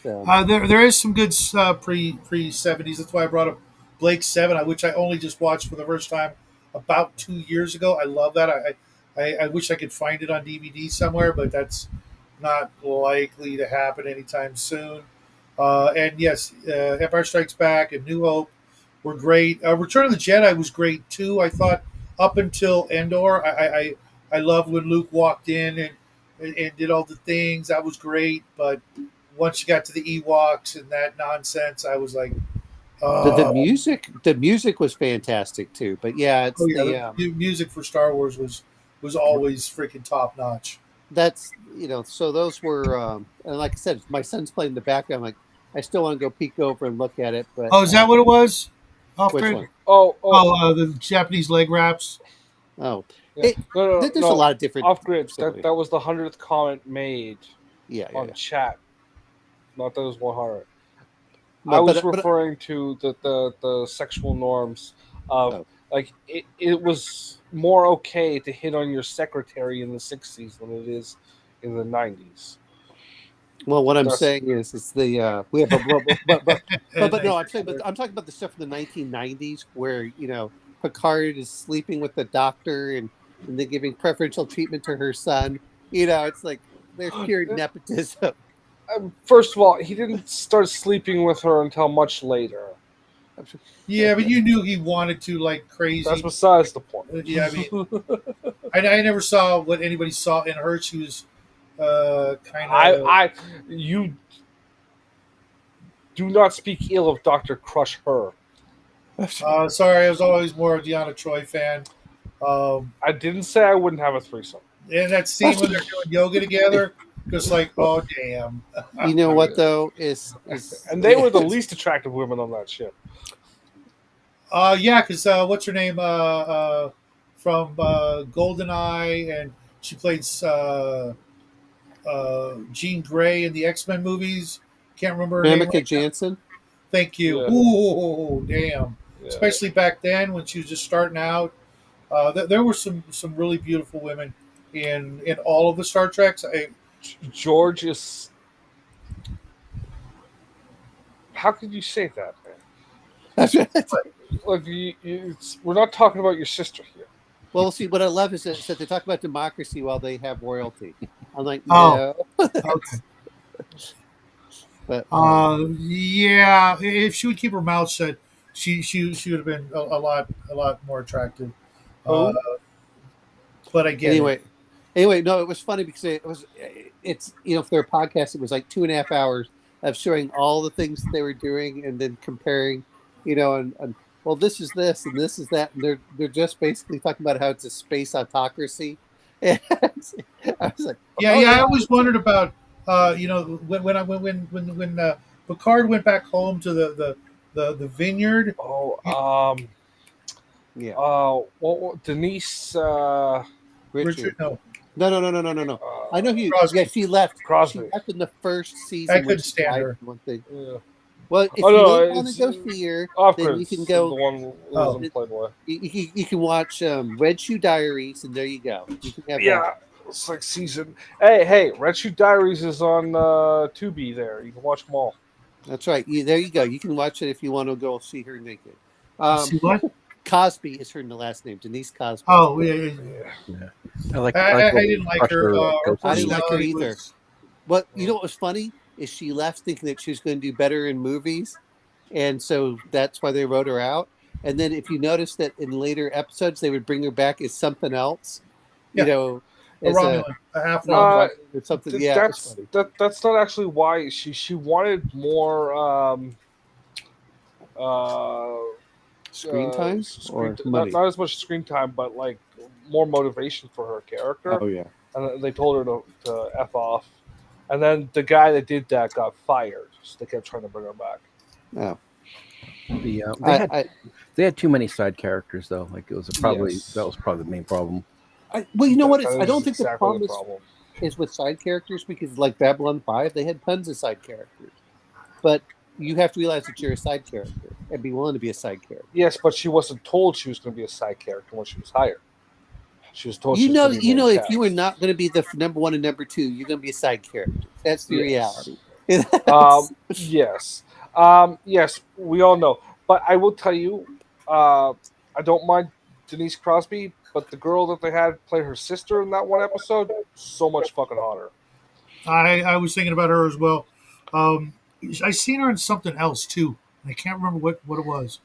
There is some good pre 70s. That's why I brought up Blake 7, which I only just watched for the first time about 2 years ago. I love that. I wish I could find it on DVD somewhere, but that's not likely to happen anytime soon. And yes, Empire Strikes Back and New Hope were great. Return of the Jedi was great too. I thought up until Endor, I loved when Luke walked in and did all the things. That was great. But once you got to the Ewoks and that nonsense, I was like, the oh, music was fantastic too. But yeah, oh it's yeah, the music for Star Wars was always freaking top notch. that's so those were and like I said, my son's playing in the background. Like I still want to go peek over and look at it, but Oh, is that what it was? Off which grid? one? Oh, The Japanese leg wraps. Oh, yeah. No, there's a lot of different off grid. silly. That was the 100th comment made Yeah, on chat. Not that it was 100. I was but referring to the sexual norms of Oh. like it was more okay to hit on your secretary in the 60s than it is in the 90s. well, what I'm That's- saying is, it's the we have, but no, I'm saying, but Nice. I'm talking about the stuff from the 1990s where Picard is sleeping with the doctor and they're giving preferential treatment to her son. It's like there's pure nepotism. First of all, he didn't start sleeping with her until much later. Yeah, but you knew he wanted to like crazy. That's besides the point. Yeah, I mean, I never saw what anybody saw in her. She was kind of. You do not speak ill of Dr. Crush Her. Sorry, I was always more a Deanna Troy fan. I didn't say I wouldn't have a threesome. And that scene when they're doing yoga together, just like, oh damn. You know what though is And they were the least attractive women on that ship. Yeah, because what's her name from GoldenEye, and she played Jean Grey in the X-Men movies. Can't remember her name. Mamika Jansen. Thank you. Yeah. Ooh, damn. Yeah. Especially back then when she was just starting out. There were some really beautiful women in all of the Star Treks. George is. How could you say that, man? That's right. Like, we're not talking about your sister here. Well, see, what I love is that they talk about democracy while they have royalty. I'm like, Oh. no. Okay. But Yeah, if she would keep her mouth shut, she would have been a lot more attractive. But I get it. Anyway, no, it was funny because it's for their podcast, it was like 2.5 hours of showing all the things that they were doing and then comparing, and well, this is this and this is that, and they're just basically talking about how it's a space autocracy. And I was like, Yeah, I always wondered about when Picard went back home to the vineyard. What Denise Richard, no. No. I know he. Crosby. Yeah, she left. Crosby. She left in the first season. I couldn't stand her. One thing. Yeah. Well, if Oh, you no, don't want it's- to go see her, Of then course, you can the go. one who was in Playboy. You can watch Red Shoe Diaries, and there you go. You can have Yeah, it's like season. Hey, Red Shoe Diaries is on Tubi. There, you can watch them all. That's right. There you go. You can watch it if you want to go see her naked. See what? Cosby is her last name, Denise Cosby. Oh, yeah. I I didn't like her. I didn't like her personality either. was- But you know what was funny is she left thinking that she was going to do better in movies, and so that's why they wrote her out. And then if you notice that in later episodes they would bring her back as something else, Yeah. as a Romulan, a half Uh, Romulan. or something. Yeah, it was funny. That's not actually why she wanted more Screen time or not, money. not as much screen time, but like more motivation for her character. Oh yeah. And they told her to F off. And then the guy that did that got fired. So they kept trying to bring her back. Oh. They had too many side characters though. Like it was probably Yes. that was probably the main problem. Well, you know what? That I is don't think the exactly problem is with side characters, because like Babylon 5, they had tons of side characters. But you have to realize that you're a side character and be willing to be a side character. Yes, but she wasn't told she was going to be a side character when she was hired. She was told. You she was know, gonna be main if cast. you were not going to be the number one and number two, you're going to be a side character. That's the Yes. reality. Yes. Yes, we all know. But I will tell you, I don't mind Denise Crosby, but the girl that they had play her sister in that one episode, so much fucking hotter. I was thinking about her as well. I seen her in something else too. I can't remember what it was.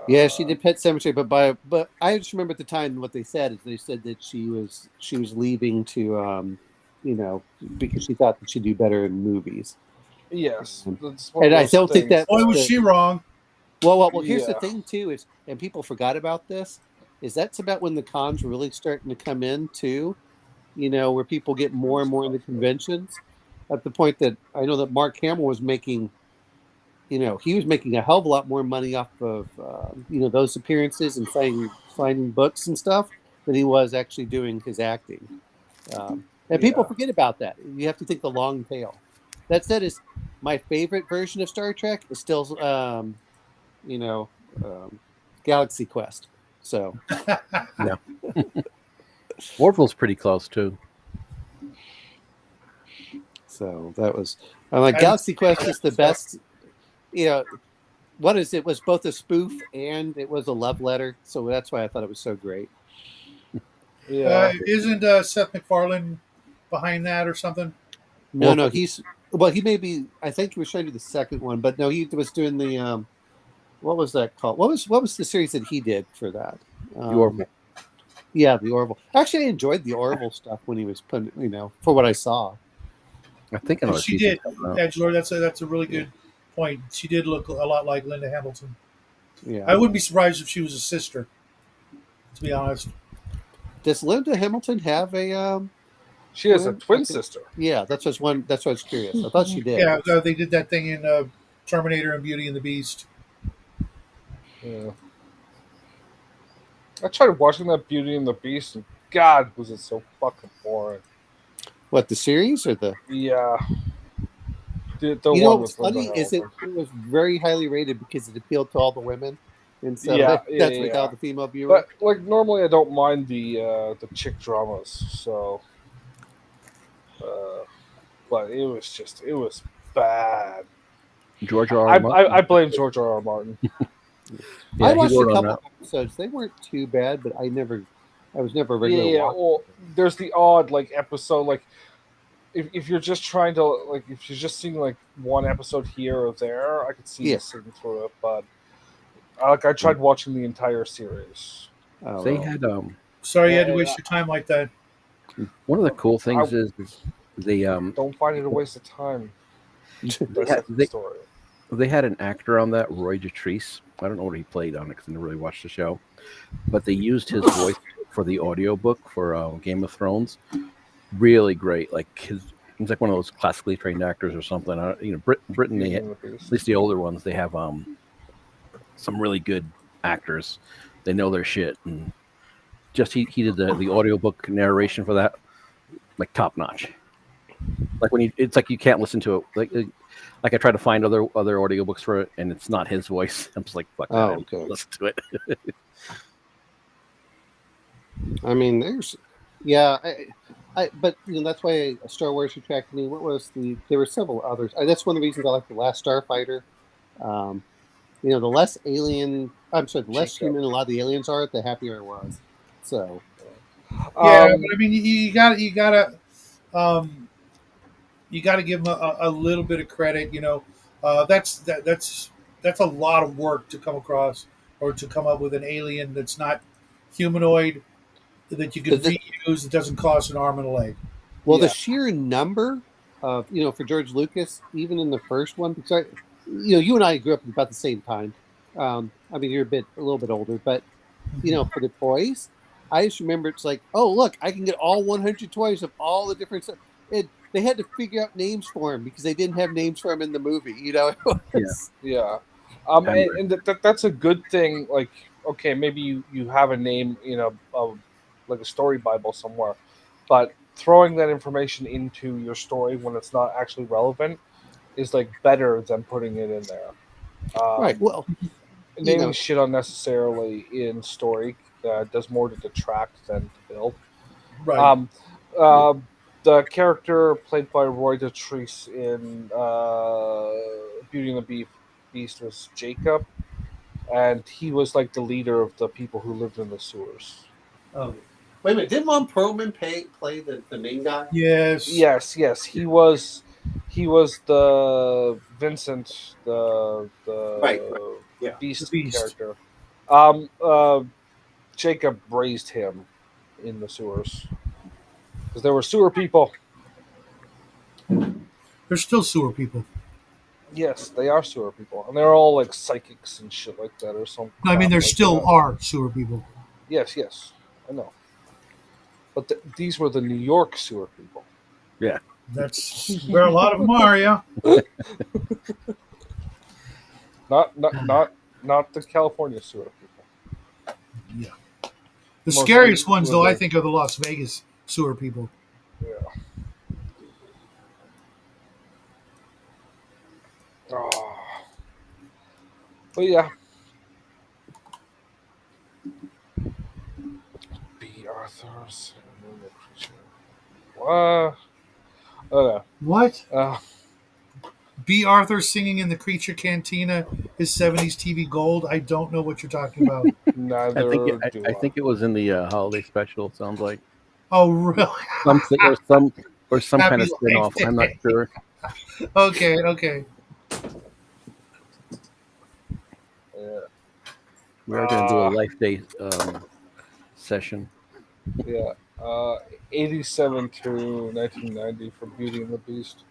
Yeah, she did Pet Cemetery, but I just remember at the time what they said is they said that she was leaving to because she thought that she'd do better in movies. Yes. And I don't think that Boy, was she wrong. Well, here's the Yeah. thing too is, and people forgot about this, is that's about when the cons were really starting to come in too, where people get more and more into conventions, at the point that I know that Mark Hamill was making, he was making a hell of a lot more money off of, those appearances and signing books and stuff than he was actually doing his acting. And people forget about that. You have to think the long tail. That said, is my favorite version of Star Trek is still, you know, Galaxy Quest. So Orville's pretty close too. so that was. I'm like, I- Galaxy Quest is the best. You know, what is it? Was both a spoof and it was a love letter. So that's why I thought it was so great. Yeah. Isn't Seth MacFarlane behind that or something? No, Well, no, he's well. He may be. I think he was trying to do the second one, but no, he was doing the. What was that called? What was the series that he did for that? the Orville. Yeah, the Orville. Actually, I enjoyed the Orville stuff when he was putting. For what I saw. I think another She season did. coming out. Edgelord, that's a really good point. She did look a lot like Linda Hamilton. Yeah. I wouldn't be surprised if she was a sister, to be honest. Does Linda Hamilton have a? She has a Twin? twin sister. Yeah, that's what's one. That's why I was curious. I thought she did. Yeah, they did that thing in Terminator and Beauty and the Beast. Yeah. I tried watching that Beauty and the Beast, and God, was it so fucking boring. What, the series or the? Yeah. The You know one what's with Linda funny is it Hamilton. was very highly rated because it appealed to all the women, and so Yeah, that's yeah, what yeah. all the female viewers. But like normally, I don't mind the chick dramas. So, but it was bad. George R. R. Martin. I blame George R. R. Martin. I he watched a wrote on couple that. episodes. They weren't too bad, but I was never a regular Yeah, watcher. well, there's the odd like episode like if you're just trying to like if you're just seeing like one episode here or there, I could see Yeah. sitting through it. But I tried watching the entire series. Oh, They well. had Sorry you had to waste your time like that. one of the cool things is they Don't find it a waste of time. Dissect the story. they had an actor on that, Roy Dotrice. I don't know what he played on it because I never really watched the show, but they used his voice for the audiobook for Game of Thrones. Really great. Like he's like one of those classically trained actors or something. Britain, they at least the older ones, they have some really good actors. They know their shit, and just he did the audiobook narration for that, like top notch. Like it's like you can't listen to it. Like I try to find other audiobooks for it, and it's not his voice. I'm just like, fuck that. Oh, I don't okay. listen to it. I mean, but that's why Star Wars attracted me. There were several others. That's one of the reasons I like The Last Starfighter. The less alien, the less human a lot of the aliens are, the happier I was. So, Yeah, but I mean, you gotta give them a little bit of credit. That's a lot of work to come across or to come up with an alien that's not humanoid that you can reuse. It doesn't cost an arm and a leg. Well, the sheer number of for George Lucas, even in the first one, because you and I grew up about the same time. I mean, you're a little bit older, but for the toys, I just remember it's like, oh look, I can get all 100 toys of all the different stuff. They had to figure out names for him because they didn't have names for him in the movie. Yeah. And that's a good thing. Like, okay, maybe you have a name, of like a story Bible somewhere, but throwing that information into your story when it's not actually relevant is like better than putting it in there. Right. Well, naming shit unnecessarily in story does more to detract than to build. Right. The character played by Roy Dotrice in Beauty and the Beast was Jacob, and he was like the leader of the people who lived in the sewers. Oh, wait a minute! Didn't Ron Perlman play the main guy? Yes. He was the Vincent, the right. Yeah. Beast The Beast. character. Jacob raised him in the sewers because there were sewer people. There's still sewer people. Yes, they are sewer people, and they're all like psychics and shit like that, or something. No, I mean, there still are sewer people. Yes, I know. But these were the New York sewer people. Yeah, that's where a lot of them are. Yeah. Not the California sewer people. Yeah. The scariest ones, though, I think, are the Las Vegas sewer people. Yeah. Oh. But yeah, B. Arthur's and the creature. What? Okay. What? Uh, B. Arthur singing in the Creature Cantina is 70s TV gold. I don't know what you're talking about. neither do I think it was in the holiday special. It sounds like Oh, really? something or some kind Happy of spin Life off. I'm not Day. sure. Okay, okay. Yeah. We are going to do a Life Day session. Yeah. 87 to 1990 for Beauty and the Beast.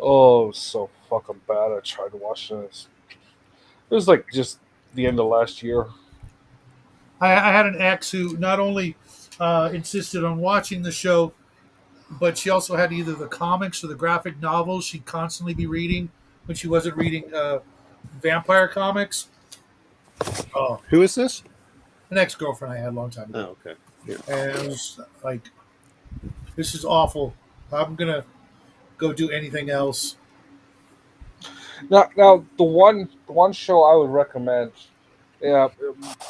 Oh, so fucking bad. I tried watching this. It was like just the end of last year. I had an ex who not only insisted on watching the show, but she also had either the comics or the graphic novels she'd constantly be reading when she wasn't reading vampire comics. Oh, Who is this? an ex girlfriend I had a long time ago. Oh, okay. Yeah. And it was like, this is awful. I'm going to go do anything else. Now the one show I would recommend, yeah,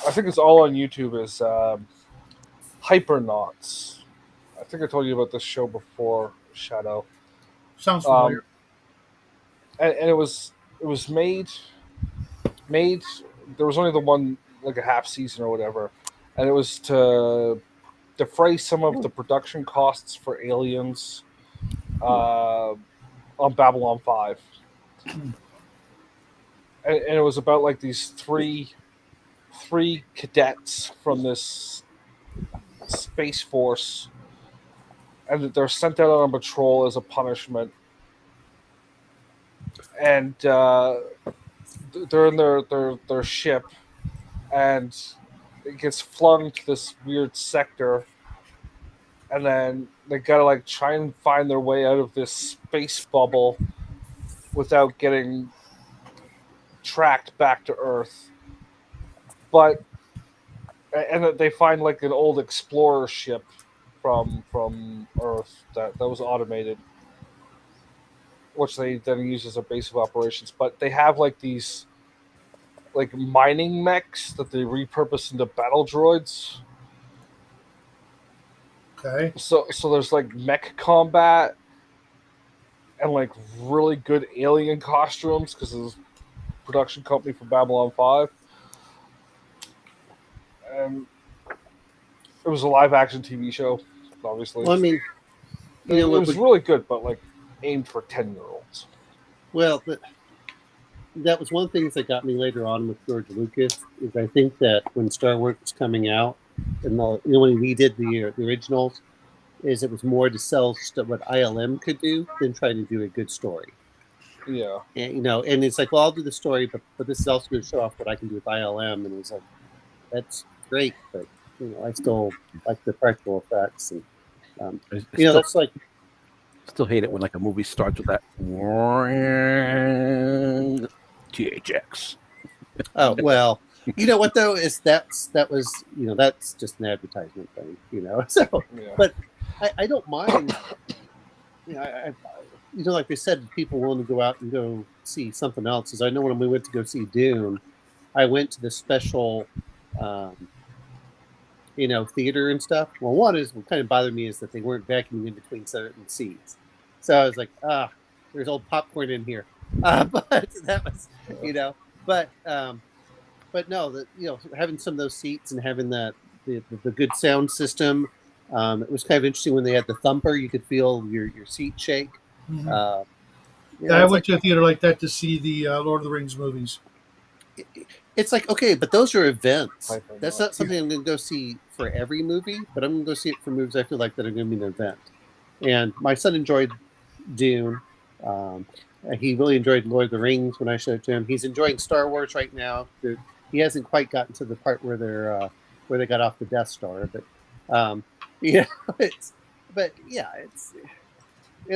I think it's all on YouTube, is Hypernauts. I think I told you about this show before, Shadow. Sounds familiar. And it was made. There was only the one, like a half season or whatever, and it was to defray some of the production costs for Aliens on Babylon 5. And it was about like these three cadets from this space force, and they're sent out on patrol as a punishment. And they're in their ship, and it gets flung to this weird sector, and then they gotta like try and find their way out of this space bubble without getting tracked back to Earth. But and they find like an old explorer ship from Earth that was automated, which they then use as a base of operations. But they have like these like mining mechs that they repurpose into battle droids. Okay. So there's like mech combat and like really good alien costumes because of this production company for Babylon 5. And it was a live action TV show, obviously. Well, I mean, it was really good, but like aimed for 10-year-olds. Well, that was one of the things that got me later on with George Lucas. Is I think that when Star Wars was coming out, and when we did the originals, is it was more to sell what ILM could do than try to do a good story. Yeah. And, and it's like, well, I'll do the story, but this is also going to show off what I can do with ILM. And it was like, that's great, but I still like the practical effects, and that's like. Still hate it when like a movie starts with that THX. Oh well, you know what though is that was that's just an advertisement thing, So, Yeah. but I don't mind. I like they said, people willing to go out and go see something else. As I know when we went to go see Dune, I went to the special, theater and stuff. Well, one is what kind of bothered me is that they weren't vacuuming in between certain seats. So I was like, there's old popcorn in here. But that was, but no, having some of those seats and having the good sound system, it was kind of interesting when they had the thumper. You could feel your seat shake. Mm-hmm. I went to a theater like that to see the Lord of the Rings movies. It's like, okay, but those are events. That's not something I'm going to go see for every movie, but I'm going to go see it for movies I feel like that are going to be an event. And my son enjoyed Dune. He really enjoyed Lord of the Rings when I showed it to him. He's enjoying Star Wars right now. He hasn't quite gotten to the part where they got off the Death Star, but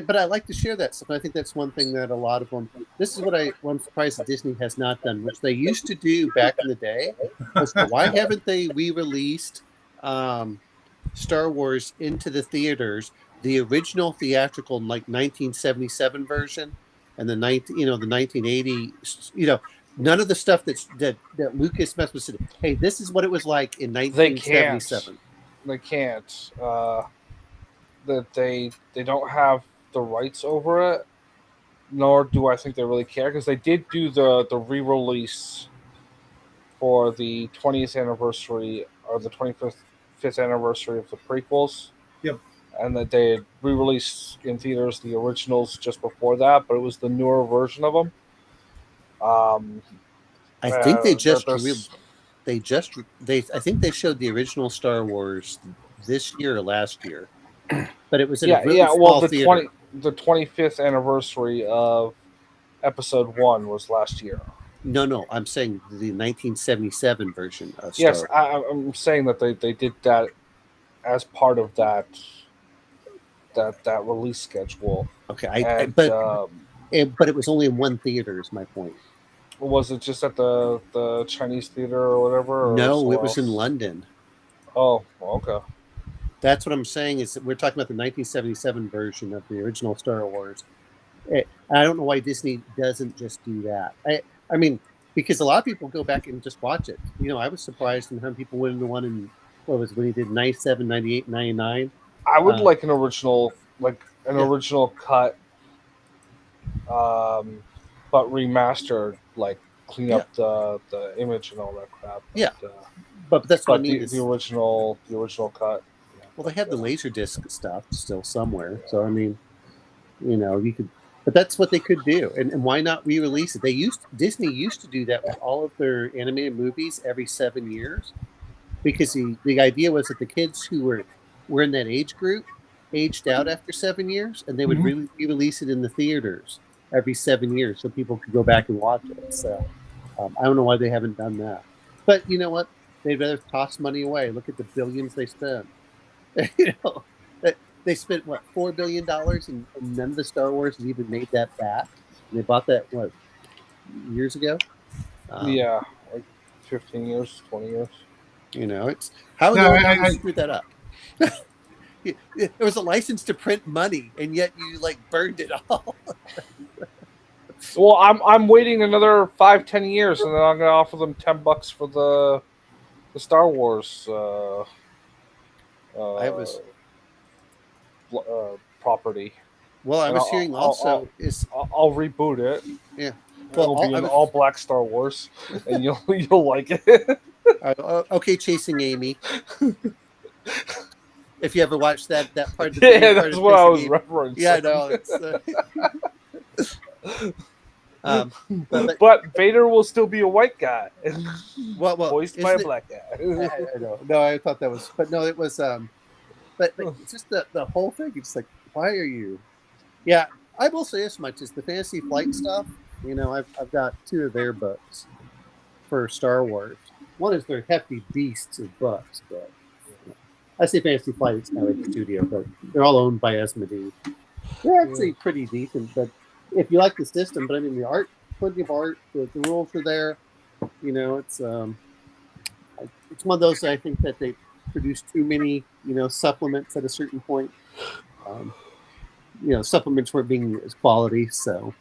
but I like to share that stuff. I think that's one thing that a lot of them. This is what I'm surprised that Disney has not done, which they used to do back in the day. Was why haven't they re-released Star Wars into the theaters, the original theatrical, like 1977 version, and the 1980, none of the stuff that Lucas messed with. Hey, this is what it was like in They 1977. can't. That they don't have the rights over it, nor do I think they really care, because they did do the re-release for the 20th anniversary or the 25th anniversary of the prequels. Yep. And that they had re-released in theaters the originals just before that, but it was the newer version of them. I think they there's- I think they showed the original Star Wars this year or last year, but it was in yeah, a really yeah. Well, small theater. the 25th anniversary of Episode 1 was last year. No, I'm saying the 1977 version of Star Yes, Wars. I'm saying that they did that as part of that release schedule. Okay, And, but it was only in one theater. Is my point. was it just at the Chinese theater or whatever? Or No, somewhere it was in else? London. Oh, okay. That's what I'm saying. Is that we're talking about the 1977 version of the original Star Wars. I don't know why Disney doesn't just do that. I mean, because a lot of people go back and just watch it. I was surprised in how people went into one in when he did 97, 98, 99. I would like an original, original cut, but remastered, clean up the image and all that crap. Yeah, but that's what I mean. The original cut. Well, they have the Laserdisc stuff still somewhere. So I mean, you could, but that's what they could do. And why not re-release it? Disney used to do that with all of their animated movies every 7 years, because the idea was that the kids who were in that age group aged out after 7 years, and they would re-release it in the theaters every 7 years so people could go back and watch it. So I don't know why they haven't done that. But you know what? They'd rather toss money away. Look at the billions they spent. They spent what, $4 billion, and none of the Star Wars has even made that back. And they bought that years ago. Yeah, 15 years, 20 years. It's how they screwed that up. It was a license to print money, and yet you burned it all. Well, I'm waiting another 5-10 years, and then I'm gonna offer them $10 for the Star Wars. Property. Well, I was hearing also I'll reboot it. Yeah. Well, it'll be an all black Star Wars, and you'll like it. Okay, Chasing Amy. If you ever watched that part of the yeah, that's what I was referencing. Yeah, I know. But Vader will still be a white guy, well, voiced by a black guy. I know. No, I thought that was, but no, it was. But it's just the whole thing. It's like, why are you? Yeah, I will say as much as the Fantasy Flight stuff. I've got 2 of their books for Star Wars. One is their hefty beasts of books, but I say Fantasy Flight. It's kind of like a studio, but they're all owned by Asmodee. They're actually pretty decent, but if you like the system, but I mean the art, plenty of art. The rules are there. It's one of those I think that they produce too many, supplements at a certain point. Supplements weren't being as quality, so.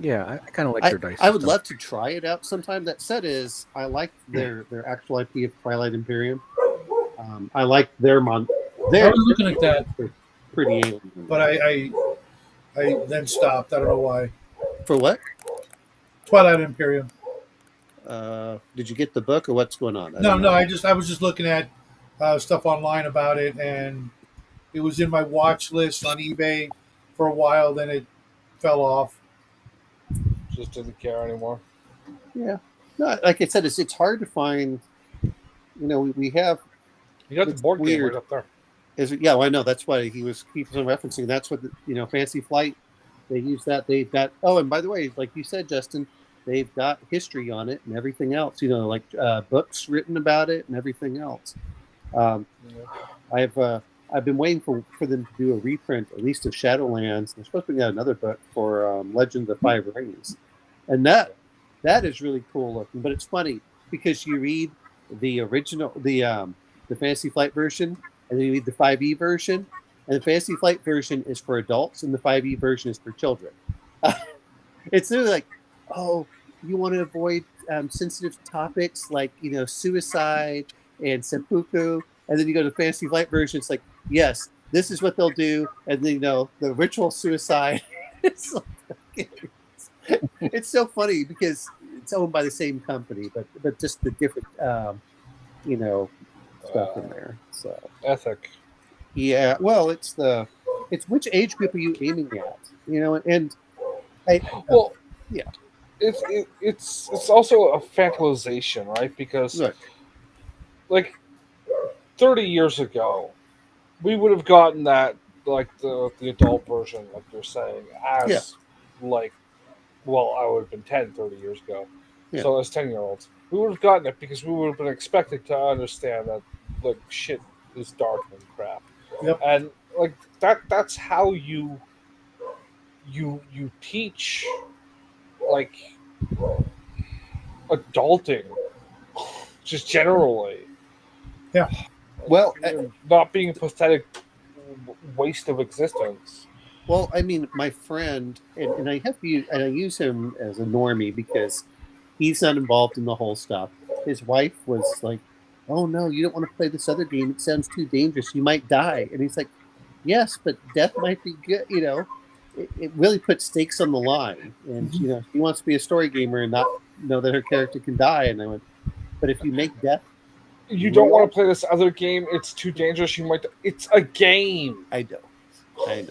Yeah, I kind of like their dice. I would love to try it out sometime. That said, I like their actual IP of Twilight Imperium. I like their I was looking at that, pretty alien, but I then stopped. I don't know why. For what? Twilight Imperium. Did you get the book, or what's going on? No. I was just looking at stuff online about it, and it was in my watch list on eBay for a while. Then it fell off. Just didn't care anymore. Yeah, no, like I said, it's hard to find. We have. You got the board game right up there. Yeah, well, I know. That's why he was referencing. That's what Fantasy Flight. They use that. They've got. Oh, and by the way, like you said, Justin, they've got history on it and everything else. Books written about it and everything else. I've been waiting for them to do a reprint, at least of Shadowlands. They're supposed to get another book for Legend of the Five Rings, and that is really cool looking. But it's funny because you read the original, the Fantasy Flight version, and then you read the 5e version, and the Fantasy Flight version is for adults, and the 5e version is for children. It's literally like, oh, you want to avoid sensitive topics like suicide and seppuku, and then you go to the Fantasy Flight version. It's like, yes, this is what they'll do, and then the ritual suicide. It's it's so funny because it's owned by the same company, but just the different stuff in there. So Ethic. yeah, well, it's which age group are you aiming at? And Well, yeah, it's also a fantasization, right? Because look, like 30 years ago, we would have gotten that like the adult version, like you're saying, as like, well, I would have been 10 30 years ago. Yeah. So as 10-year-olds, we would have gotten it because we would have been expected to understand that like shit is dark and crap. Yep. And like that's how you teach like adulting just generally. Yeah. well, Not being a pathetic waste of existence. well, I mean, my friend, and I have to use, and I use him as a normie because he's not involved in the whole stuff. His wife was like, "Oh no, you don't want to play this other game. It sounds too dangerous. You might die." And he's like, "Yes, but death might be good. It really puts stakes on the line." And he wants to be a story gamer and not know that her character can die. And I went, "But if you make death, You don't want to play this other game. It's too dangerous. You might. It's a game. I know."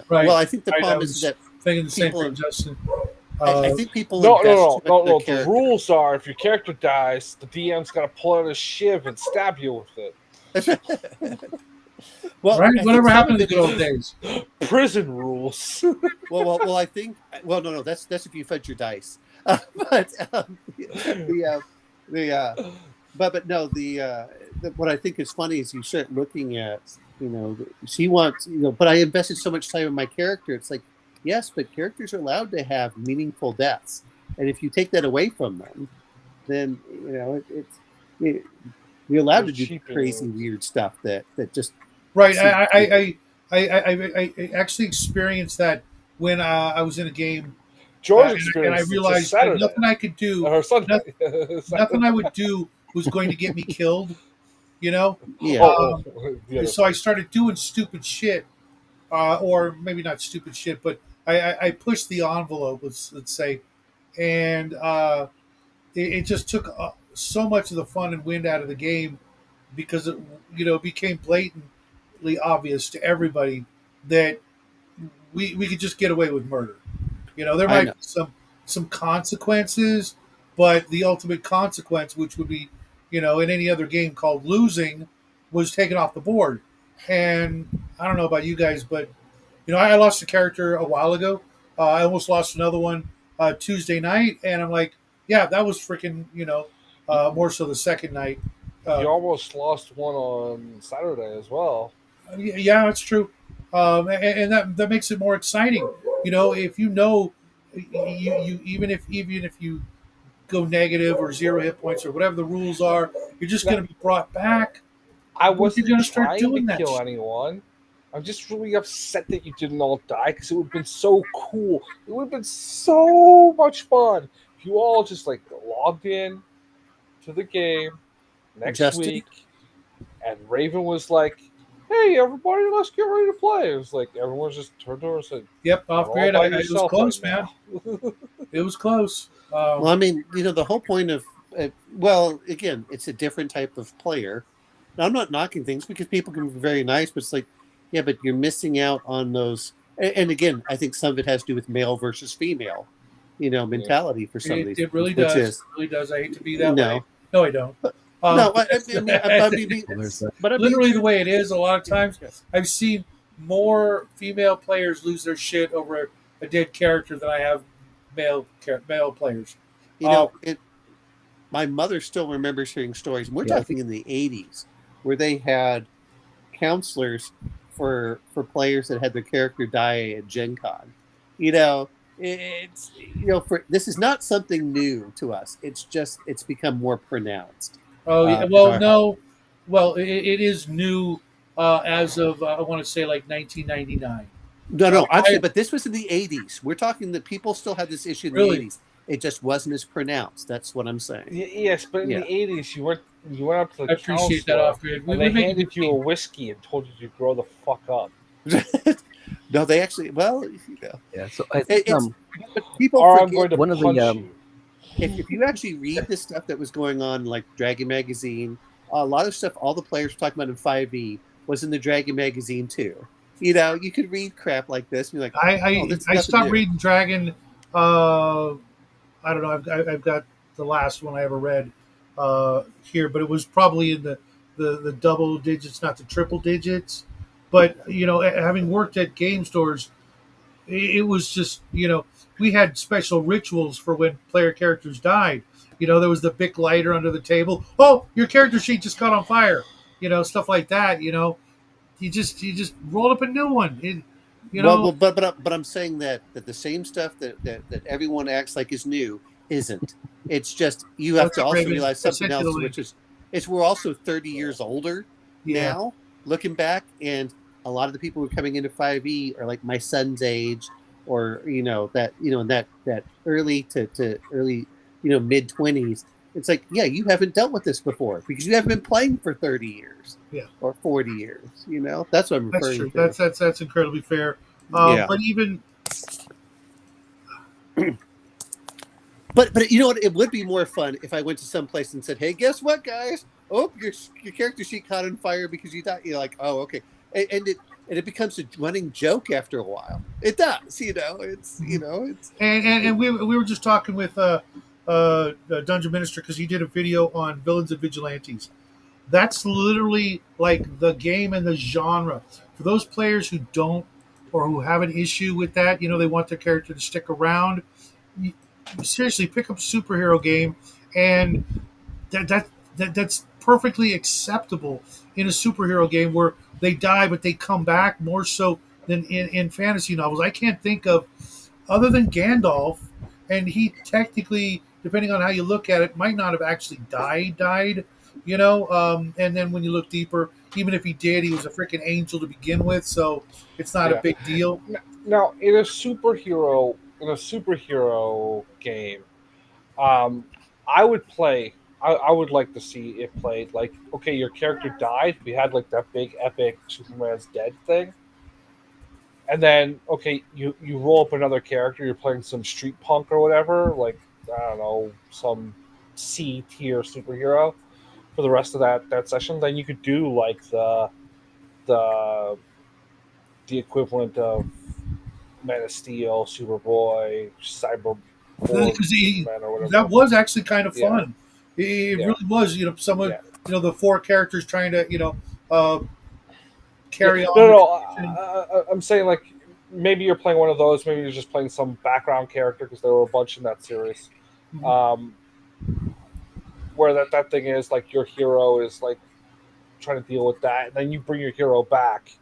Right. Well, I think the I problem was is that thinking the same people- thing, Justin. I think people No. invest too much in their The character. rules are if your character dies, the DM's got to pull out a shiv and stab you with it. Well, Right? I think Whatever some happened of in the it good old is- days? Prison rules. well, I think. Well, no, that's if you fudge your dice. But what I think is funny is you start looking at she wants but I invested so much time in my character. It's like, yes, but characters are allowed to have meaningful deaths, and if you take that away from them, then you're allowed to do Cheapening. crazy weird stuff that just Right. seems I actually experienced that when I was in a game, George and I experienced it realized just Saturday. nothing I could do, Or Sunday. nothing I would do was going to get me killed. yeah. So I started doing stupid shit, or maybe not stupid shit, but I pushed the envelope. Let's say, and it just took so much of the fun and wind out of the game because it became blatantly obvious to everybody that we could just get away with murder. There I might know. be some consequences, but the ultimate consequence, which would be, in any other game called losing, was taken off the board. And I don't know about you guys, but I lost a character a while ago. I almost lost another one Tuesday night, and I'm like, yeah, that was freaking, more so the second night. You almost lost one on Saturday as well. Yeah, that's true, and that makes it more exciting. If you even if you go negative or 0 hit points or whatever the rules are, you're just going to be brought back. I wasn't gonna start trying doing to that kill shit. anyone. I'm just really upset that you didn't all die because it would have been so cool. It would have been so much fun if you all just like logged in to the game next Justin? week, and Raven was like, "Hey, everybody, let's get ready to play." It was like everyone just turned to her and said, Yep, off "You're grid. all by It was yourself close, right man. now." It was close. Well, I mean, the whole point of again, it's a different type of player. Now, I'm not knocking things because people can be very nice, but it's like, yeah, but you're missing out on those. And again, I think some of it has to do with male versus female, mentality for some of these. It really things, does. which is, It really does. I hate to be that No. way. No, I don't. no, I mean, Well, there's that. but I mean, literally the way it is. A lot of times, I've seen more female players lose their shit over a dead character than I have male players. my mother still remembers hearing stories. And we're Yeah. talking in the 80s, where they had counselors for players that had their character die at Gen Con. It's this is not something new to us. It's become more pronounced. Oh, yeah. in Well, our- no. Well, it is new as of I want to say like 1999. No, I'm I saying, but this was in the 80s. We're talking that people still had this issue in the really 80s. It just wasn't as pronounced. That's what I'm saying. Yes, but in Yeah. the '80s, you went up to I the cow appreciate that store off grid. and We they make a good handed you a team. whiskey and told you to grow the fuck up. No, they actually, well, Yeah. So I think it's, but people Or I'm forget, going to one of the punch you. if you actually read the stuff that was going on, like Dragon Magazine, a lot of stuff all the players were talking about in 5e was in the Dragon Magazine too. You could read crap like this and you're like, I, oh, I that's I nothing stopped new. reading Dragon. I don't know. I've got the last one I ever read here, but it was probably in the double digits, not the triple digits. But having worked at game stores, it was just we had special rituals for when player characters died. There was the big lighter under the table. Oh, your character sheet just caught on fire. Stuff like that. You just rolled up a new one. You know, But I'm saying that the same stuff that everyone acts like is new isn't. It's just you have what's to up, also Raven? realize I something sent you the else, link. which is we're also 30 years older Yeah. now, looking back, and a lot of the people who are coming into 5e are like my son's age, or in that early to early mid 20s. It's like, yeah, you haven't dealt with this before because you haven't been playing for 30 years Yeah. or 40 years. That's what I'm That's referring true. to. That's incredibly fair. Yeah. But even But you know what? It would be more fun if I went to some place and said, "Hey, guess what, guys? Oh, your character sheet caught on fire because you thought you're like, oh, okay," and it becomes a running joke after a while. It does, it's and we were just talking with Dungeon Minister because he did a video on villains and vigilantes. That's literally like the game and the genre. For those players who don't or who have an issue with that, they want their character to stick around. Seriously, pick up a superhero game, and that's perfectly acceptable in a superhero game where they die but they come back more so than in fantasy novels. I can't think of other than Gandalf, and he technically, depending on how you look at it, might not have actually died. And then when you look deeper, even if he did, he was a freaking angel to begin with, so it's not a Yeah. big deal. Now, in a superhero game, um, I would play. I would like to see it played like, okay, your character died. We had like that big epic Superman's dead thing, and then okay, you roll up another character. You're playing some street punk or whatever, like I don't know, some C tier superhero for the rest of that session. Then you could do like the the equivalent of Man of Steel, Superboy, Cyborg, Because Superman, or that whatever. was actually kind of Yeah, fun. It yeah, really was. Someone, yeah. the four characters trying to, uh, Yeah, carry on no, the no. tradition. I'm saying like maybe you're playing one of those. Maybe you're just playing some background character because there were a bunch in that series. Mhm. Um, where that thing is like your hero is like trying to deal with that, and then you bring your hero back,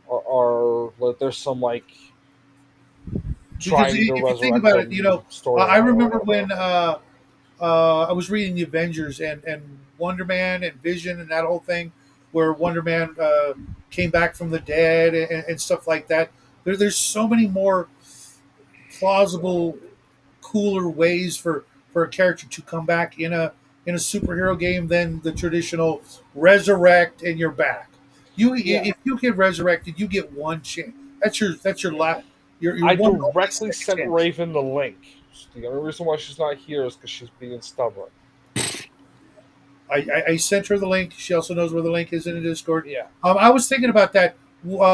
or like, there's some like Because trying to if you think resurrect about it, them I storyline or remember whatever. when I was reading the Avengers and Wonder Man and Vision and that whole thing, where Wonder Man came back from the dead and stuff like that. There's so many more plausible, cooler ways for a character to come back in a superhero game than the traditional resurrect and you're back. Yeah, If you get resurrected, you get one chance. That's your last your I one and only directly second sent chance. Raven the link. The only reason why she's not here is because she's being stubborn. I sent her the link. She also knows where the link is in the Discord. Yeah. I was thinking about that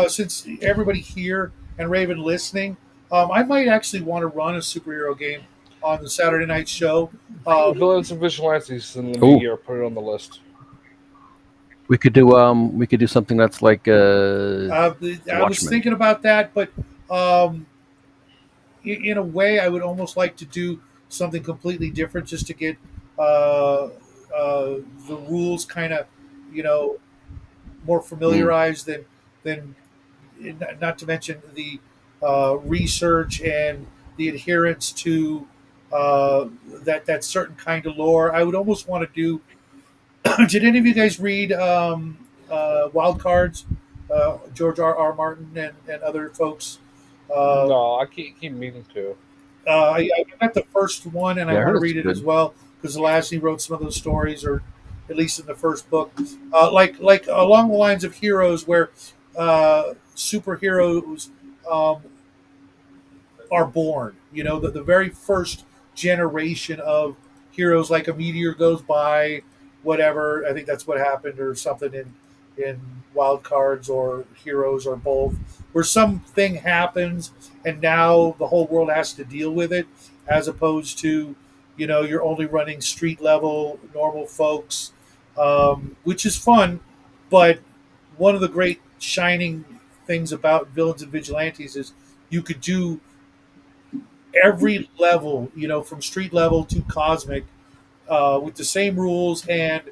since everybody here and Raven listening. I might actually want to run a superhero game on the Saturday night show. Villains and Vigilantes in the new Oh, year. Put it on the list. we could do something that's like the I was Watchmen. thinking about that, but um, in a way, I would almost like to do something completely different just to get uh, the rules kind of, you know, more Mm. familiarized than not to mention the research and the adherence to that certain kind of lore. I would almost want to do. Did any of you guys read Wild Cards, George R. Martin and other folks. Uh, No, I keep meaning to. I got the first one, and I Yeah, I want heard to it's read it as good. well because Lassie wrote some of those stories, or at least in the first book, like along the lines of Heroes, where superheroes um, are born. You know, the very first generation of heroes, like a meteor goes by, whatever. I think that's what happened, or something in Wild Cards or Heroes or both, where something happens and now the whole world has to deal with it, as opposed to you're only running street level normal folks, which is fun, but one of the great shining things about villains and vigilantes is you could do every level, from street level to cosmic, with the same rules, and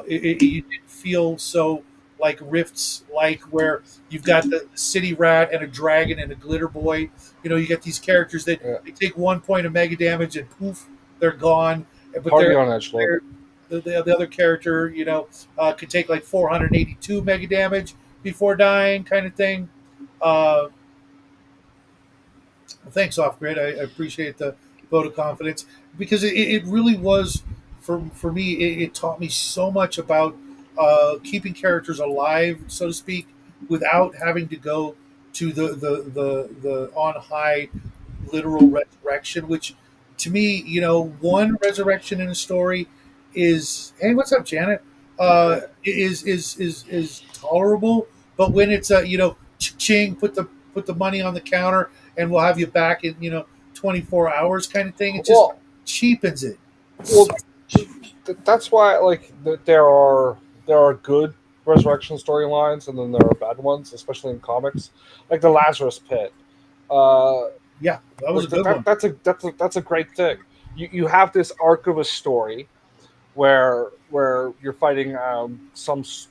you didn't feel so like rifts, like where you've got the city rat and a dragon and a glitter boy. You get these characters that Yeah. they take 1 point of mega damage and poof, they're gone. But Party on Edge Lord. the other character, could take like 482 mega damage before dying, kind of thing. Uh, Thanks, Off Grid. I appreciate the vote of confidence because it really was for me. It taught me so much about keeping characters alive, so to speak, without having to go to the on high literal resurrection. Which, to me, one resurrection in a story is, hey, what's up, Janet? Is tolerable, but when it's ching, put the money on the counter and we'll have you back in 24 hours kind of thing. It just Well, cheapens it. well, that's why there are good resurrection storylines, and then there are bad ones, especially in comics, like the Lazarus Pit. Uh, Yeah, that was a like good one. that's a great thing. You have this arc of a story where you're fighting some Ra's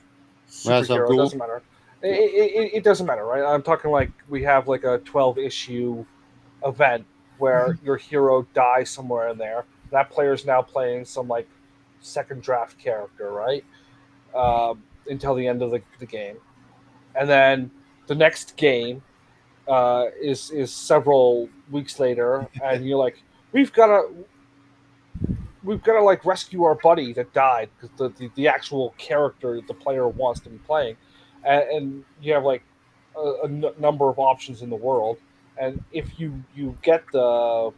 al superhero. It Ghul. doesn't matter. It doesn't matter, right? I'm talking like we have like a 12 issue event where your hero dies somewhere in there. That player's now playing some like second draft character, right? Until the end of the game, and then the next game is several weeks later, and you're like, we've got to like rescue our buddy that died because the actual character the player wants to be playing, and you have like number of options in the world, and if you get the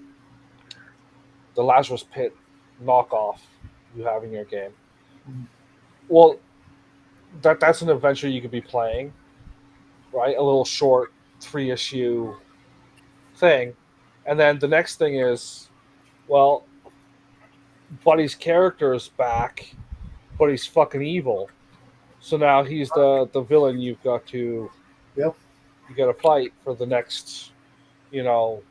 Lazarus Pit knockoff you have in your game, well, that's an adventure you could be playing, right? A little short 3 issue thing, and then the next thing is, well, Buddy's character is back, but he's fucking evil. So now he's the villain Yep. you got to fight for the next, you know,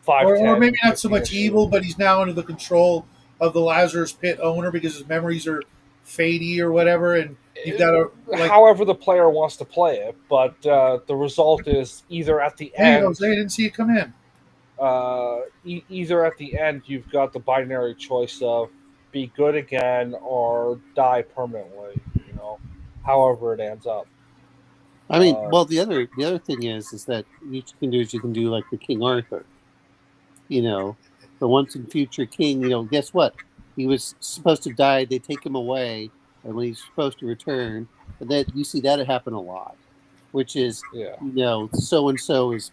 5, Or 10, maybe not so 15 much issue. evil, but he's now under the control of the Lazarus Pit owner because his memories are fadey or whatever, and you've got to like, However the player wants to play it, but the result is either at the hey end, Jose, I didn't see you come in. either at the end you've got the binary choice of be good again or die permanently. You know, however it ends up. I mean, Uh, well, the other thing is that what you can do is you can do like the King Arthur, the once and future king. Guess what? He was supposed to die. They take him away, and when he's supposed to return, and that you see that happen a lot, which is yeah, so and so is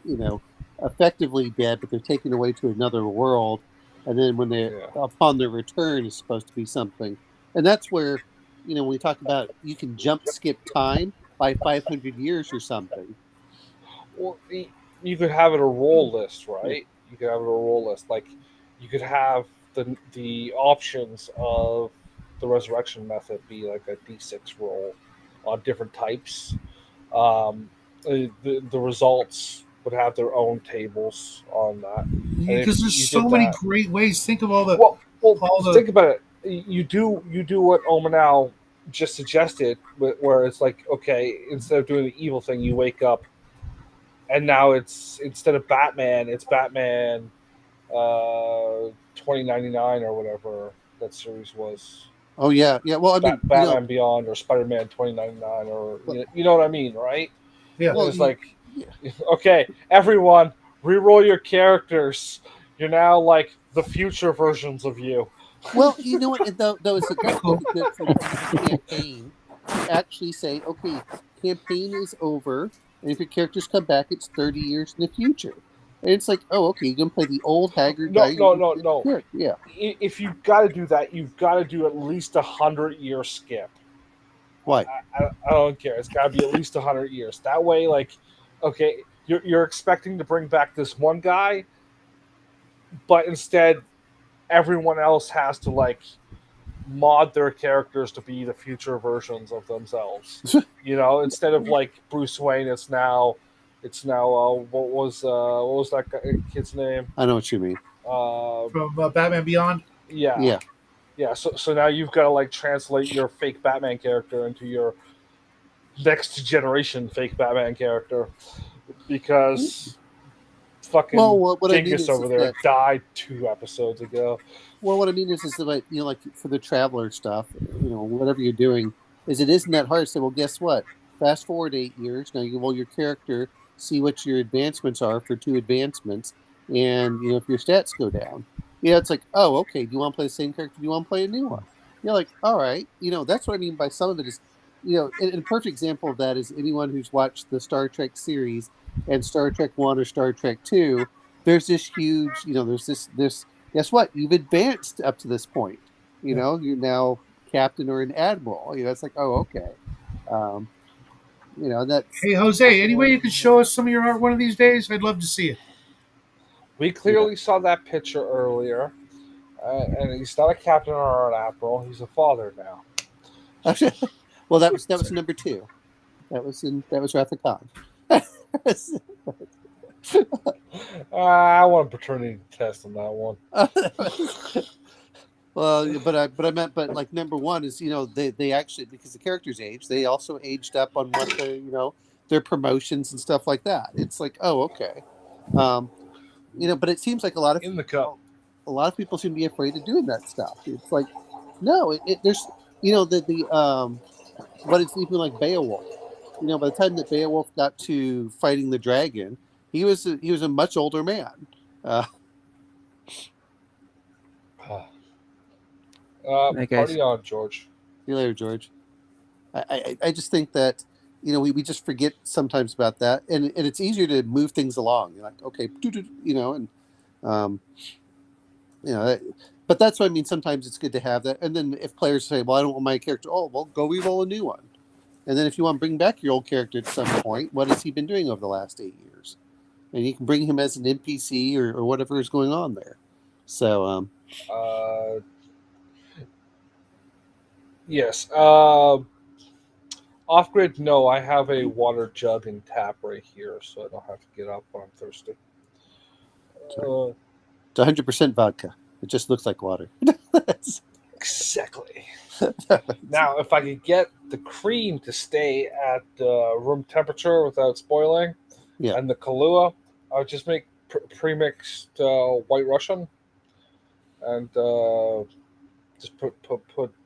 you know effectively dead, but they're taken away to another world, and then when they yeah. upon their return is supposed to be something, and that's where when we talk about you can jump skip time by 500 years or something. Well, you could have it a roll list, Yeah. right? You could have it a roll list. Like you could have the options of the resurrection method be like a d6 roll on different types. The results would have their own tables on that, and if Because there's you did so many that, great ways. Think of all the well, all the think about it. You do what Omanal just suggested, where it's like, okay, instead of doing the evil thing, you wake up and now it's instead of Batman, it's Batman 2099 or whatever that series was. Oh yeah, yeah. Well, I mean, Batman Beyond or Spider-Man 2099 or you know what I mean, right? Yeah. well, It's like, yeah. okay, everyone, re-roll your characters. You're now like the future versions of you. Well, you know what? Though it's Pretty make cool. it good for the campaign to actually say, okay, campaign is over, and if your characters come back, it's 30 years in the future. And it's like, oh, okay, you're gonna play the old haggard guy. No, You're no, gonna no, play no. the character. Yeah. If you've got to do that, you've got to do at least 100-year skip. Why? I don't care. It's got to be at least 100 years. That way, like, okay, you're expecting to bring back this one guy, but instead, everyone else has to like mod their characters to be the future versions of themselves. Instead of like Bruce Wayne, it's now what was that kid's name? I know what you mean. From Batman Beyond. Yeah, Yeah. yeah. So now you've got to like translate your fake Batman character into your next generation fake Batman character because fucking Well, what I mean Dingus is over there that, died 2 episodes ago. well, what I mean is that, like for the traveler stuff, whatever you're doing, it isn't that hard to say, well, guess what? Fast forward 8 years. Now you roll your character, see what your advancements are for 2 advancements, and if your stats go down, it's like, oh, okay. Do you want to play the same character? Do you want to play a new one? You're like, all right. That's what I mean by some of it is, and a perfect example of that is anyone who's watched the Star Trek series and Star Trek 1 or Star Trek 2. There's this huge, there's this. Guess what? You've advanced up to this point. You're now captain or an admiral. It's like, oh, okay. That's. Hey, Jose, any way you can show us some of your art one of these days? I'd love to see it. We clearly saw that picture earlier, and he's not a captain or an admiral. He's a father now. Well, that was number 2. That was Wrath of Khan. I want a paternity test on that one. Well, but I meant, like number 1 is they actually, because the characters age, they also aged up on what their promotions and stuff like that. It's like, oh, okay. But it seems like a lot of In the cup. a lot of people seem to be afraid of doing that stuff. It's like, no, there's what it's even like Beowulf. By the time that Beowulf got to fighting the dragon, he was a much older man. Hey, guys. Party on, George. See you later, George. I just think that we just forget sometimes about that, and it's easier to move things along. You're like, okay, but that's what I mean. Sometimes it's good to have that, and then if players say, "Well, I don't want my character," oh, well, go re-roll a new one, and then if you want to bring back your old character at some point, what has he been doing over the last 8 years? And you can bring him as an NPC or whatever is going on there. So, yes. Off grid, no. I have a water jug and tap right here, so I don't have to get up when I'm thirsty. it's 100% vodka. It just looks like water. Exactly. Now, if I could get the cream to stay at room temperature without spoiling, Yeah. and the Kahlua, I would just make pre-mixed White Russian, and just put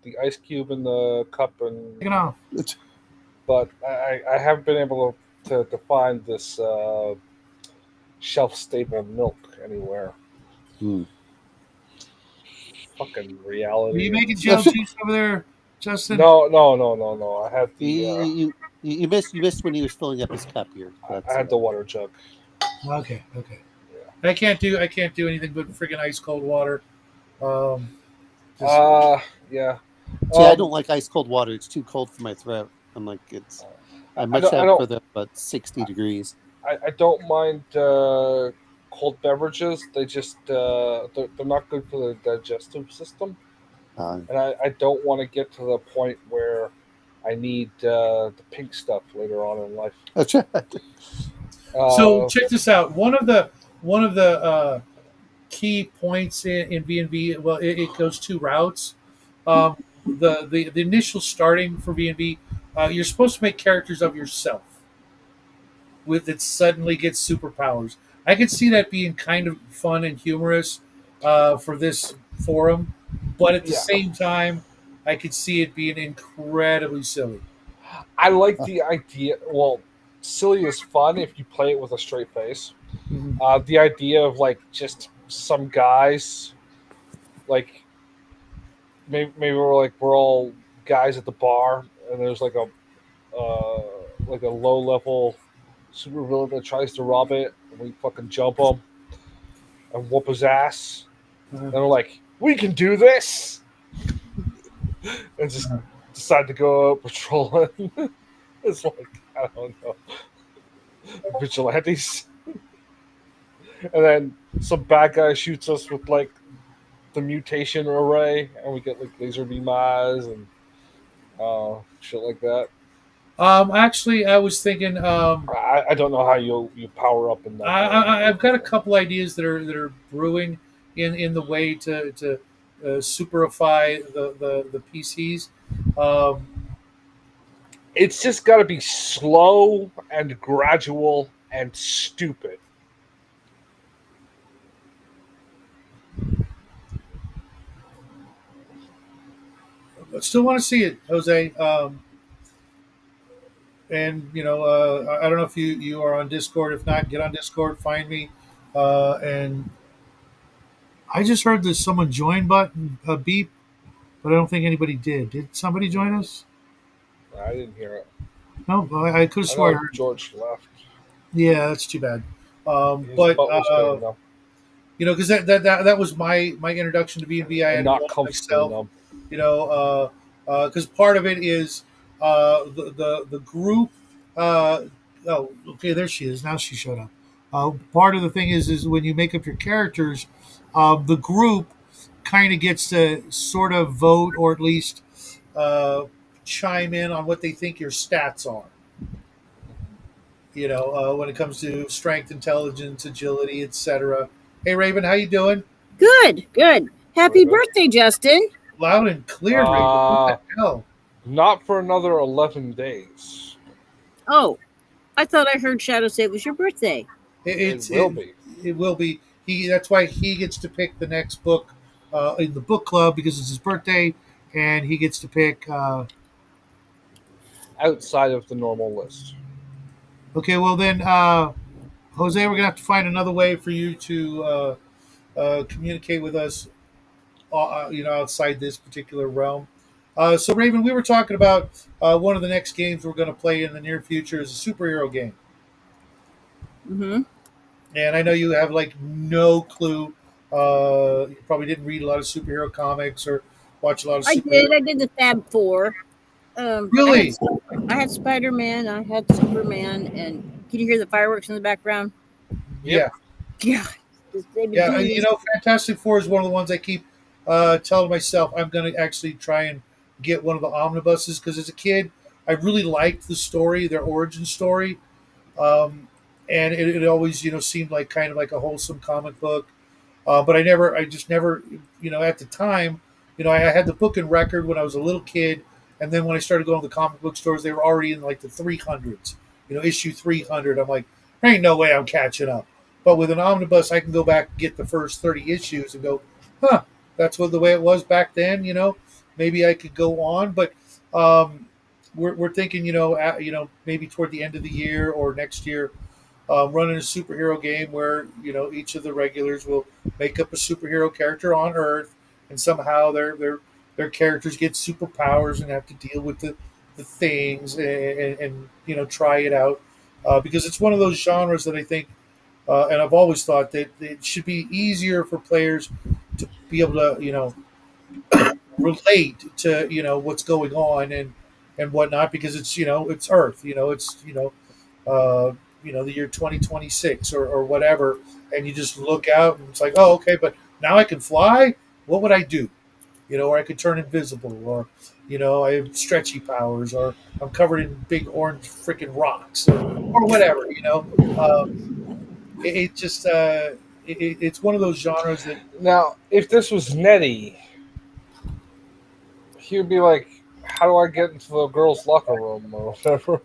the ice cube in the cup and. Take it off. But I haven't been able to find this shelf-stable milk anywhere. Fucking reality. Are you making gel juice over there, Justin? No. I had the You missed when he was filling up his cup here. I had the water jug. Okay. I can't do anything but freaking ice cold water. Yeah. See, I don't like ice cold water. It's too cold for my throat. I'm like, I much have for the about 60 degrees. I don't mind cold beverages. They just they're not good for the digestive system, and I don't want to get to the point where I need the pink stuff later on in life. So check this out. One of the key points in V&V, well, it goes 2 routes. The initial starting for V&V, you're supposed to make characters of yourself with it suddenly gets superpowers. I could see that being kind of fun and humorous for this forum, but at the same time, I could see it being incredibly silly. I like the idea. Well, silly is fun if you play it with a straight face. Mhm. The idea of like just some guys, like maybe we're all guys at the bar, and there's uh, like a low level supervillain that tries to rob it, and we fucking jump him and whoop his ass, Uh-huh. and we're like, we can do this, and just Uh-huh. decide to go out patrolling. It's like, I don't know, vigilantes, and then some bad guy shoots us with like the mutation array, and we get like laser beam eyes and shit like that. Actually, I was thinking. I don't know how you power up in that game. I've got a couple ideas that are brewing in the way to superify the PCs. Um, It's just got to be slow and gradual and stupid. I still want to see it, Jose. And I don't know if you are on Discord. If not, get on Discord, find me. And I just heard the someone join button beep, but I don't think anybody did. Did somebody join us? I didn't hear it. No, I could have I sworn I know heard. George left. Yeah, that's too bad. His But butt was getting numb, because that was my introduction to B&B. I and had to go not on comfortably myself. numb. Because part of it is the group. Oh, okay, there she is. Now she showed up. Part of the thing is when you make up your characters, the group kind of gets to sort of vote or at least uh, chime in on what they think your stats are. When it comes to strength, intelligence, agility, etc. Hey, Raven, how you doing? Good, good. Very Happy good. birthday, Justin. Loud and clear, Raven. What the hell? Not for another 11 days. Oh, I thought I heard Shadow say it was your birthday. It's It will be. it will be. That's why he gets to pick the next book in the book club because it's his birthday, and he gets to pick. Outside of the normal list. Okay, well then, Jose, we're gonna have to find another way for you to communicate with us. Outside this particular realm. So, Raven, we were talking about one of the next games we're going to play in the near future is a superhero game, Mm-hmm. and I know you have like no clue. You probably didn't read a lot of superhero comics or watch a lot of I superhero. did. I did the Fab Four. Really? I had Spider-Man. I had Superman. And can you hear the fireworks in the background? Yeah. Yeah. They've been Yeah. doing this. Fantastic Four is one of the ones I keep telling myself I'm going to actually try and get one of the omnibuses because as a kid, I really liked the story, their origin story. And it always, seemed like kind of like a wholesome comic book. But I just never, at the time, I had the book and record when I was a little kid, and then when I started going to the comic book stores, they were already in like the 300s, issue 300. I'm like, there ain't no way I'm catching up. But with an omnibus, I can go back and get the first 30 issues and go, huh, that's what the way it was back then. Maybe I could go on, but we're thinking, maybe toward the end of the year or next year running a superhero game where each of the regulars will make up a superhero character on Earth, and somehow their characters get superpowers and have to deal with the things and try it out because it's one of those genres that I think and I've always thought that it should be easier for players to be able to relate to what's going on and whatnot because it's Earth, it's the year 2026 or whatever, and you just look out and it's like, oh, okay, but now I can fly. What would I do? Or I could turn invisible, or I have stretchy powers, or I'm covered in big orange freaking rocks, or whatever. It just it's one of those genres that Now, if this was Nettie, he would be like, how do I get into the girls' locker room or whatever?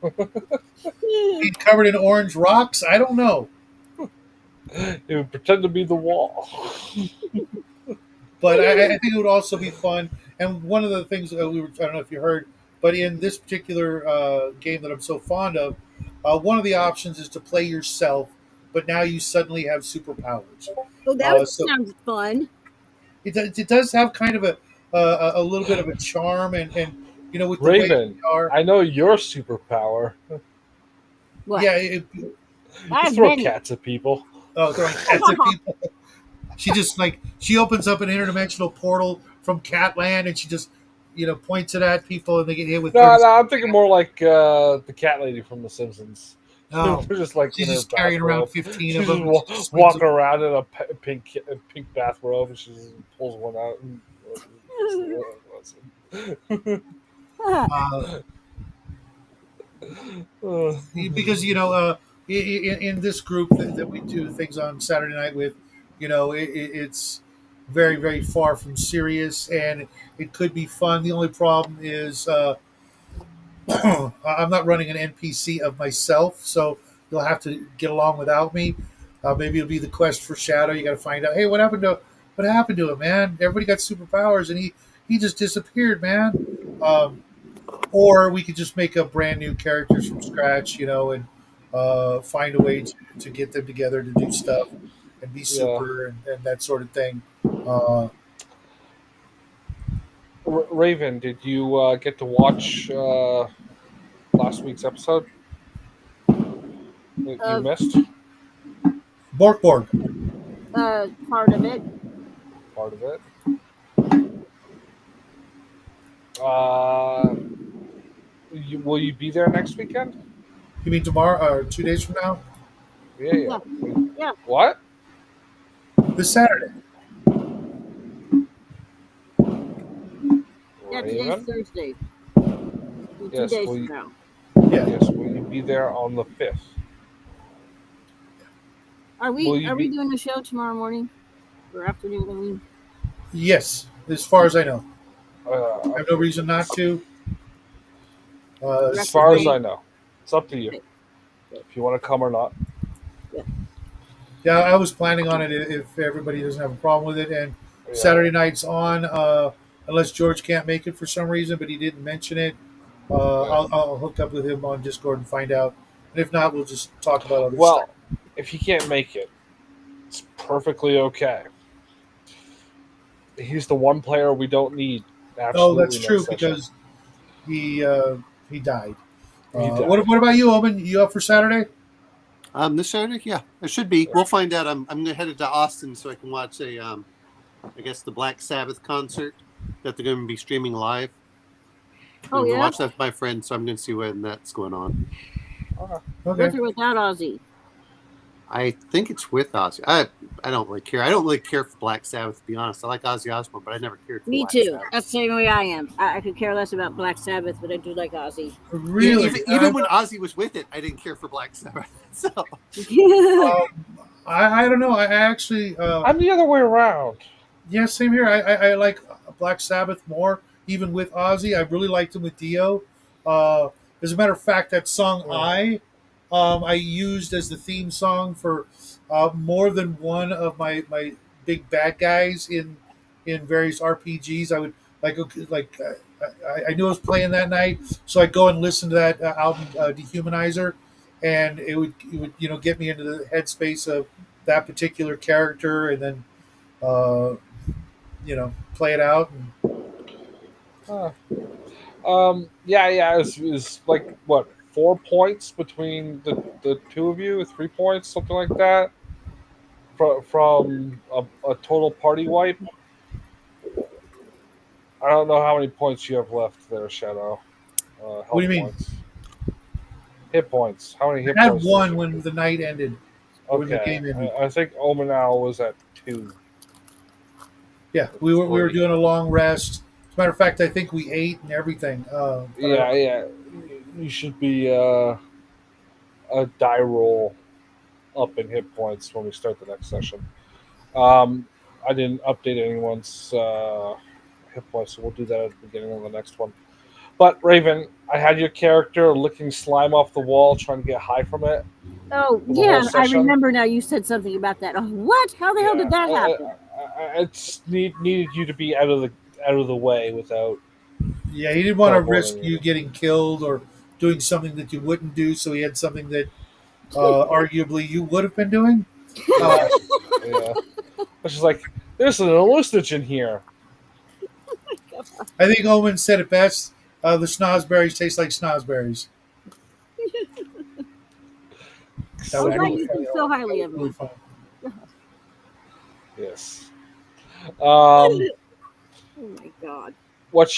being covered in orange rocks. I don't know, He would pretend to be the wall. but I think it would also be fun And one of the things I don't know if you heard, but in this particular game that I'm so fond of, one of the options is to play yourself, but now you suddenly have superpowers. Oh, that So sounds fun. it does have kind of a little bit of a charm, and with the way Raven, we are, I know your superpower. What? yeah. I You have throw many. cats at people. Oh, throwing cats at people. She just she opens up an interdimensional portal from Catland, and she just points it at people, and they get hit with No, 30. I'm thinking more like the cat lady from The Simpsons. No, They're just like she's in her just carrying around bathrobe. 15 She's of just them. And she just swings walking them. around in a pink bathrobe, and she just pulls one out. Uh, because in this group that we do things on Saturday night with, it's very very far from serious, and it could be fun. The only problem is I'm not running an NPC of myself, so you'll have to get along without me. Maybe it'll be the quest for Shadow. You got to find out, hey, what happened to him, man? Everybody got superpowers, and he just disappeared, man. Um, or we could just make up brand new characters from scratch, and find a way to get them together to do stuff and be Yeah. super and that sort of thing. Uh, Raven, did you get to watch last week's episode that you missed? Bork Borg. Part of it. Part of it. Will you be there next weekend? You mean tomorrow or 2 days from now? Yeah. Yeah. What? This Saturday. Yeah, today's Raven? Thursday. Yes, 2 days will from you- now. Yeah. Yes, will you be there on the 5th? Are Will we you be- doing a show tomorrow morning or afternoon? I mean, Yes, as far as I know. I have no Okay. reason not to. As far as I know. It's up to you. If you want to come or not. Yeah, I was planning on it if everybody doesn't have a problem with it. And Yeah. Saturday night's on, unless George can't make it for some reason, but he didn't mention it. I'll hook up with him on Discord and find out. And if not, we'll just talk about other Well, stuff. if he can't make it, it's perfectly okay. He's the one player we don't need. Absolutely Oh, that's true next session. because he died. He died. What about you, Owen? You up for Saturday? This Saturday, yeah, I should be. We'll find out. I'm headed to Austin so I can watch I guess the Black Sabbath concert that they're going to be streaming live. Oh, I'm gonna yeah? watch that with my friend, so I'm going to see when that's going on. Okay. with or without Ozzy? I think it's with Ozzy. I don't really care. I don't really care for Black Sabbath, to be honest. I like Ozzy Osbourne, but I never cared for Me Black too. Sabbath. That's the same way I am. I could care less about Black Sabbath, but I do like Ozzy. Really? Even when Ozzy was with it, I didn't care for Black Sabbath. So I don't know. I actually. I'm the other way around. Yeah, same here. I like Black Sabbath more, even with Ozzy. I really liked him with Dio. As a matter of fact, that song I used as the theme song for more than one of my big bad guys in various RPGs. I would I knew I was playing that night, so I'd go and listen to that album Dehumanizer, and it would get me into the headspace of that particular character, and then play it out. Yeah. It's like what, 4 points between the two of you, 3 points, something like that, from a total party wipe. I don't know how many points you have left there, Shadow. Health What do you mean? points. Hit points. How many hit I had points? did one you- when the night ended. When the Okay, game ended. I think Omanal was at 2. Yeah, we were doing a long rest. As a matter of fact, I think we ate and everything. Yeah. You should be a die roll up in hit points when we start the next session. I didn't update anyone's hit points, so we'll do that at the beginning of the next one. But Raven, I had your character licking slime off the wall, trying to get high from it. Oh, The whole yeah, I session? remember now. You said something about that. Oh, what? How the hell did that happen? It's needed you to be out of out of the way without Yeah, he didn't want to risk teleporting you you. getting killed or doing something that you wouldn't do, so he had something that arguably you would have been doing. Uh, Yeah. It's just like, there's an hallucinogen here. I think Owen said it best. The schnozberries taste like schnozberries. That I'm was glad really you think funny. so highly of Really me. fun. Yes. Oh my god. What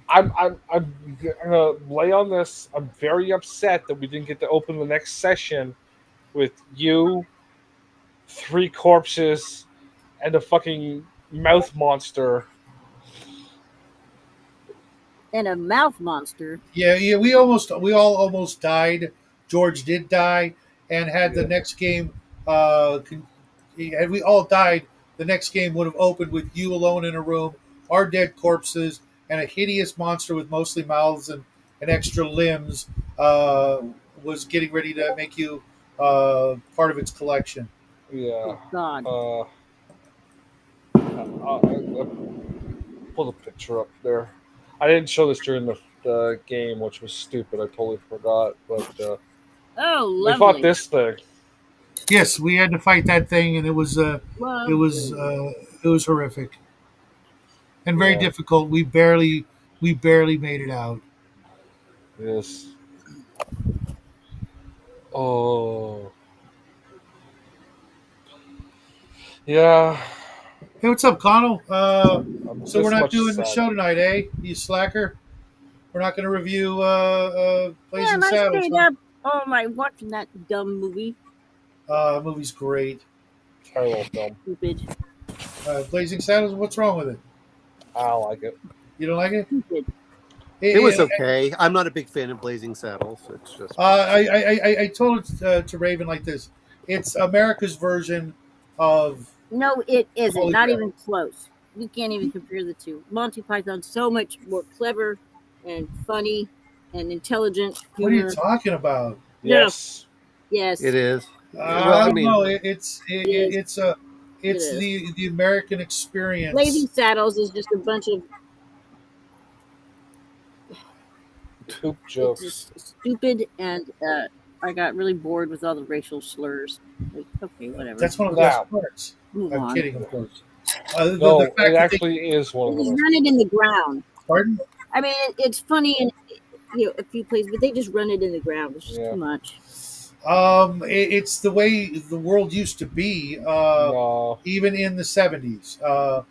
I'm gonna lay on this. I'm very upset that we didn't get to open the next session with you, 3 corpses, and a fucking mouth monster. And a mouth monster. Yeah. We all almost died. George did die, and had the Yeah. next game, had we all died, the next game would have opened with you alone in a room, our dead corpses, and a hideous monster with mostly mouths and extra limbs was getting ready to make you part of its collection. Yeah. Oh god. I'll pull the picture up there. I didn't show this during the game, which was stupid. I totally forgot. But Oh, we fought lovely. this thing. Yes, we had to fight that thing, and it was Lovely. it was horrific and very Yeah. difficult. We barely made it out. Yes. Oh. Yeah. Hey, what's up, Connell? I'm So we're this not much doing the sad. show tonight, eh? You slacker. We're not going to review Blazing Damn, I Saddles, stayed huh? up all night watching that dumb movie. Movie's great. Terrible film. Stupid. Blazing Saddles. What's wrong with it? I don't like it. You don't like it? Stupid. It was okay. I'm not a big fan of Blazing Saddles. It's just I told it to Raven like this. It's America's version of No, it isn't. Holy Not crap. even close. You can't even compare the two. Monty Python's so much more clever and funny and intelligent what are you humor. talking about? Yeah. Yes. Yes. it is. I don't know. Yes. It's is. the American experience. Blazing Saddles is just a bunch of Poop it's jokes. just stupid, and I got really bored with all the racial slurs. Like, okay, whatever. That's one of the Now. best parts. Move I'm on. kidding, of course. No, The fact it that they- actually is one of They just them. run it in the ground. pardon? I mean, it's funny in a few places, but they just run it in the ground. It's just Yeah. too much. It's the way the world used to be, No. even in the 70s. I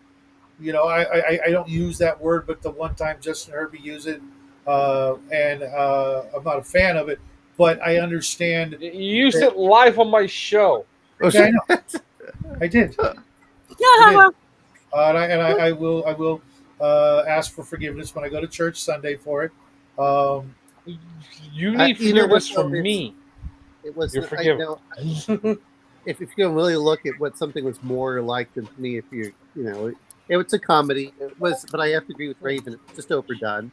don't use that word, but the one time Justin heard me use it, and I'm not a fan of it, but I understand. You used it live on my show. Yeah, I know. I did. Yeah. And I will ask for forgiveness when I go to church Sunday for it. You need you know forgiveness what, from though, me. It was. You're I forgiven. know if you can really look at what something was more like than to me, if it was a comedy. It was, but I have to agree with Raven. It was just overdone.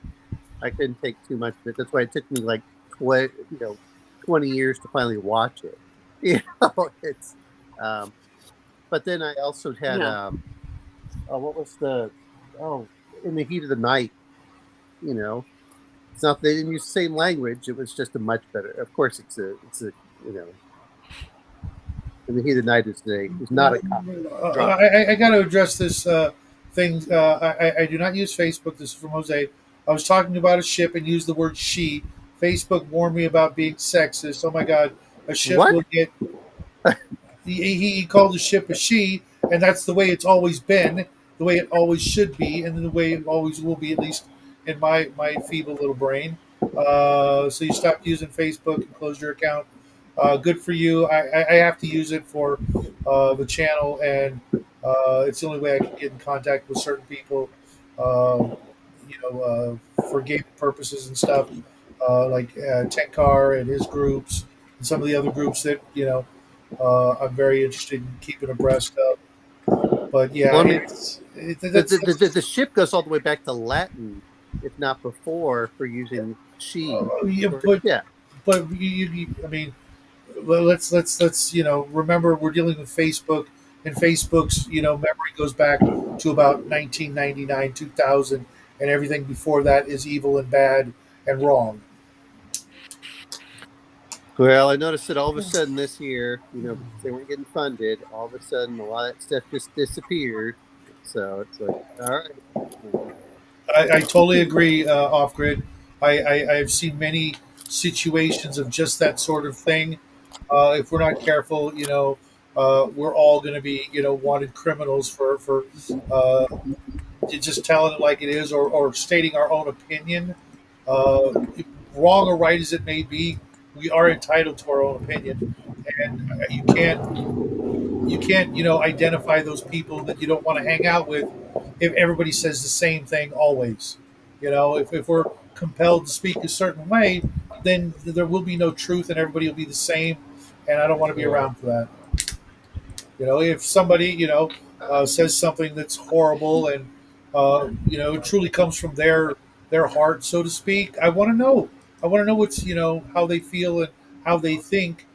I couldn't take too much of it. That's why it took me like 20 years to finally watch it. It's. But then I also had Yeah. what was the In the Heat of the Night. It's not they didn't use the same language. It was just a much better. Of course, it's a In the Heat of the Night is not a comedy. I got to address this thing. I do not use Facebook. This is from Jose. I was talking about a ship and used the word she. Facebook warned me about being sexist. Oh my God. A ship What? will get. He called the ship a she, and that's the way it's always been, the way it always should be, and the way it always will be, at least in my feeble little brain. So you stopped using Facebook and closed your account. Good for you. I have to use it for the channel, and it's the only way I can get in contact with certain people, for gaming purposes and stuff, like Tenkar and his groups, and some of the other groups that I'm very interested in keeping abreast of. But yeah, Well, I mean, that's the ship goes all the way back to Latin, if not before, for using she. yeah, but I mean, well, let's remember we're dealing with Facebook and Facebook's memory goes back to about 1999, 2000, and everything before that is evil and bad and wrong. Well, I noticed that all of a sudden this year, because they weren't getting funded, all of a sudden a lot of that stuff just disappeared. So it's like, all right. I totally agree. Off grid, I've seen many situations of just that sort of thing. If we're not careful, we're all going to be wanted criminals for just telling it like it is, or stating our own opinion. Uh, Wrong or right as it may be, we are entitled to our own opinion, and you can't identify those people that you don't want to hang out with if everybody says the same thing always. If we're compelled to speak a certain way, then there will be no truth and everybody will be the same, and I don't want to be around for that. If somebody says something that's horrible and it truly comes from their heart, so to speak, I want to know. I want to know what's how they feel and how they think,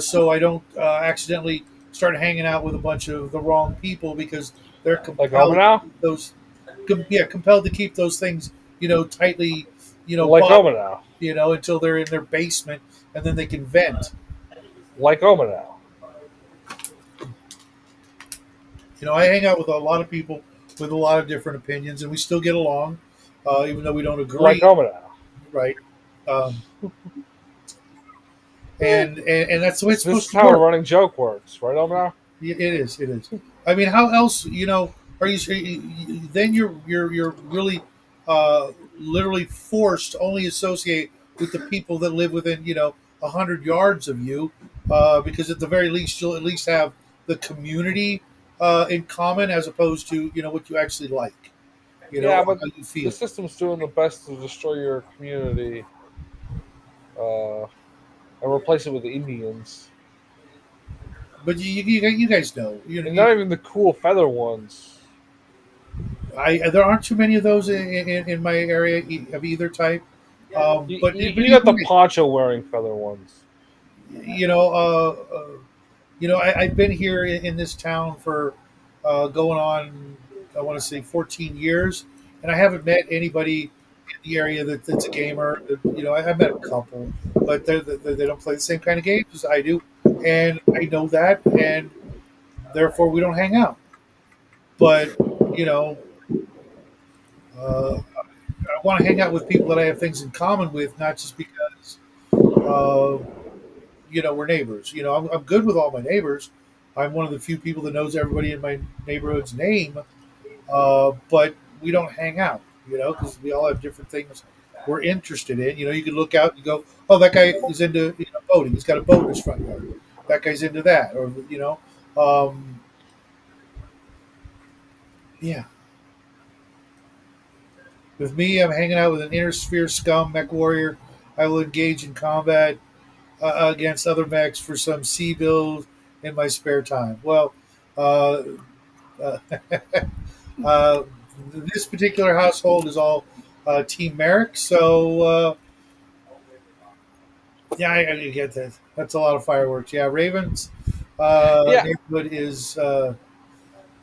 so I don't accidentally start hanging out with a bunch of the wrong people because they're Like compelled to Ominow? keep those, compelled to keep those things tightly Like bottled, Ominow. until they're in their basement and then they can vent. Like Ominow. I hang out with a lot of people with a lot of different opinions, and we still get along, even though we don't agree. Like Ominow. Right? Um, and that's the way it's This supposed is to how a work. running joke works, right, Ominow? It is. It is. I mean, how else? Are you? Then you're really, literally forced to only associate with the people that live within 100 yards of you, because at the very least you'll at least have the community in common as opposed to what you actually like, Yeah, or but how you the feel. system's doing the best to destroy your community uh, and replace it with Indians. But you guys know, And not even the cool feather ones. there aren't too many of those in my area of either type. You, But you, but you got the poncho wearing feather ones. you know, I've been here in this town for going on, I want to say 14 years, and I haven't met anybody in the area that's a gamer. I've met a couple, but they don't play the same kind of games as I do, and I know that, and therefore we don't hang out. But you know, I want to hang out with people that I have things in common with, not just because uh, we're neighbors. I'm good with all my neighbors. I'm one of the few people that knows everybody in my neighborhood's name, but we don't hang out. Because we all have different things we're interested in. You can look out and go, "Oh, that guy is into boating. He's got a boat in his front yard. That guy's into that." Or yeah. With me, I'm hanging out with an inner sphere scum mech warrior. I will engage in combat against other mechs for some sea bills in my spare time. Well, uh, uh, uh, this particular household is all Team Merrick, so yeah, I get that. That's a lot of fireworks. Yeah, Ravens Yeah, neighborhood is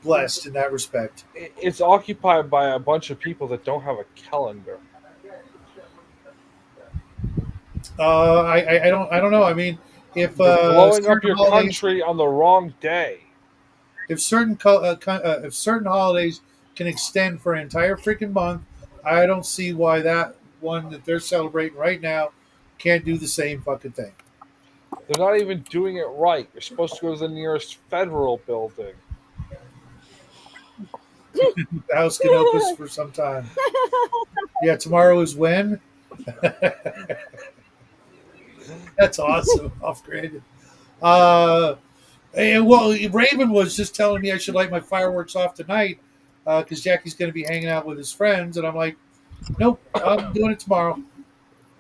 blessed in that respect. it's occupied by a bunch of people that don't have a calendar. I don't know. I mean, if They're blowing up certain your holidays country on the wrong day. if certain holidays can extend for an entire freaking month, I don't see why that one that they're celebrating right now can't do the same fucking thing. They're not even doing it right. You're supposed to go to the nearest federal building. The house Canopus for some time. Yeah, tomorrow is when? That's awesome. Off grid. Uh, well, Raven was just telling me I should light my fireworks off tonight because Jackie's going to be hanging out with his friends, and I'm like, nope, I'm doing it tomorrow.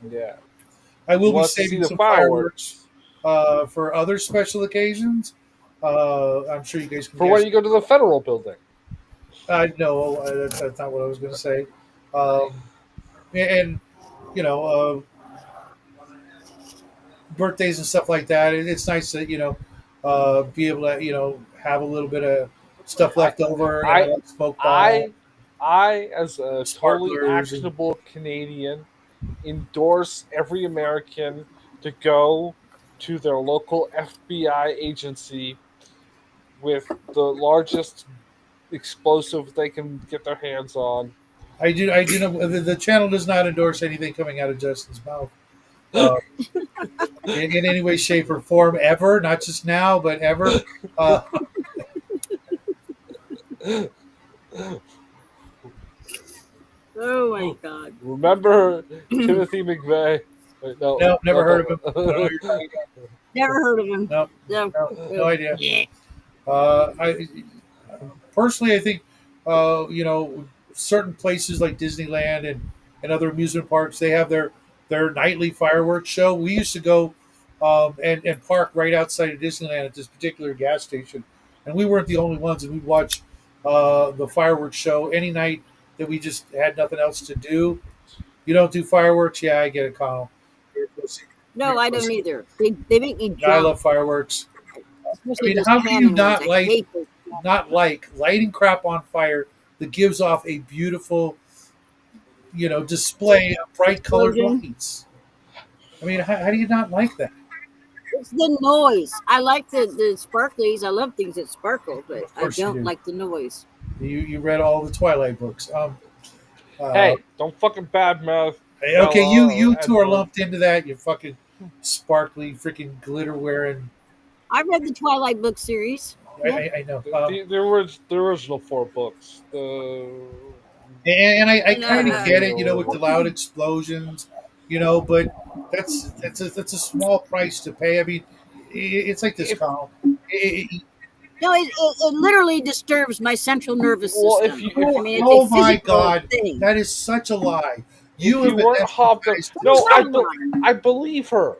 Yeah. I He will be wants to see saving the some fireworks fireworks. for other special occasions. I'm sure you guys can For guess. when you go to the federal building. No, that's not what I was going to say. Um, and you know, birthdays and stuff like that. It's nice that be able to have a little bit of stuff left over, I, like smoke bomb, I, as a totally sparklers, and actionable Canadian, endorse every American to go to their local FBI agency with the largest explosive they can get their hands on. I do know the channel does not endorse anything coming out of Justin's mouth. Uh, in any way, shape, or form, ever. Not just now, but ever. Uh, Oh my God. Remember Timothy McVeigh? Wait, no, no, never heard of him. no. I don't know what you're talking Never heard of him. about. No. No idea. Yeah. I personally, I think certain places like Disneyland and other amusement parks, they have their nightly fireworks show. We used to go and park right outside of Disneyland at this particular gas station, and we weren't the only ones. And we'd watch the fireworks show any night that we just had nothing else to do. You don't do fireworks? Yeah, I get it, Connell. No, I don't either. They make me I jump. love fireworks. Especially those how can you cannon not ones. I like hate those. not like lighting crap on fire that gives off a beautiful, display of bright colored Explosion. lights? I mean, how do you not like that? It's the noise. I like the sparklies. I love things that sparkle, but Of I course you don't do. like the noise. You read all the Twilight books. Hey, don't fucking badmouth. Okay, you two are Edward. lumped into that. You fucking sparkly, freaking glitter wearing. I read the Twilight book series. I know. The original 4 books. And I No, kind of no. get it, with the loud explosions, but that's a small price to pay. I mean, it's like this, Kyle. No, it literally disturbs my central nervous system. Well, if you- I mean, it's Oh a my physical God, thing. that is such a lie. If you have weren't hopped up. anesthetized- No, Someone. I believe her.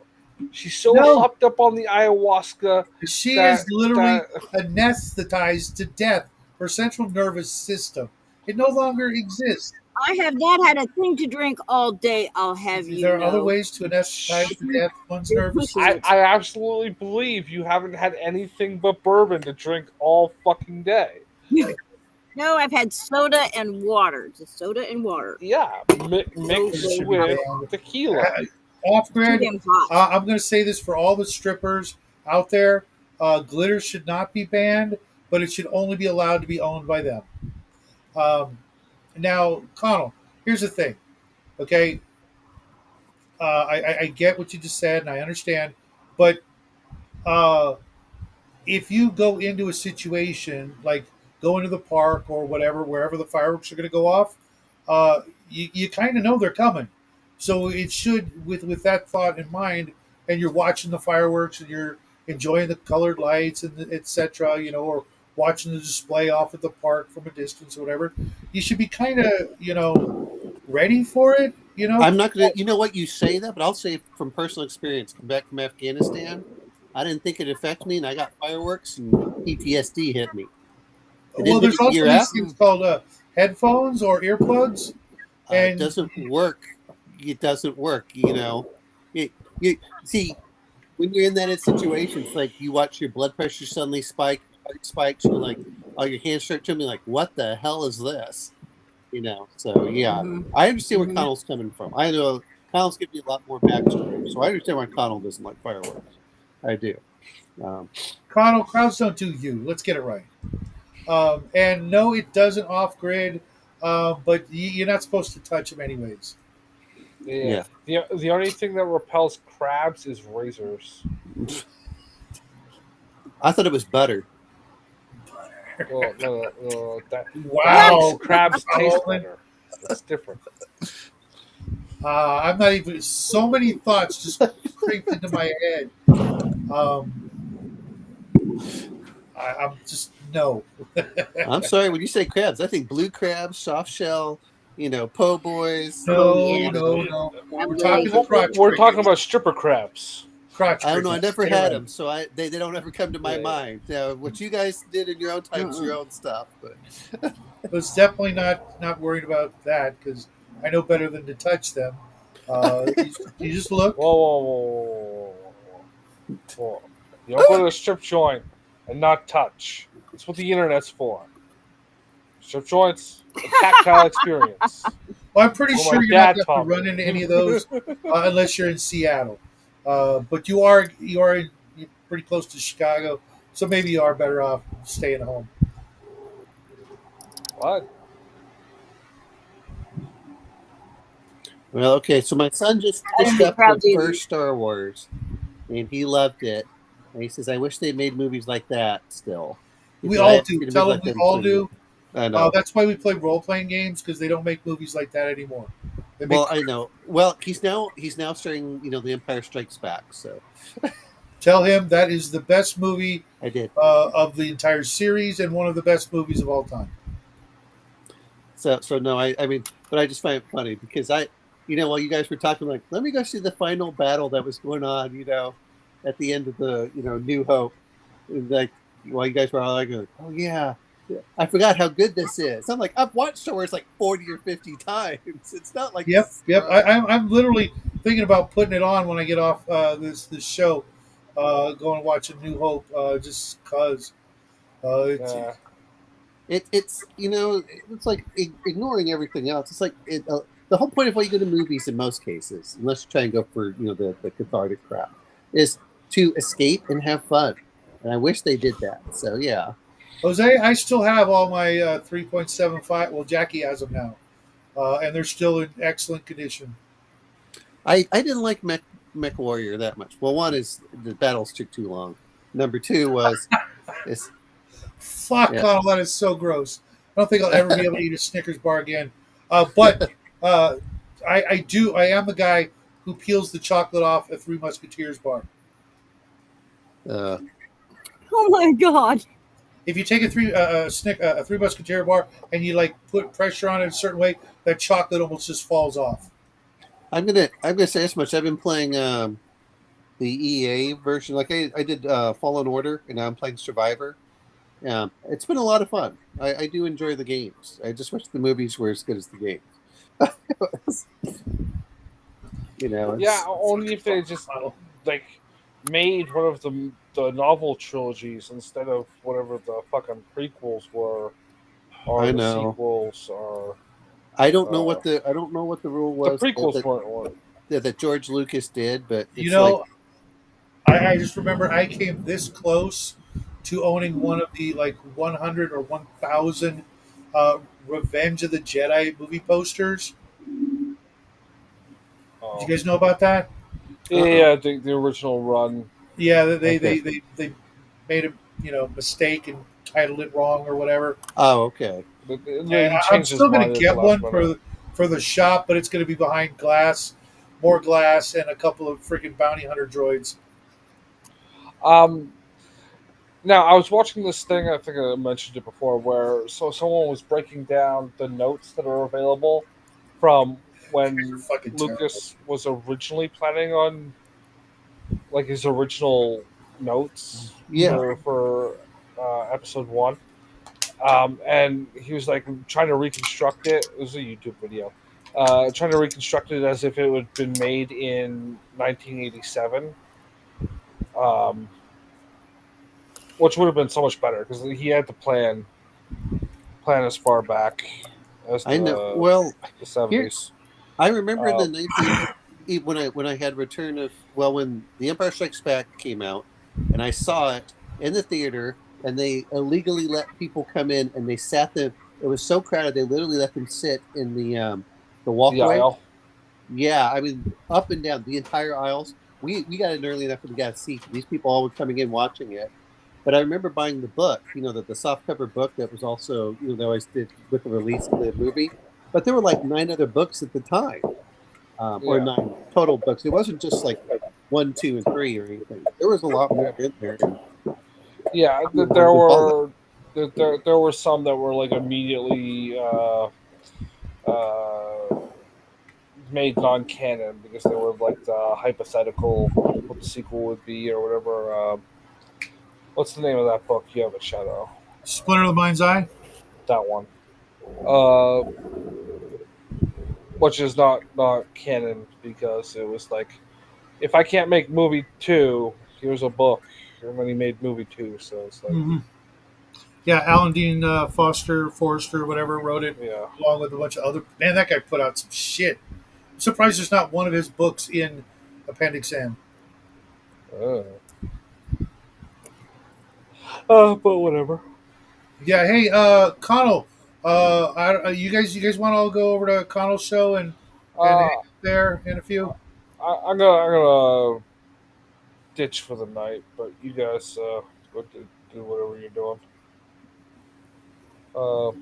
She's so No. hopped up on the ayahuasca. She that- is literally that- anesthetized to death. Her central nervous system. It no longer exists. I have not had a thing to drink all day. I'll have you There are know. other ways to anesthetize to death one's nervous system. I absolutely believe you haven't had anything but bourbon to drink all fucking day. No, I've had soda and water. Just soda and water. Yeah, mixed with tequila. Off Too grid, damn hot. I'm going to say this for all the strippers out there: glitter should not be banned, but it should only be allowed to be owned by them. Now, Connell, here's the thing. Okay, I get what you just said, and I understand, but if you go into a situation like go into the park or whatever, wherever the fireworks are going to go off, you kind of know they're coming. So it should, with that thought in mind, and you're watching the fireworks and you're enjoying the colored lights and etc. Or watching the display off at the park from a distance or whatever, you should be kind of ready for it. I'm not gonna. You know what? You say that, but I'll say from personal experience. Come back from Afghanistan, I didn't think it'd affect me, and I got fireworks, and PTSD hit me. And then Well, there's the also year these after, things called headphones or earplugs. it and doesn't work. It doesn't work. You see, when you're in that situation, it's like you watch your blood pressure suddenly spike, heart spikes. You're like, oh, your hands start trembling. Like, what the hell is this? So yeah, Mhm. I understand where Mhm. Connell's coming from. I know Connell's giving you a lot more backstory, so I understand why Connell doesn't like fireworks. I do. Connell, crowds don't do you. Let's get it right. And no, it doesn't off grid, but you're not supposed to touch them anyways. Yeah. The only thing that repels crabs is razors. I thought it was butter. Well, no, Wow. crabs taste Wow. better. That's different. I'm not even. So many thoughts just creeped into my head. I'm just no. I'm sorry, when you say crabs, I think blue crabs, soft shell, po' boys. No, yeah. no. We're Crab talking leg. the crotch. We're talking crickets. about stripper crabs. Crotch. I don't know. I crickets. never Get it had right. them, so they don't ever come to my Yeah. mind. Now, what you guys did in your own time is your own stuff. But I was definitely not worried about that because I know better than to touch them. You just look. Whoa. You don't go to a strip joint and not touch. That's what the internet's for. Strip joints, a tactile experience. Well, I'm pretty Well, sure my you're not dad going to taught run me. into any of those unless you're in Seattle. But you are you're pretty close to Chicago, so maybe you are better off staying home. What? Well, okay, so my son just I'd finished be up proud the to. first Star Wars, and he loved it. And he says, "I wish they made movies like that still." He We said, "I all haven't do. seen a movie Tell them like we that in all 20 years." do. I know. That's why we play role playing games because they don't make movies like that anymore. They make, Well, I know. Well, he's now starting, The Empire Strikes Back. So tell him that is the best movie I did. of the entire series and one of the best movies of all time. So no, I mean, but I just find it funny because while you guys were talking, like, let me go see the final battle that was going on, at the end of the, New Hope, and, like, while you guys were all like, oh yeah, I forgot how good this is. I'm like, I've watched Star Wars like 40 or 50 times. It's not like Yep, this. yep. I'm literally thinking about putting it on when I get off this show, going and watch A New Hope, just cause it's It's like ignoring everything else. It's like the whole point of why you go to movies in most cases, unless you try and go for the cathartic crap, is to escape and have fun. And I wish they did that. So yeah, Jose. I still have all my 3.75. Well, Jackie has them now, and they're still in excellent condition. I didn't like Mech Warrior that much. Well, one is the battles took too long. Number two was it's Fuck, yeah. Connell, that is so gross. I don't think I'll ever be able to eat a Snickers bar again. But I am the guy who peels the chocolate off a Three Musketeers bar. Uh, Oh my god. If you take a Three Musketeer bar and you like put pressure on it a certain way, that chocolate almost just falls off. I'm gonna say this much. I've been playing the EA version. Like I did Fallen Order, and now I'm playing Survivor. Yeah, it's been a lot of fun. I do enjoy the games. I just wish the movies were as good as the games. Yeah, only if they just like made one of the novel trilogies instead of whatever the fucking prequels were, or I the know. sequels, or I don't know what the rule the was prequels weren't. that George Lucas did, but it's You know, I just remember I came this close to owning one of the like 100 or 1,000 Revenge of the Jedi movie posters. Did you guys know about that? Yeah, the original run. Yeah, Okay. they made a mistake and titled it wrong or whatever. Oh, okay. And He I'm changed his still going mind to at the get last one minute. for the shop, but it's going to be behind glass, more glass, and a couple of freaking bounty hunter droids. Now I was watching this thing. I think I mentioned it before, where someone was breaking down the notes that are available from when Fucking Lucas was originally planning on like his original notes Yeah. for episode one, and he was like trying to reconstruct it. It was a YouTube video, trying to reconstruct it as if it had been made in 1987. Which would have been so much better because he had to plan as far back as I know. the Well, here 70s. I remember in the Um, 19 when I had Return of when The Empire Strikes Back came out, and I saw it in the theater, and they illegally let people come in, and they sat them. It was so crowded they literally let them sit in the the walkway. aisle. Yeah, I mean up and down the entire aisles. We got in early enough that we got a seat. These people all were coming in watching it. But I remember buying the book, the soft cover book that was also, they always did with the release of the movie. But there were like 9 other books at the time, or Yeah. 9 total books. It wasn't just like 1, 2, and 3 or anything. There was a lot more in there. Yeah, there were some that were like immediately made non-canon because they were like the hypothetical what the sequel would be or whatever. What's the name of that book? You have it, Shadow. Splinter of the Mind's Eye. That one. Uh, which is not canon because it was like, if I can't make movie 2, here's a book. and then he made movie 2. So it's like, Hmm. Yeah, Alan Dean Forrester, whatever, wrote it yeah. along with a bunch of other. Man, that guy put out some shit. I'm surprised there's not one of his books in Appendix N. But whatever. Yeah, hey, Connell, you guys want to all go over to Connell's show and hang Uh, out there in a few? I'm gonna ditch for the night, but you guys go do whatever you're doing. I'll see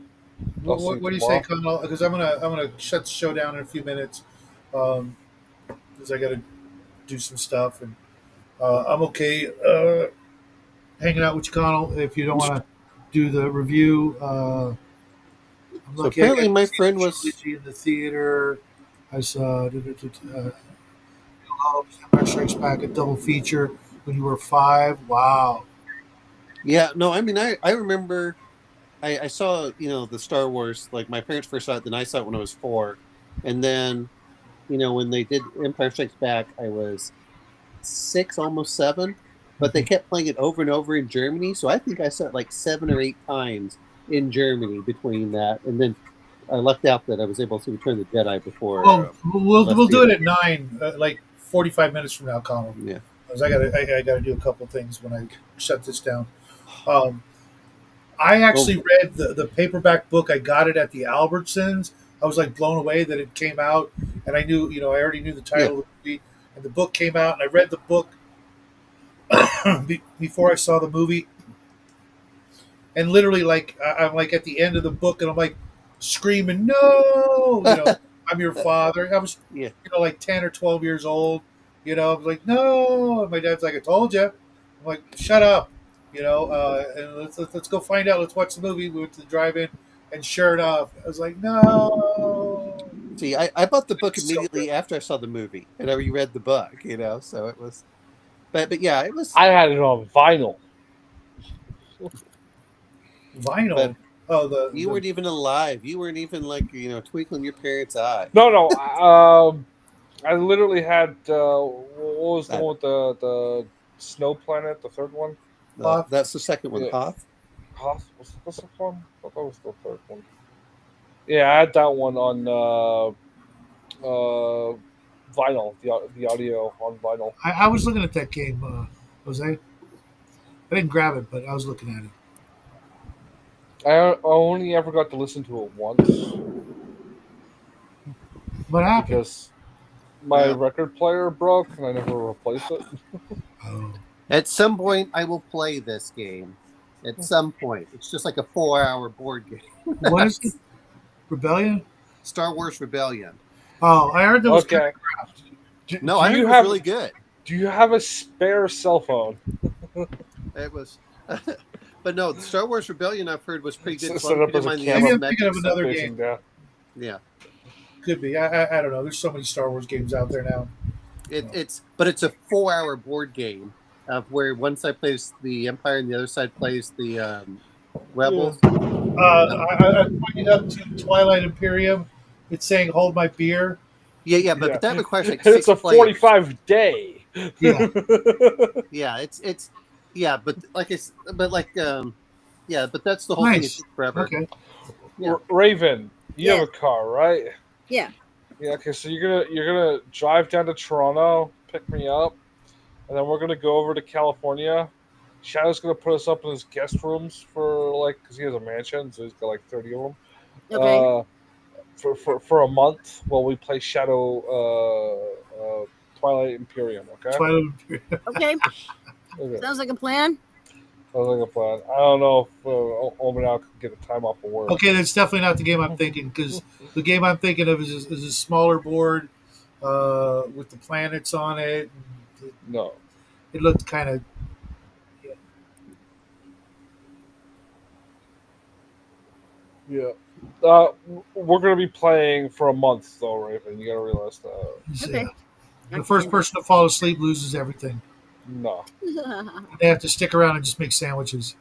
you What do you say, tomorrow. Connell? Because I'm gonna shut the show down in a few minutes, because I got to do some stuff, and I'm okay hanging out with you, Connell. If you don't want to do the review, I'm So lucky I apparently got to my see the friend was, trilogy in the theater. I saw Empire Strikes Back, a double feature when you were 5. Wow. yeah, no, I mean, I remember I saw, the Star Wars, like my parents first saw it, then I saw it when I was 4. And then, when they did Empire Strikes Back, I was 6, almost 7. But they kept playing it over and over in Germany. So I think I saw it like 7 or 8 times in Germany between that. And then I lucked out that I was able to Return the Jedi before Well, we'll left do it theater. at 9, like 45 minutes from now, Connell. Yeah. 'Cause I gotta do a couple of things when I shut this down. Um, I Well, actually read the paperback book. I got it at the Albertsons. I was like blown away that it came out, and I knew, I already knew the yeah. title of the movie, and the book came out, and I read the book before I saw the movie, and literally, like, I'm like at the end of the book, and I'm like screaming, "No!" I'm your father. I was, Yeah. like 10 or 12 years old. I was like, "No!" And my dad's like, "I told you." I'm like, "Shut up." And let's go find out. Let's watch the movie. We went to the drive-in, and sure enough, I was like, "No." See, I bought the book So good. immediately after I saw the movie, and I reread the book, so it was, but yeah, it was, I had it on vinyl. but Vinyl. Oh, you weren't even alive. You weren't even like, twinkling your parents' eye. No. I literally had what was the That, one with the snow planet, the third one? Hoth. that's the second one, Yeah, Hoth. Hoth was the second one. I thought that was the third one. Yeah, I had that one on vinyl, the audio on vinyl. I was looking at that game, Jose. I didn't grab it, but I was looking at it. I only ever got to listen to it once What happened? because my Yeah. record player broke and I never replaced it. Oh. At some point, I will play this game. At some point, it's just like a 4-hour board game. What is it? Rebellion? Star Wars Rebellion. Oh, I heard that was Okay. No, I heard it was really good. Do you have a spare cell phone? It was, but no, the Star Wars Rebellion I've heard was pretty good. Set up as a Maybe camera. I'm thinking of another Facing game. down. Yeah, Could be. I don't know. There's so many Star Wars games out there now. it's a 4-hour board game of where one side plays the Empire and the other side plays the Rebels. I'm pointing up to Twilight Imperium. It's saying "Hold my beer." Yeah, but that requires like it's 6 a players. 45 day. Yeah. Yeah, it's but but that's the whole thing. It Nice. takes forever. Okay. Yeah. Raven, you Yeah. have a car, right? Yeah. Yeah. Okay, so you're gonna drive down to Toronto, pick me up, and then we're gonna go over to California. Shadow's gonna put us up in his guest rooms for because he has a mansion, so he's got like 30 of them. Okay. For a month while we play Shadow Twilight Imperium. Okay. Twilight Imperium. Okay. Okay. Sounds like a plan. Sounds like a plan. I don't know if Omenal could get a time off of work. Okay, that's definitely not the game I'm thinking, because the game I'm thinking of is a smaller board with the planets on it. No. It looked kind of. Yeah. We're gonna be playing for a month though, Raven. You gotta realize that. Okay. The first person to fall asleep loses everything. No. They have to stick around and just make sandwiches.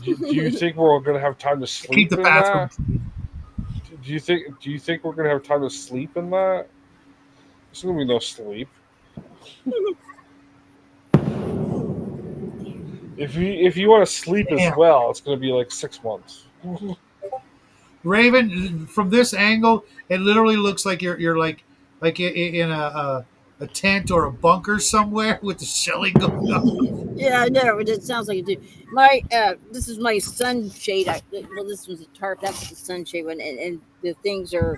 Do you think we're gonna have time to sleep Keep the in bathroom that? clean. Do you think we're gonna have time to sleep in that? There's gonna be no sleep. If you want to sleep as Damn. well, it's going to be like 6 months. Raven, from this angle, it literally looks like you're in a tent or a bunker somewhere with the shelling going on. Yeah, I know. It sounds like it do. My this is my sunshade. Well, this was a tarp. That's the sunshade one, and the things are.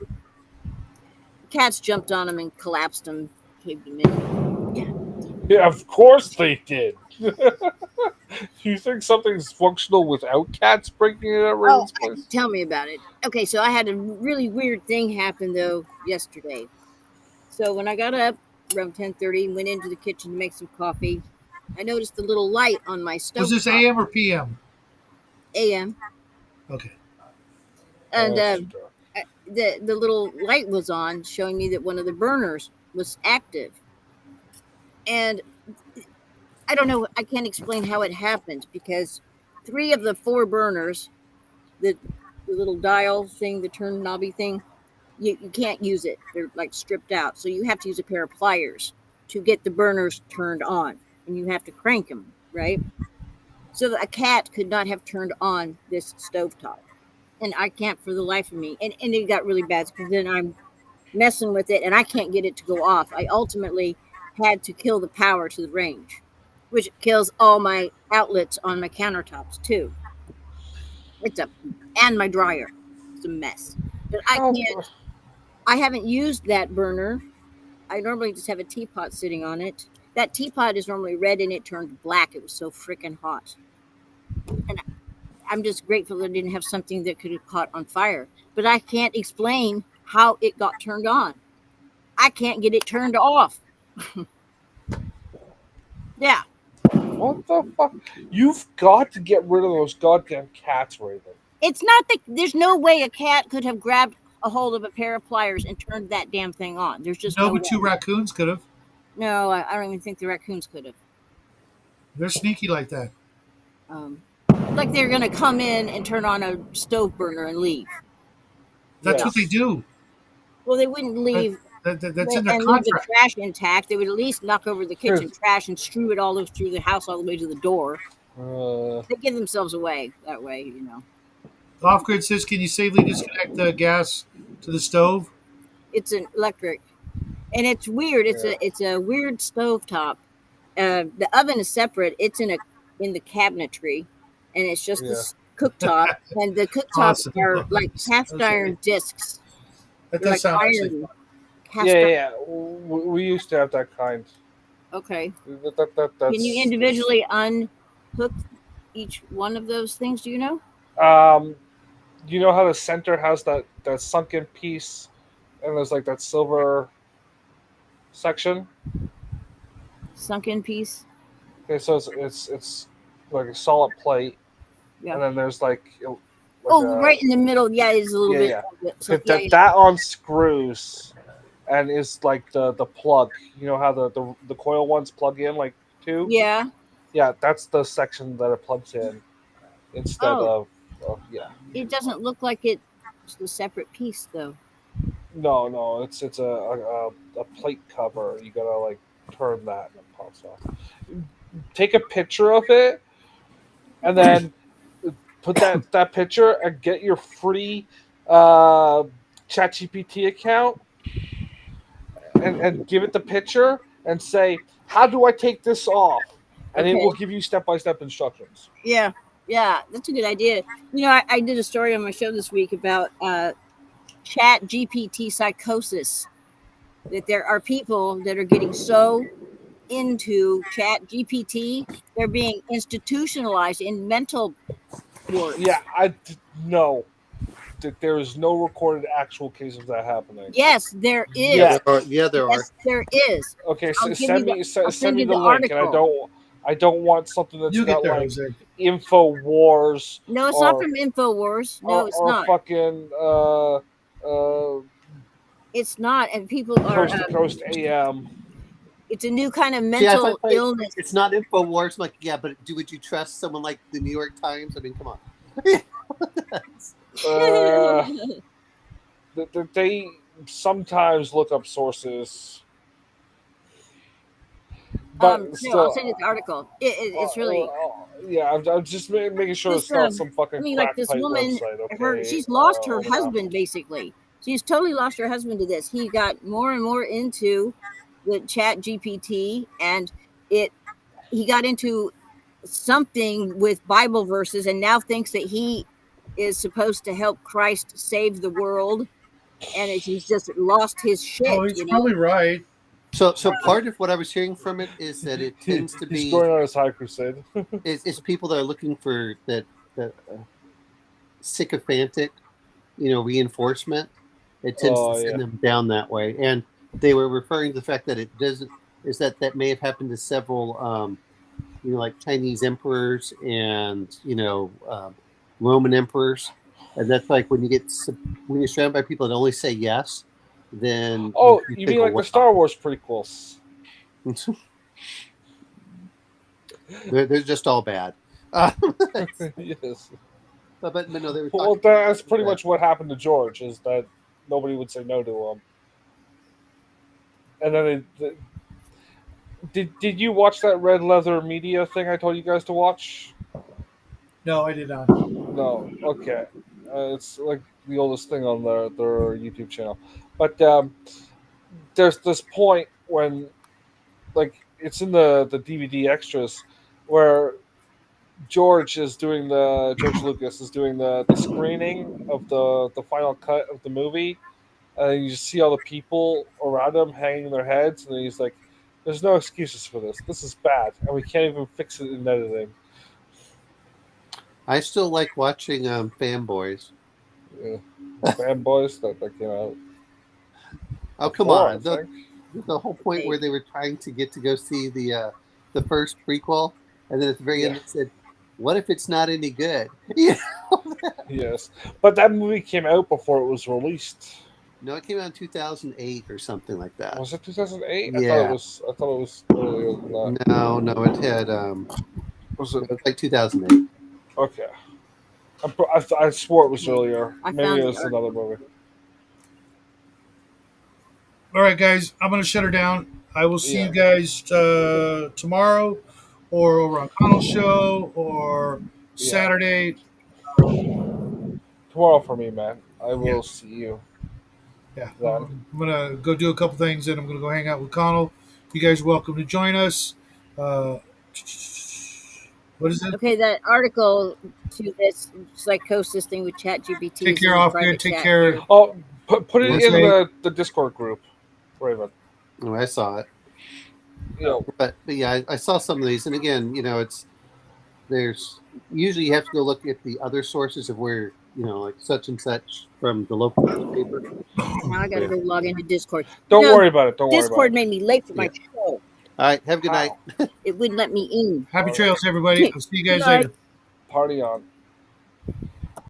Cats jumped on them and collapsed them, caved them in. Yeah. Yeah, of course they did. You think something's functional without cats breaking it at Raven's place? Tell me about it. Okay, so I had a really weird thing happen though yesterday. So when I got up around 10:30, went into the kitchen to make some coffee, I noticed a little light on my stove. Was this AM or PM? AM. Okay. And the little light was on, showing me that one of the burners was active. And I don't know, I can't explain how it happened because 3 of the 4 burners, the little dial thing, the turn knobby thing, you can't use it. They're like stripped out. So you have to use a pair of pliers to get the burners turned on. And you have to crank them, right? So a cat could not have turned on this stovetop. And I can't for the life of me. And it got really bad because then I'm messing with it and I can't get it to go off. I ultimately had to kill the power to the range, which kills all my outlets on my countertops too. And my dryer. It's a mess. But I haven't used that burner. I normally just have a teapot sitting on it. That teapot is normally red and it turned black. It was so freaking hot. And I'm just grateful that I didn't have something that could have caught on fire. But I can't explain how it got turned on. I can't get it turned off. Yeah. What the fuck? You've got to get rid of those goddamn cats, Raven. It's not that there's no way a cat could have grabbed a hold of a pair of pliers and turned that damn thing on. There's just no but way. 2 raccoons could have. No, I don't even think the raccoons could have. They're sneaky like that. Like they're going to come in and turn on a stove burner and leave. That's what they do. Well, they wouldn't leave. That's in their Leave the contract. trash intact. They would at least knock over the kitchen trash and strew it all through the house all the way to the door. They give themselves away that way, you know. Off-grid says, can you safely disconnect the gas to the stove? It's an electric, and it's weird. It's a weird stovetop. The oven is separate. It's in the cabinetry, and it's just this cooktop, and the cooktops are like cast iron discs. That does sound iron. Yeah. We used to have that kind. Okay. That's, can you individually unhook each one of those things? Do you know? You know how the center has that sunken piece, and there's like that silver section. Sunken piece. Okay, so it's like a solid plate, and then there's like right in the middle. Yeah, it's a little bit. Yeah. So that unscrews, and is like the plug. You know how the coil ones plug in like 2. Yeah. Yeah, that's the section that it plugs in instead of It doesn't look like it's a separate piece though. No, it's a plate cover. You gotta like turn that and it pops off. Take a picture of it, and then put that picture and get your free ChatGPT account, and give it the picture and say, "How do I take this off?" And it will give you step-by-step instructions. Yeah, that's a good idea. You know, I did a story on my show this week about Chat GPT psychosis. That there are people that are getting so into Chat GPT, they're being institutionalized in mental wards. Yeah, no. There is no recorded actual case of that happening. Yes, there is. Yeah, there are. There is. Okay, so send me the link, and I don't want something that's got like InfoWars. No, it's not from InfoWars. No, it's not. Or fucking it's not, and people are Coast to Coast AM. It's a new kind of mental illness. It's not InfoWars. Like, but would you trust someone like the New York Times? I mean, come on. They sometimes look up sources. But I'll send you the article. It's really Yeah, I'm just making sure This, it's not some fucking I mean, like crack this pipe woman, website. Okay, she's lost her whatever. husband basically. She's totally lost her husband to this. He got more and more into the Chat GPT, and he got into something with Bible verses, and now thinks that he is supposed to help Christ save the world, and he's just lost his shit. Oh, he's probably right. So part of what I was hearing from it is that it tends to He's be going on his high crusade. it's people that are looking for that sycophantic, reinforcement. It tends to send them down that way, and they were referring to the fact that it doesn't is that may have happened to several, like Chinese emperors and Roman emperors, and that's like when you're surrounded by people that only say yes, then you mean like the Star Wars prequels? They're just all bad. Yes. But no, they were Well, talking that's pretty much what happened to George. Is that nobody would say no to him, and then did you watch that Red Leather Media thing I told you guys to watch? No, I did not. No. Okay. It's like the oldest thing on their YouTube channel, but there's this point when, like, it's in the DVD extras where George Lucas is doing the screening of the final cut of the movie, and you just see all the people around him hanging their heads, and then he's like, "There's no excuses for this. This is bad, and we can't even fix it in editing." I still like watching Fanboys. Yeah. Fanboys that came out. Oh, come Before, on! The whole point where they were trying to get to go see the first prequel, and then at the very end it said, "What if it's not any good?" Yes, but that movie came out before it was released. No, it came out in 2008 or something like that. Was it 2008? Yeah. I thought it was earlier than that. No, it had Was it? It was like 2008. Okay. I swore it was earlier. I Maybe found it the was another movie. All right, guys, I'm going to shut her down. I will see you guys tomorrow or over on Connell's show or Saturday. Tomorrow for me, man. I will see you. Yeah. I'm going to go do a couple things, and I'm going to go hang out with Connell. You guys are welcome to join us. What is it? Okay, that article to this psychosis thing with ChatGPT. Take care off here. Take care. Oh, put it in the Discord group, Raven. Oh, I saw it. Yeah. But yeah, I saw some of these, and again, there's usually you have to go look at the other sources of where like such and such from the local newspaper. Now I got to go log into Discord. Don't worry about it. Discord made me late for my show. All right, have a good night. It wouldn't let me in. Happy trails, everybody. I'll see you guys later. Party on.